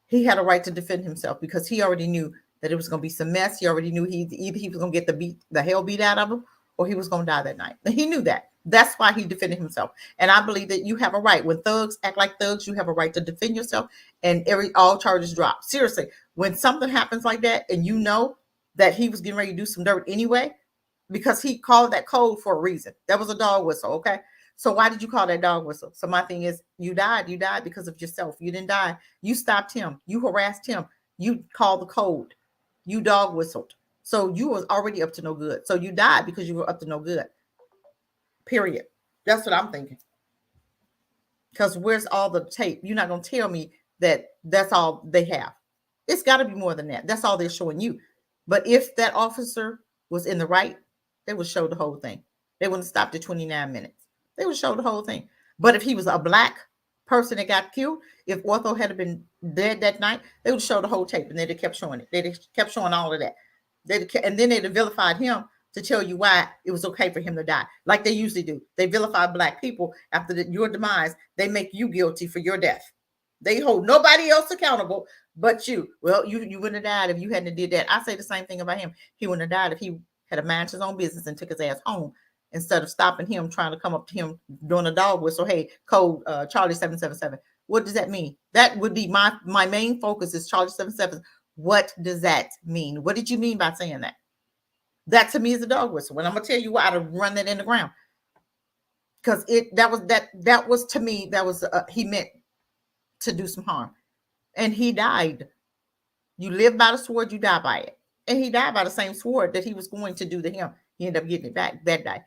he had a right to defend himself because he already knew that it was going to be some mess. He already knew either he was going to get the hell beat out of him or he was going to die that night. He knew that. That's why he defended himself. And I believe that you have a right. When thugs act like thugs, you have a right to defend yourself and all charges drop. Seriously, when something happens like that and you know that he was getting ready to do some dirt anyway, because he called that code for a reason. That was a dog whistle, okay? So why did you call that dog whistle? So my thing is, you died because of yourself. You didn't die. You stopped him. You harassed him. You called the code. You dog whistled. So you was already up to no good. So you died because you were up to no good. Period. That's what I'm thinking. Because where's all the tape? You're not going to tell me that that's all they have. It's got to be more than that. That's all they're showing you. But if that officer was in the right, they would show the whole thing. They wouldn't stop at 29 minutes. They would show the whole thing. But if he was a black person that got killed, if Ortho had been dead that night, they would show the whole tape, and they'd have kept showing it. They'd have kept showing all of that. And then they'd have vilified him to tell you why it was okay for him to die, like they usually do. They vilify black people after your demise. They make you guilty for your death. They hold nobody else accountable but you. Well, you wouldn't have died if you hadn't did that. I say the same thing about him. He wouldn't have died if he had minded his own business and took his ass home, instead of stopping him, trying to come up to him doing a dog whistle. Hey, code Charlie 777. What does that mean? That would be my main focus is Charlie 777. What does that mean? What did you mean by saying that? That to me is a dog whistle. And I'm gonna tell you why, to run that in the ground. Because that was to me, that was he meant to do some harm. And he died. You live by the sword, you die by it. And he died by the same sword that he was going to do to him. He ended up getting it back that day.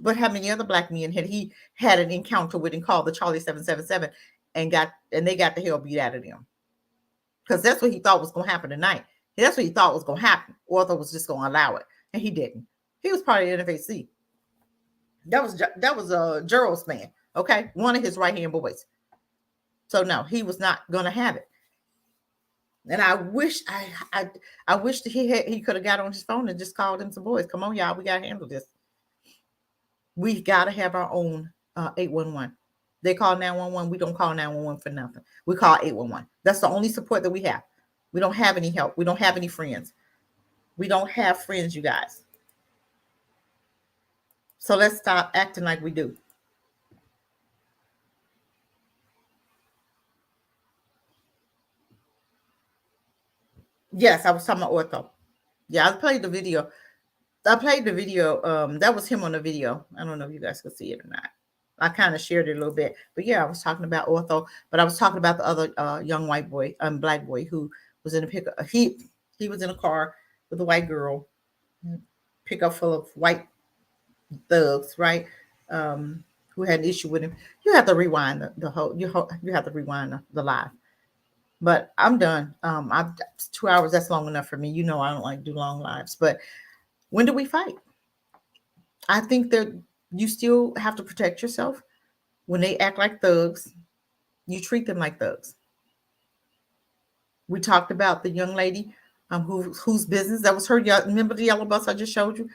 But how many other black men had he had an encounter with and called the Charlie 777 and they got the hell beat out of them? Because that's what he thought was going to happen tonight. That's what he thought was going to happen. Ortho was just going to allow it. And he didn't. He was part of the NFAC. That was Gerald's man, okay? One of his right-hand boys. So no, he was not going to have it. And I wish I wish that he could have got on his phone and just called him some boys. Come on, y'all, we got to handle this. We got to have our own 811. They call 911. We don't call 911 for nothing. We call 811. That's the only support that we have. We don't have any help. We don't have any friends. We don't have friends, you guys. So let's stop acting like we do. Yes, I was talking about Ortho. Yeah, I played the video. That was him on the video. I don't know if you guys could see it or not. I kind of shared it a little bit. But yeah, I was talking about Ortho, but I was talking about the other young white boy, black boy who was in a pickup. He was in a car with a white girl, pickup full of white thugs, right? Who had an issue with him. You have to rewind you have to rewind the live. But I'm done. 2 hours, that's long enough for me. You know I don't like do long lives. But when do we fight? I think that you still have to protect yourself. When they act like thugs, you treat them like thugs. We talked about the young lady whose business, that was her. Remember the yellow bus I just showed you?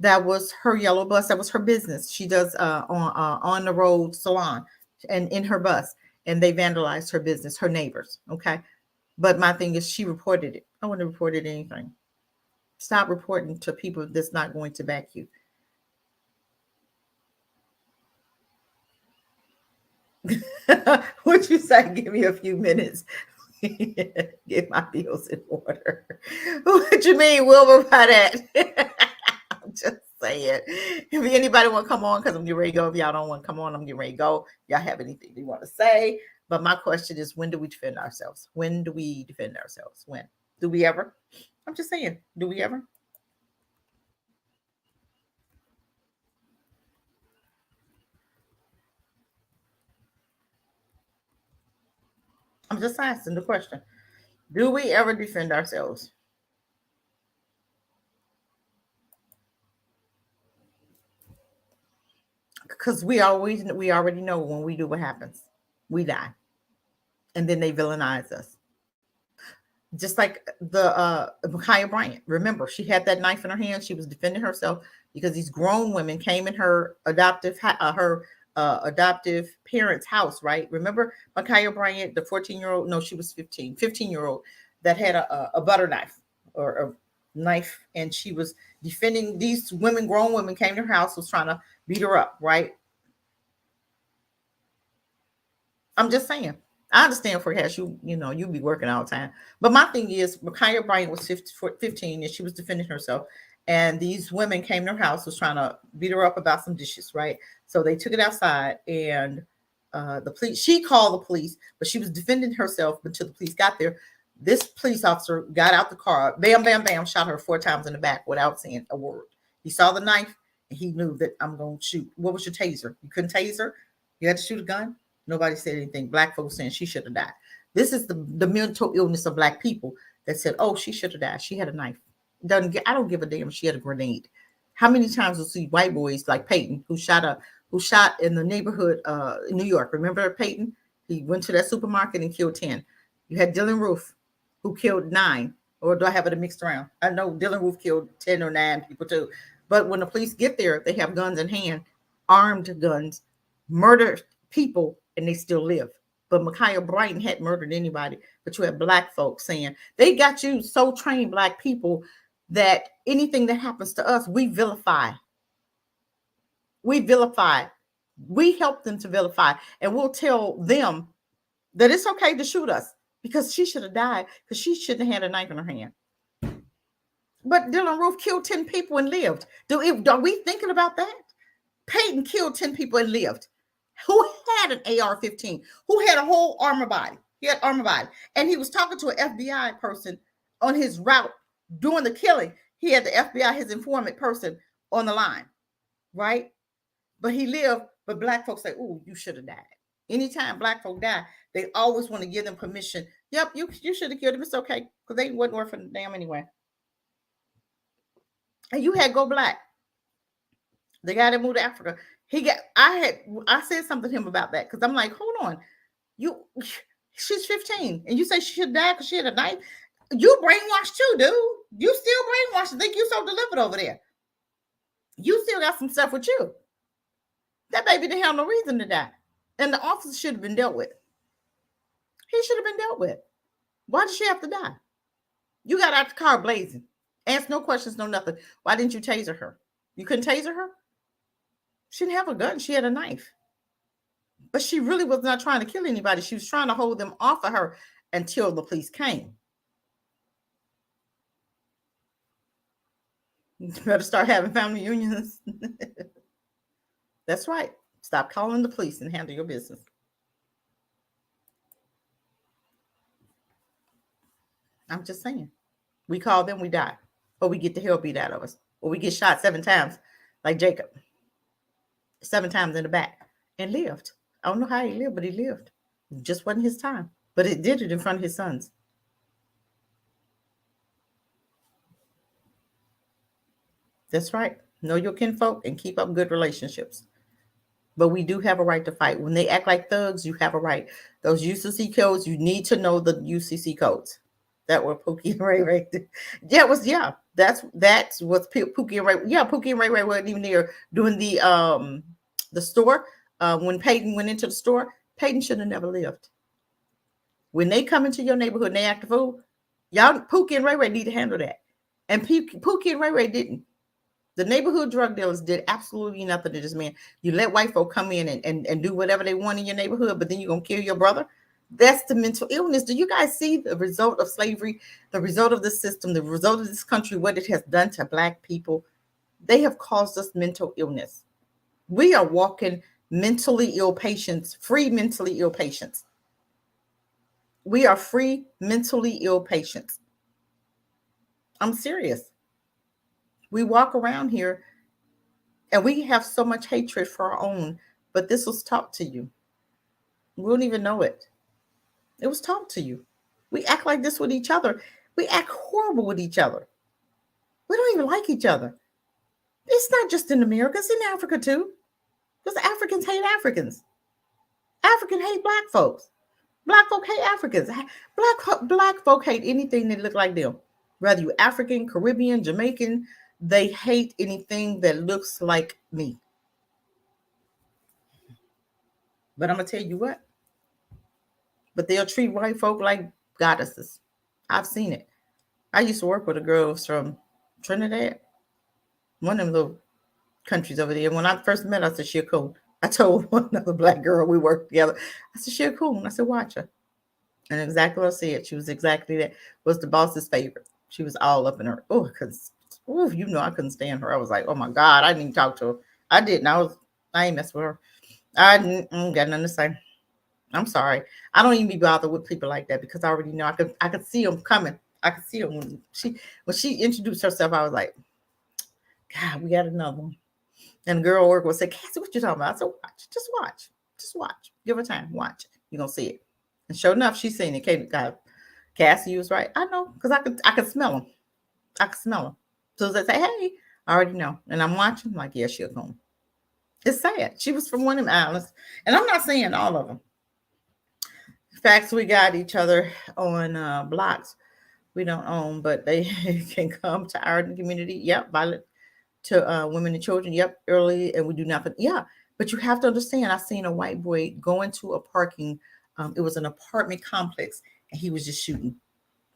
That was her yellow bus. That was her business. She does on the road salon and in her bus. And they vandalized her business, her neighbors. Okay. But my thing is she reported it. I wouldn't have reported anything. Stop reporting to people that's not going to back you. What you say? Give me a few minutes. Get my bills in order. What you mean, Wilbur, by that? I'm just saying. If anybody want to come on, because I'm getting ready to go. If y'all don't want to come on, I'm getting ready to go. Y'all have anything you want to say? But my question is, when do we defend ourselves? When do we defend ourselves? When? Do we ever? I'm just saying, do we ever? I'm just asking the question. Do we ever defend ourselves? Because we already know when we do what happens. We die. And then they villainize us. Just like the Ma'Khia Bryant. Remember, she had that knife in her hand. She was defending herself because these grown women came in her adoptive parents' house, right? Remember Ma'Khia Bryant, the 14-year-old? No, she was 15-year-old that had a butter knife or a knife, and she was defending these women. Grown women came to her house, was trying to beat her up, right? I'm just saying. I understand for cash, you be working all the time. But my thing is, Ma'Khia Bryant was 15 and she was defending herself. And these women came to her house, was trying to beat her up about some dishes, right? So they took it outside, and the police, she called the police, but she was defending herself until the police got there. This police officer got out the car, bam, bam, bam, shot her 4 times in the back without saying a word. He saw the knife and he knew that I'm going to shoot. What was your taser? You couldn't tase her? You had to shoot a gun? Nobody said anything. Black folks saying she should have died. This is the mental illness of Black people that said, oh, she should have died. She had a knife. I don't give a damn if she had a grenade. How many times we see white boys like Peyton who shot in the neighborhood in New York? Remember Peyton? He went to that supermarket and killed 10. You had Dylan Roof who killed 9. Or do I have it mixed around? I know Dylan Roof killed 10 or 9 people too. But when the police get there, they have guns in hand, armed guns, murdered people, and they still live. But Ma'Khia Bryant hadn't murdered anybody. But you have Black folks saying, they got you so trained, Black people, that anything that happens to us, we vilify. We vilify. We help them to vilify. And we'll tell them that it's okay to shoot us because she should have died because she shouldn't have had a knife in her hand. But Dylan Roof killed 10 people and lived. Are we thinking about that? Peyton killed 10 people and lived. Who had an AR-15? Who had a whole armor body? He had armor body. And he was talking to an FBI person on his route doing the killing. He had the FBI, his informant person, on the line, right? But he lived, but Black folks say, oh, you should have died. Anytime Black folk die, they always want to give them permission. Yep, you should have killed him. It's okay, because they wasn't worth a damn anyway. And you had Go Black. The guy that moved to Africa. I said something to him about that because I'm like, hold on. She's 15 and you say she should die because she had a knife. You brainwashed too, dude. You still brainwashed and think you so delivered over there. You still got some stuff with you. That baby didn't have no reason to die. And the officer should have been dealt with. He should have been dealt with. Why did she have to die? You got out the car blazing. Ask no questions, no nothing. Why didn't you taser her? You couldn't taser her? She didn't have a gun. She had a knife. But she really was not trying to kill anybody. She was trying to hold them off of her until the police came. You better start having family unions. That's right. Stop calling the police and handle your business. I'm just saying. We call them, we die. Or we get the hell beat out of us. Or we get shot 7 times, like Jacob. 7 times in the back. And lived. I don't know how he lived, but he lived. It just wasn't his time. But it did it in front of his sons. That's right. Know your kinfolk and keep up good relationships. But we do have a right to fight. When they act like thugs, you have a right. Those UCC codes, you need to know the UCC codes. That were Pookie and Ray Ray. That's what's Pookie and Ray. Yeah, Pookie and Ray Ray weren't even there doing the store. When Peyton went into the store, Peyton should have never lived. When they come into your neighborhood and they act a fool, y'all, Pookie and Ray Ray need to handle that. And Pookie and Ray Ray didn't. The neighborhood drug dealers did absolutely nothing to this man. You let white folk come in and do whatever they want in your neighborhood, but then you're going to kill your brother? That's the mental illness. Do you guys see the result of slavery, the result of the system, the result of this country, what it has done to Black people? They have caused us mental illness. We are walking mentally ill patients, free mentally ill patients. We are free mentally ill patients. I'm serious. We walk around here and we have so much hatred for our own, but this was taught to you. We don't even know it. It was taught to you. We act like this with each other. We act horrible with each other. We don't even like each other. It's not just in America, it's in Africa too. Because Africans hate Africans. Africans hate Black folks. Black folk hate Africans. Black folk hate anything that look like them. Whether you're African, Caribbean, Jamaican, they hate anything that looks like me. But I'm going to tell you what. But they'll treat white folk like goddesses. I've seen it. I used to work with a girl from Trinidad. One of them little countries over there. When I first met her, I said, she a coon. I told one other Black girl we worked together. I said, she a coon. I said, watch her. And exactly what I said. She was exactly that. Was the boss's favorite. She was all up in her. Oh, because you know I couldn't stand her. I was like, oh my God, I didn't even talk to her. I didn't. I ain't mess with her. I didn't got nothing to say. I'm sorry. I don't even be bothered with people like that because I already know I could see them coming. I could see them when she introduced herself. I was like, God, we got another one. And the girl at work would say, Cassie, what you talking about? I said, watch. Just watch. Give her time. Watch. You're gonna see it. And sure enough, she's seen it. God, Cassie, you was right. I know, because I could smell them. I could smell them. So as I say, hey, I already know. And I'm watching, like, yeah, she'll come. It's sad. She was from one of them islands. And I'm not saying all of them. Facts, we got each other on blocks we don't own, but they can come to our community. Yep, violent to women and children. Yep, early, and we do nothing. Yeah, but you have to understand. I seen a white boy go into a parking. It was an apartment complex, and he was just shooting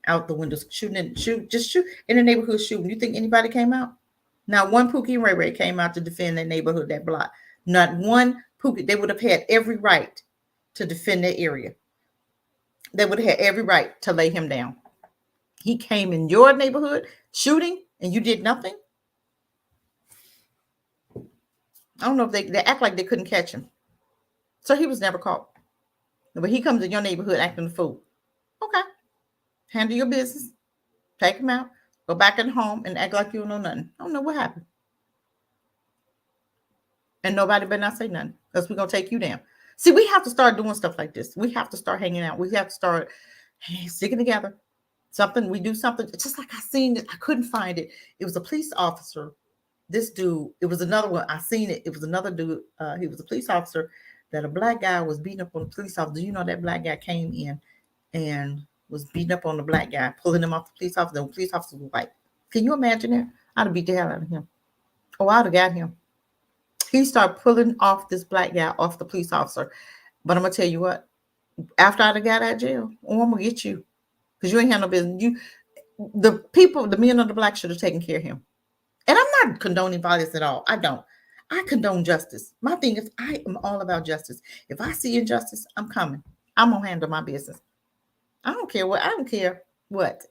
out the windows, shoot in the neighborhood, shooting. You think anybody came out? Not one Pookie and Ray Ray came out to defend that neighborhood, that block. Not one Pookie. They would have had every right to defend that area. They would have had every right to lay him down. He came in your neighborhood shooting, and you did nothing. I don't know if they act like they couldn't catch him. So he was never caught. But he comes in your neighborhood acting a fool. Okay. Handle your business. Take him out. Go back in home and act like you don't know nothing. I don't know what happened. And nobody better not say nothing, because we're going to take you down. See, we have to start doing stuff like this. We have to start hanging out. We have to start sticking together. We do something. It's just like I seen it. I couldn't find it. It was a police officer. This dude, it was another one. I seen it. It was another dude. He was a police officer that a black guy was beating up on the police officer. Do you know that black guy came in and was beating up on the black guy, pulling him off the police officer? The police officer was like, can you imagine that? I'd have beat the hell out of him. Oh, I'd have got him. He started pulling off this black guy off the police officer. But I'm going to tell you what, after I'd have got out of jail, I'm going to get you. Because you ain't had no business. The men of the black should have taken care of him. And I'm not condoning violence at all. I don't. I condone justice. My thing is, I am all about justice. If I see injustice, I'm coming. I'm going to handle my business. I don't care what. I don't care what.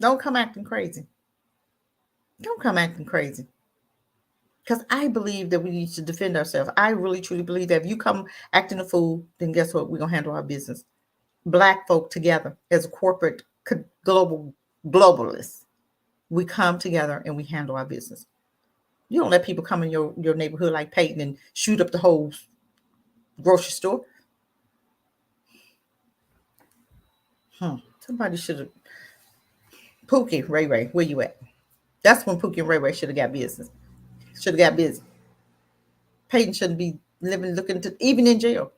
Don't come acting crazy. Don't come acting crazy. Because I believe that we need to defend ourselves. I really, truly believe that if you come acting a fool, then guess what? We're going to handle our business. Black folk together as a corporate globalists. We come together and we handle our business. You don't let people come in your neighborhood like Peyton and shoot up the whole grocery store. Somebody should have. Pookie, Ray Ray, where you at? That's when Pookie and Ray Ray should have got business. Should have got busy. Peyton shouldn't be even in jail.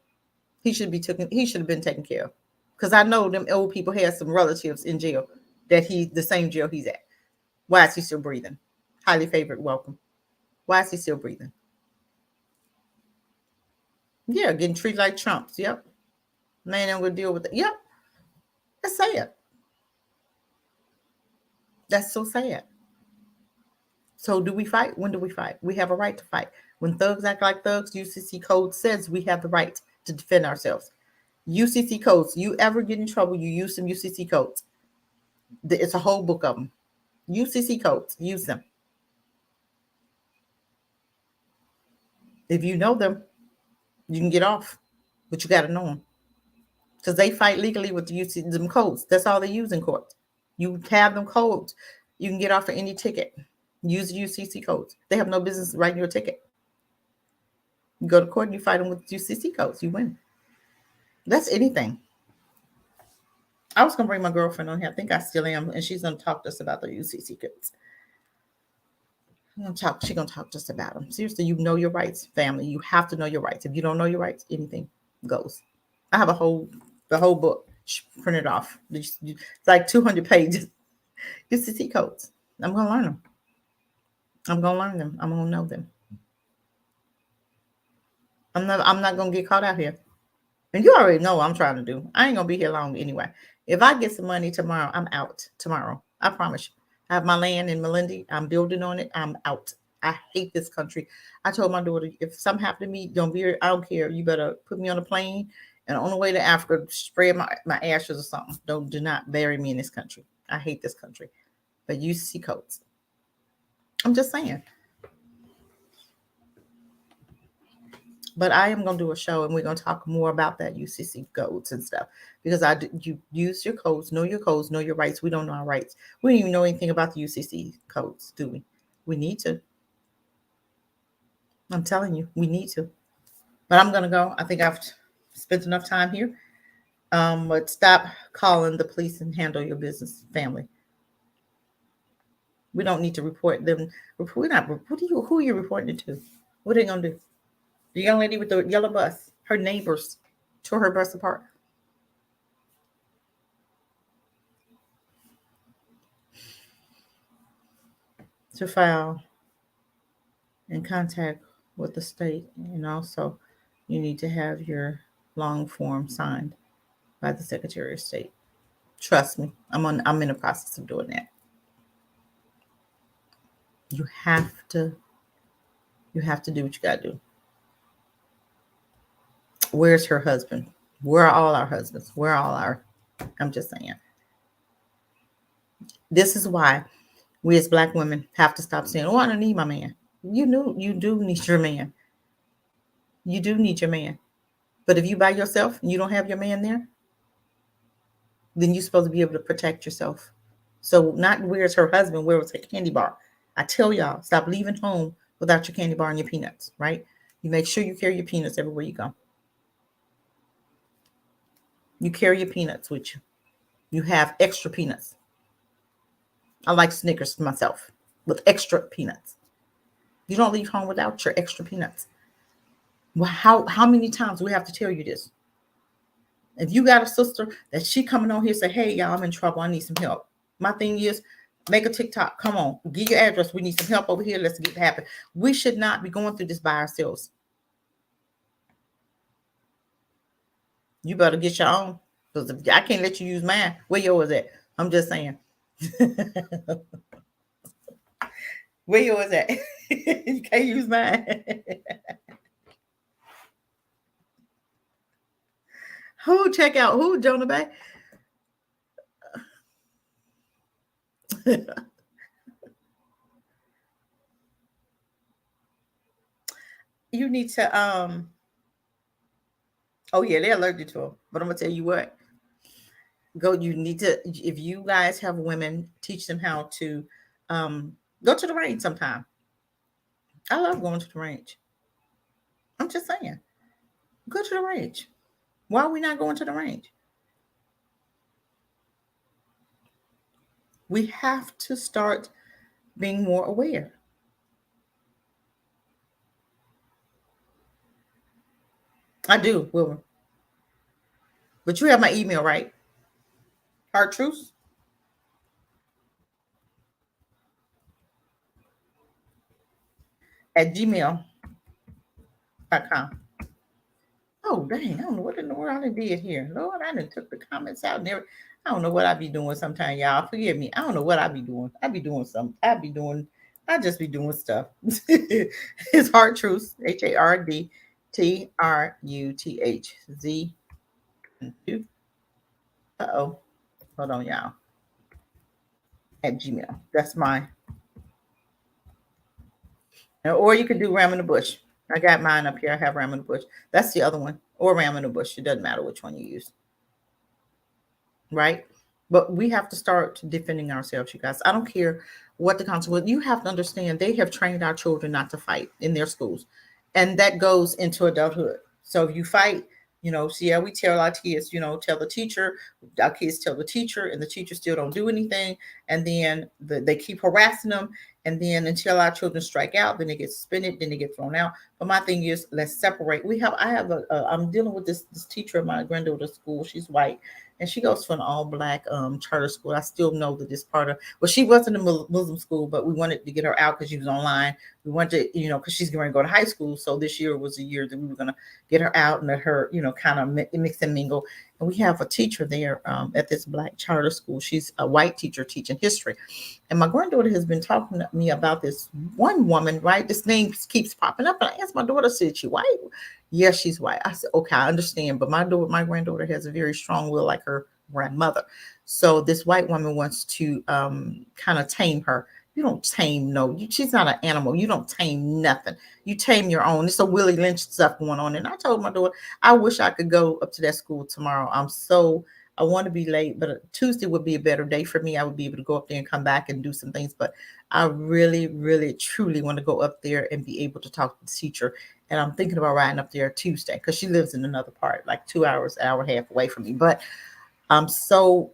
He should have been taken care of. Because I know them old people have some relatives in jail the same jail he's at. Why is he still breathing? Highly favored, welcome. Why is he still breathing? Yeah, getting treated like chumps. Yep. Man, I'm going to deal with it. Yep. That's sad. That's so sad. So do we fight? When do we fight? We have a right to fight. When thugs act like thugs, UCC code says we have the right to defend ourselves. UCC codes. You ever get in trouble, you use some UCC codes. It's a whole book of them. UCC codes. Use them. If you know them, you can get off. But you got to know them. Because they fight legally with the UCC them codes. That's all they use in court. You have them codes. You can get off of any ticket. Use UCC codes. They have no business writing your ticket. You go to court and you fight them with UCC codes. You win. That's anything. I was going to bring my girlfriend on here. I think I still am. And she's going to talk to us about the UCC codes. She's going to talk to us about them. Seriously, you know your rights, family. You have to know your rights. If you don't know your rights, anything goes. I have the whole book printed off. It's like 200 pages. UCC codes. I'm going to learn them. I'm going to learn them. I'm going to know them. I'm not going to get caught out here. And you already know what I'm trying to do. I ain't going to be here long anyway. If I get some money tomorrow, I'm out tomorrow. I promise you. I have my land in Melindy. I'm building on it. I'm out. I hate this country. I told my daughter, if something happened to me, don't be. I don't care. You better put me on a plane And on the way to Africa, spread my ashes or something. Do not bury me in this country. I hate this country. But UCC codes. I'm just saying. But I am going to do a show, and we're going to talk more about that UCC codes and stuff. Because you use your codes, know your rights. We don't know our rights. We don't even know anything about the UCC codes, do we? We need to. I'm telling you, we need to. But I'm going to go. I think I've spent enough time here. But stop calling the police and handle your business, family. We don't need to report them. Who are you reporting it to? What are they going to do? The young lady with the yellow bus, her neighbors tore her bus apart. To file in contact with the state, and also you need to have your long form signed by the Secretary of State. Trust me, I'm in the process of doing that. You have to do what you got to do. Where's her husband? Where are all our husbands? Where are all our... I'm just saying. This is why we as Black women have to stop saying, oh, I don't need my man. You do need your man. You do need your man. But if you by yourself and you don't have your man there, then you're supposed to be able to protect yourself. So not where's her husband, where was her candy bar? I tell y'all, stop leaving home without your candy bar and your peanuts, right? You make sure you carry your peanuts everywhere you go. You carry your peanuts with you. You have extra peanuts. I like Snickers myself with extra peanuts. You don't leave home without your extra peanuts. Well, how many times do we have to tell you this? If you got a sister that she coming on here say, hey, y'all, I'm in trouble. I need some help. My thing is, make a TikTok. Come on. Give your address. We need some help over here. Let's get it happen. We should not be going through this by ourselves. You better get your own. Because if I can't let you use mine, where yours at? I'm just saying. Where yours at? You can't use mine. Who check out? Who, Jonah Bay? You need to oh yeah, they're allergic to them. But I'm gonna tell you what. You need to, if you guys have women, teach them how to go to the range sometime. I love going to the range. I'm just saying. Go to the range. Why are we not going to the range? We have to start being more aware. I do, Wilbur. But you have my email, right? Hard Truths? at gmail.com. Oh, dang. I don't know what in the world I did here. Lord, I done took the comments out. I don't know what I be doing sometimes, y'all. Forgive me. I don't know what I be doing. I just be doing stuff. It's Hard Truths, HARDTRUTHZ. Uh-oh. Hold on, y'all. At Gmail. That's mine. Or you could do Ram in the Bush. I got mine up here. I have Ram in the Bush. That's the other one. Or Ram in the Bush. It doesn't matter which one you use. Right? But we have to start defending ourselves, you guys. I don't care what the consequence. You have to understand they have trained our children not to fight in their schools. And that goes into adulthood. So if you fight, see how we tell our kids, tell the teacher, our kids tell the teacher, and the teacher still don't do anything. And then they keep harassing them. And then until our children strike out, then they get suspended, then they get thrown out. But my thing is, let's separate. I'm dealing with this teacher at my granddaughter's school. She's white, and she goes to an all-black charter school. I still know that this part of, she wasn't a Muslim school, but we wanted to get her out because she was online. We wanted to, because she's going to go to high school. So this year was a year that we were going to get her out and let her, kind of mix and mingle. And we have a teacher there at this black charter school. She's a white teacher teaching history. And my granddaughter has been talking to me about this one woman, right? This name keeps popping up. And I asked my daughter, said she white? Yes, she's white. I said, okay, I understand. But my granddaughter has a very strong will like her grandmother. So this white woman wants to kind of tame her. You don't tame, no, she's not an animal. You don't tame nothing. You tame your own. It's a Willie Lynch stuff going on. And I told my daughter, I wish I could go up to that school tomorrow. I want to be late, but Tuesday would be a better day for me. I would be able to go up there and come back and do some things. But I really, really, truly want to go up there and be able to talk to the teacher. And I'm thinking about riding up there Tuesday because she lives in another part, like 2 hours, an hour and a half away from me. But I'm so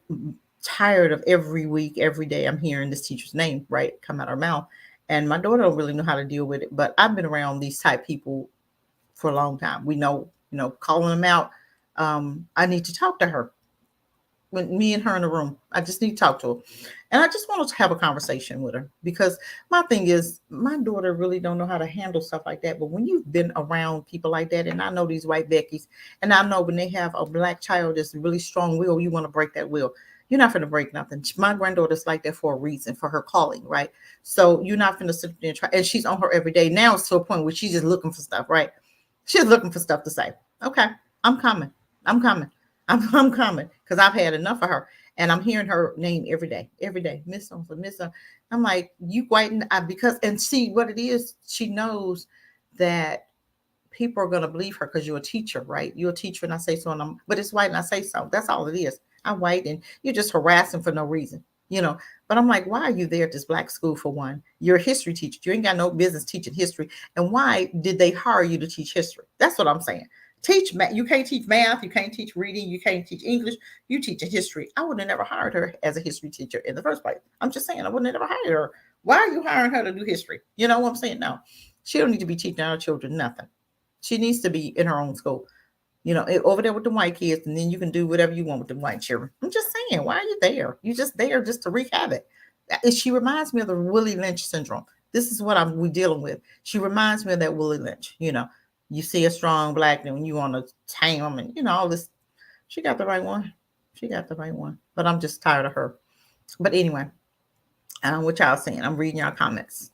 tired of every week, every day I'm hearing this teacher's name, right, come out her mouth. And my daughter don't really know how to deal with it. But I've been around these type people for a long time. We know, calling them out. I need to talk to her. When me and her in the room, I just need to talk to her. And I just wanted to have a conversation with her because my thing is my daughter really don't know how to handle stuff like that. But when you've been around people like that, and I know these white Beckys, and I know when they have a black child that's really strong will, you want to break that will. You're not going to break nothing. My granddaughter's like that for a reason, for her calling, right? So you're not going to sit there and try. And she's on her every day. Now it's to a point where she's just looking for stuff, right? She's looking for stuff to say. Okay, I'm coming. I'm coming. I'm coming because I've had enough of her. And I'm hearing her name every day, Miss so Miss. I'm like, you white, because, and see what it is. She knows that people are going to believe her because you're a teacher, right? You're a teacher and I say so, but it's white and I say so. That's all it is. I'm white and you're just harassing for no reason, But I'm like, why are you there at this black school for one? You're a history teacher. You ain't got no business teaching history. And why did they hire you to teach history? That's what I'm saying. Teach math. You can't teach math. You can't teach reading. You can't teach English. You teach a history. I would have never hired her as a history teacher in the first place. I'm just saying I would have never hired her. Why are you hiring her to do history? You know what I'm saying? No, she don't need to be teaching our children nothing. She needs to be in her own school, over there with the white kids, and then you can do whatever you want with the white children. I'm just saying, why are you there? You're just there just to wreak havoc. She reminds me of the Willie Lynch syndrome. This is what we're dealing with. She reminds me of that Willie Lynch, You see a strong black and you want to tame them and, all this. She got the right one. But I'm just tired of her. But anyway, what y'all saying? I'm reading y'all comments.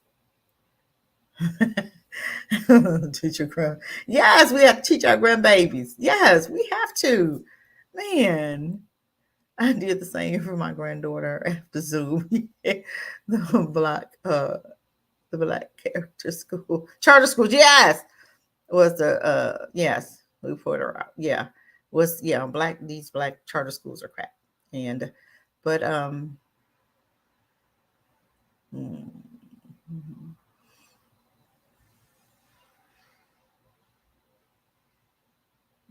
Teach your grand. Yes, we have to teach our grandbabies. Yes, we have to. Man, I did the same for my granddaughter after Zoom. The black character school. Charter schools, yes. Was the yes, we put her out. Yeah. These black charter schools are crap. And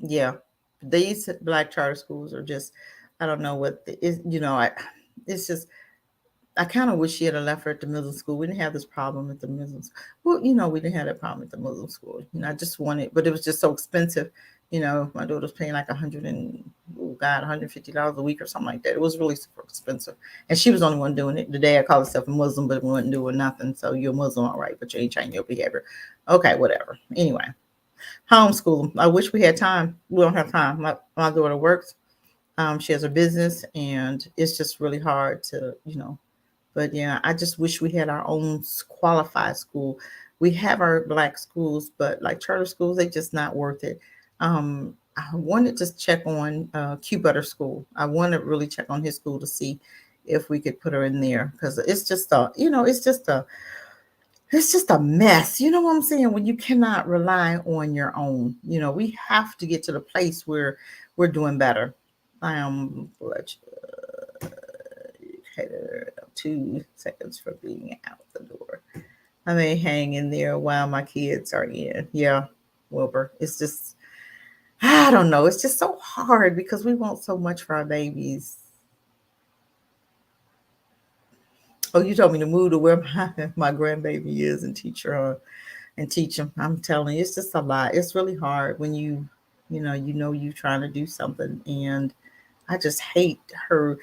yeah, these black charter schools are just, I don't know what it's just, I kind of wish she had left her at the Muslim school. We didn't have this problem at the Muslim school. Well, we didn't have that problem at the Muslim school. I just wanted, but it was just so expensive. My daughter was paying like $150 a week or something like that. It was really super expensive. And she was the only one doing it. The dad called herself a Muslim, but wasn't doing nothing. So you're a Muslim, all right, but you ain't changing your behavior. Okay, whatever. Anyway, homeschool. I wish we had time. We don't have time. My daughter works. She has a business and it's just really hard to, But yeah, I just wish we had our own qualified school. We have our black schools, but like charter schools, they just not worth it. I wanted to check on Q Butter School. I want to really check on his school to see if we could put her in there because it's just it's just a mess. You know what I'm saying? When you cannot rely on your own, we have to get to the place where we're doing better. I am 2 seconds for being out the door. I may hang in there while my kids are in. Yeah, Wilbur. It's just, I don't know. It's just so hard because we want so much for our babies. Oh, you told me to move to where my grandbaby is and teach her and teach him. I'm telling you, it's just a lot. It's really hard when you're trying to do something, and I just hate her.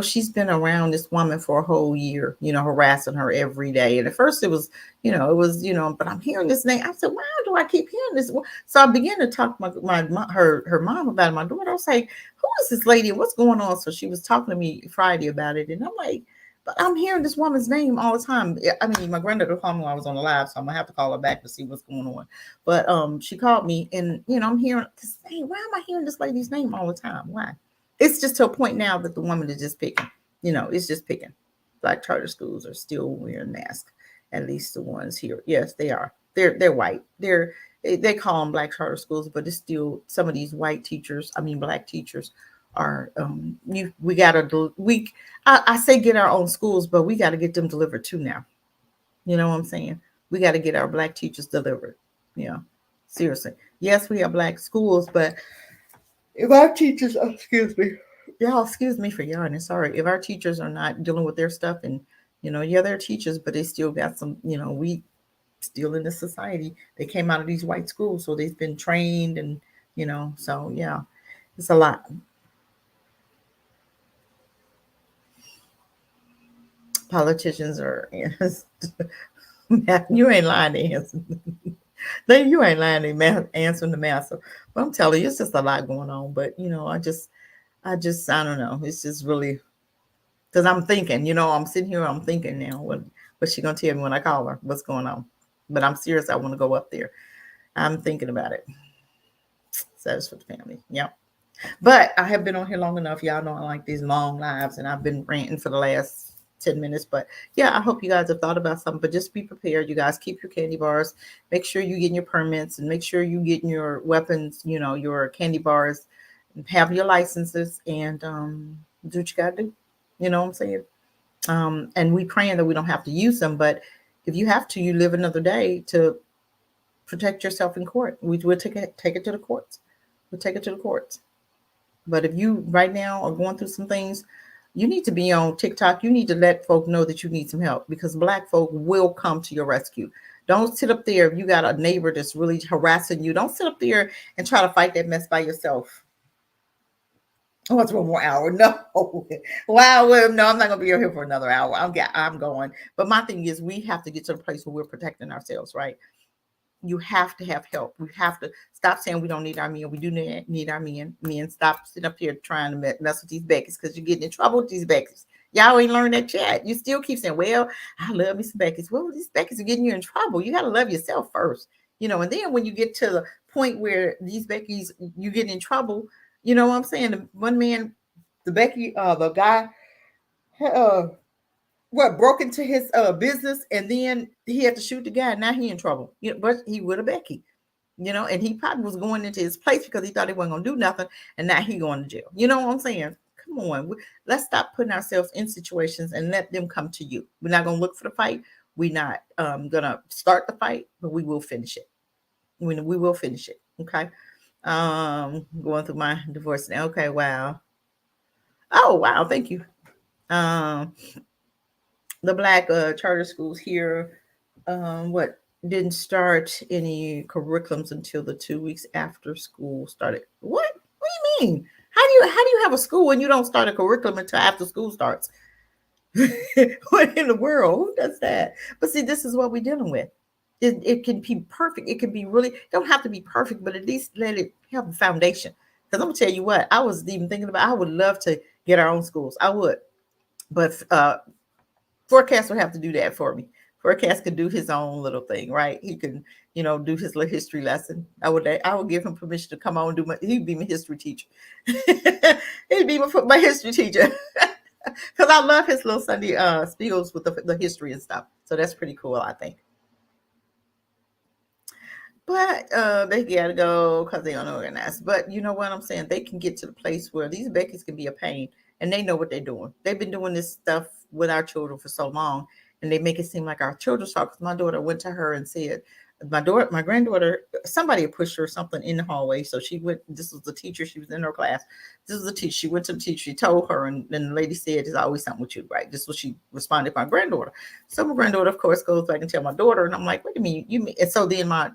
She's been around this woman for a whole year, harassing her every day. And at first it was, but I'm hearing this name. I said, why do I keep hearing this? So I began to talk to her mom about it. My daughter. I was like, who is this lady? What's going on? So she was talking to me Friday about it. And I'm like, But I'm hearing this woman's name all the time. I mean, my granddaughter called me while I was on the live, so I'm gonna have to call her back to see what's going on. But she called me, and I'm hearing this. Hey, why am I hearing this lady's name all the time? Why? It's just to a point now that the woman is just picking. It's just picking. Black charter schools are still wearing masks. At least the ones here. Yes, they are. They're white. They call them black charter schools, but it's still some of these white teachers. I mean, black teachers are. I say get our own schools, but we got to get them delivered too now. You know what I'm saying? We got to get our black teachers delivered. Yeah, seriously. Yes, we have black schools, but if our teachers, excuse me for yawning. Sorry, if our teachers are not dealing with their stuff, and they're teachers, but they still got some. We still in this society. They came out of these white schools, so they've been trained, and so yeah, it's a lot. Politicians are. You ain't lying to answer. You ain't lying to answering the master. But I'm telling you, it's just a lot going on. But I don't know. It's just really because I'm thinking. I'm sitting here. I'm thinking now. What's she gonna tell me when I call her? What's going on? But I'm serious. I want to go up there. I'm thinking about it. Says for the family. Yeah. But I have been on here long enough. Y'all know I like these long lives, and I've been ranting for the last 10 minutes. But yeah, I hope you guys have thought about something. But just be prepared. You guys keep your candy bars. Make sure you getting your permits, and make sure you getting your weapons, your candy bars, and have your licenses, and do what you gotta do. You know what I'm saying? And we praying that we don't have to use them, but if you have to, you live another day to protect yourself in court. We'll take it to the courts. We'll take it to the courts. But if you right now are going through some things, you need to be on TikTok. You need to let folk know that you need some help, because black folk will come to your rescue. Don't sit up there. If you got a neighbor that's really harassing you, don't sit up there and try to fight that mess by yourself. Oh, it's 1 more hour. No. Wow. Well, no, I'm not going to be here for another hour. I'm going. But my thing is, we have to get to the place where we're protecting ourselves, right? You have to have help. We have to stop saying we don't need our men. We do need our men. Men, stop sitting up here trying to mess with these Beckys, because you're getting in trouble with these Beckys. Y'all ain't learned that yet. You still keep saying, well, I love me some Beckys. Well, these Beckys are getting you in trouble. You got to love yourself first. And then when you get to the point where these Beckys, you get in trouble, you know what I'm saying? The one man, the Becky, the guy, broke into his business, and then he had to shoot the guy. Now he in trouble. But he with a Becky, and he probably was going into his place because he thought he wasn't gonna do nothing, and now he going to jail. You know what I'm saying? Come on, let's stop putting ourselves in situations and let them come to you. We're not gonna look for the fight. We're not gonna start the fight, but we will finish it. We will finish it. Okay. Going through my divorce now. Okay, wow. Oh, wow, thank you. The black charter schools here, didn't start any curriculums until the 2 weeks after school started. What do you mean? How do you have a school when you don't start a curriculum until after school starts? What in the world? Who does that? But see, this is what we're dealing with. It can be perfect. It can be really, don't have to be perfect, but at least let it have a foundation. Because I'm gonna tell you what, I was even thinking about, I would love to get our own schools. I would. But Forecast would have to do that for me. Forecast could do his own little thing, right? He can, do his little history lesson. I would give him permission to come on and he'd be my history teacher. He'd be my history teacher. Because I love his little Sunday spiels with the history and stuff. So that's pretty cool, I think. But they gotta go because they unorganized. But you know what I'm saying? They can get to the place where these Beckys can be a pain, and they know what they're doing. They've been doing this stuff with our children for so long, and they make it seem like our children's talk. Because my daughter went to her and said, my granddaughter, somebody had pushed her something in the hallway. So she went, this was the teacher, she was in her class. This was the teacher. She went to the teacher, she told her, and then the lady said, there's always something with you, right? This is what she responded to my granddaughter. So my granddaughter, of course, goes back and tell my daughter, and I'm like, what do you mean? You mean? And so then my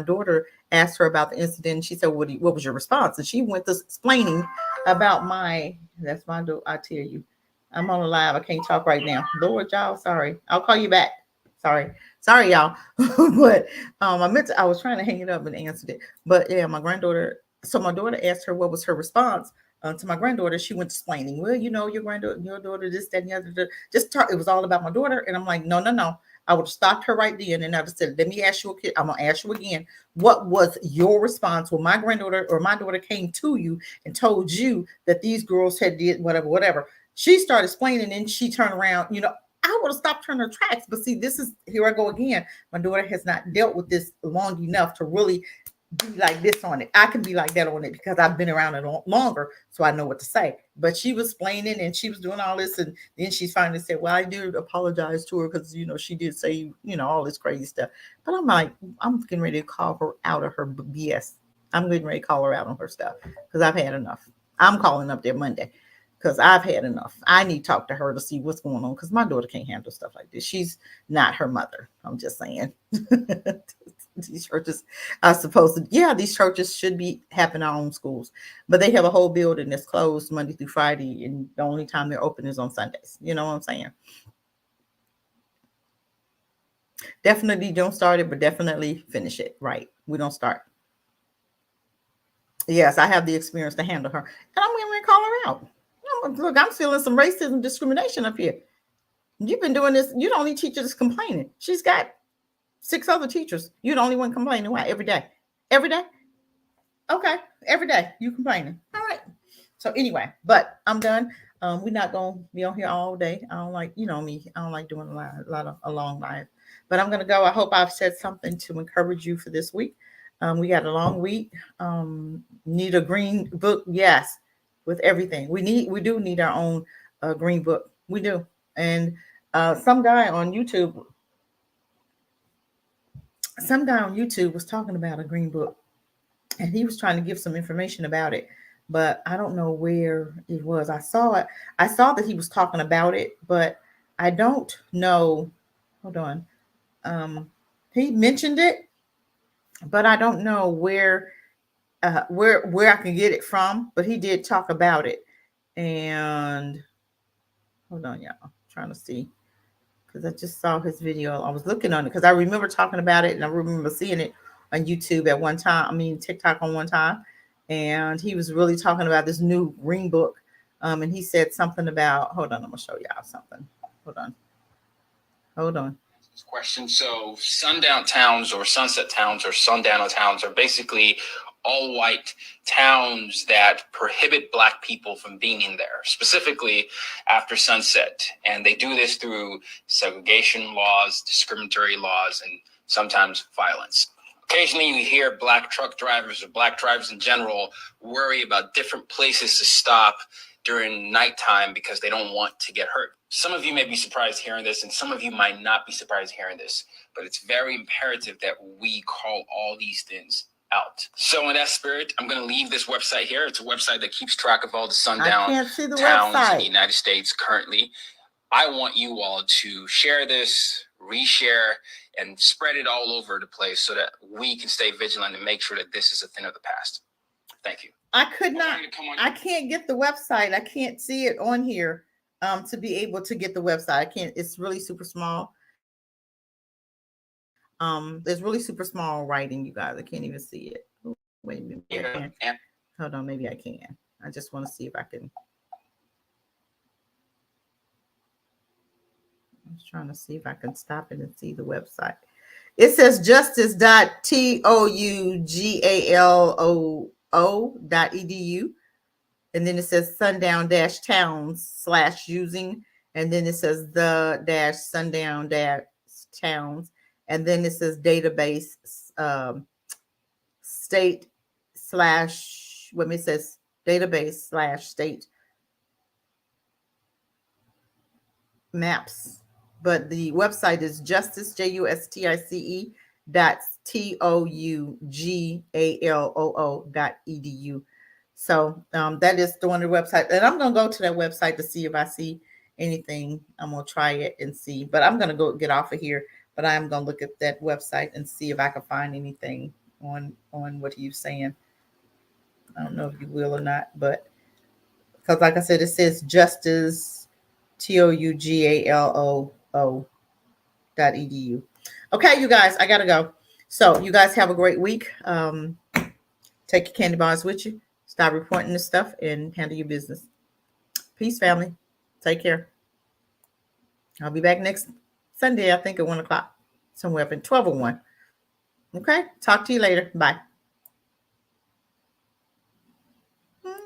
daughter asked her about the incident, and she said, what was your response? And she went to explaining about that's my daughter, I tell you. I'm on a live. I can't talk right now. Lord, y'all, sorry. I'll call you back. Sorry, y'all. But I was trying to hang it up and answered it. But yeah, my daughter asked her what was her response to my granddaughter, she went explaining, well, you know, your daughter, this, that, and the other. It was all about my daughter. And I'm like, no. I would have stopped her right then. And I just said, let me ask you, I'm going to ask you again. What was your response when my granddaughter or my daughter came to you and told you that these girls had did whatever? She started explaining and she turned around, you know, I would have stopped her in her tracks. But see, here I go again. My daughter has not dealt with this long enough to really be like this on it. I can be like that on it because I've been around it longer, so I know what to say. But she was explaining and she was doing all this, and then she finally said, well, I do apologize to her because, you know, she did say, you know, all this crazy stuff. But I'm like, I'm getting ready to call her out of her BS. I'm getting ready to call her out on her stuff because I've had enough. I'm calling up there Monday because I've had enough. I need to talk to her to see what's going on because my daughter can't handle stuff like this. She's not her mother. I'm just saying. These churches are supposed to, these churches should be having our own schools, but they have a whole building that's closed Monday through Friday, and the only time they're open is on Sundays. You know what I'm saying? Definitely don't start it, but definitely finish it. Right. We don't start. Yes, I have the experience to handle her, and I'm going to call her out. Look, I'm feeling some racism, discrimination up here. You've been doing this. You're the only teacher that's complaining. She's got 6 other teachers. You're the only one complaining. Why? Every day. Every day? Okay. Every day you complaining. All right. So anyway, but I'm done. We're not going to be on here all day. I don't like, you know me. I don't like doing a long live. But I'm going to go. I hope I've said something to encourage you for this week. We got a long week. Need a green book. Yes. With everything. We do need our own green book. We do. And some guy on YouTube was talking about a green book, and he was trying to give some information about it, but I don't know where it was. I saw it. I saw that he was talking about it, but I don't know. Hold on. He mentioned it, but I don't know where I can get it from, but he did talk about it. And hold on, y'all. I'm trying to see. Because I just saw his video. I was looking on it because I remember talking about it, and I remember seeing it on YouTube at one time. I mean, TikTok on one time. And he was really talking about this new green book. And he said something about, hold on, I'm going to show y'all something. Hold on. Question. So sundown towns or sunset towns or sundowner towns are basically all white towns that prohibit Black people from being in there, specifically after sunset. And they do this through segregation laws, discriminatory laws, and sometimes violence. Occasionally you hear Black truck drivers or Black drivers in general worry about different places to stop during nighttime because they don't want to get hurt. Some of you may be surprised hearing this, and some of you might not be surprised hearing this, but it's very imperative that we call all these things out. So in that spirit, I'm going to leave this website here. It's a website that keeps track of all the sundown towns in the United States currently. I want you all to share this, reshare, and spread it all over the place so that we can stay vigilant and make sure that this is a thing of the past. Thank you. I can't get the website. I can't see it on here to be able to get the website. I can't. It's really super small. There's really super small writing, you guys. I can't even see it. Oh, wait a minute. Yeah. Hold on, maybe I can. I just want to see if I can. I'm just trying to see if I can stop it and see the website. It says justice.tougalloo.edu. And then it says sundown-towns/using. And then it says the-sundown-towns. And then it says database state/ when it says database/state maps. But the website is justice, justice.tougalloo.edu. So that is the one the website. And I'm going to go to that website to see if I see anything. I'm going to try it and see. But I'm going to go get off of here. But I'm going to look at that website and see if I can find anything on what he's saying. I don't know if you will or not. But because like I said, it says justice, tougalloo.edu. Okay, you guys, I got to go. So you guys have a great week. Take your candy bars with you. Stop reporting this stuff and handle your business. Peace, family. Take care. I'll be back next Sunday, I think at 1 o'clock, somewhere up in 12 or 1. Okay. Talk to you later. Bye.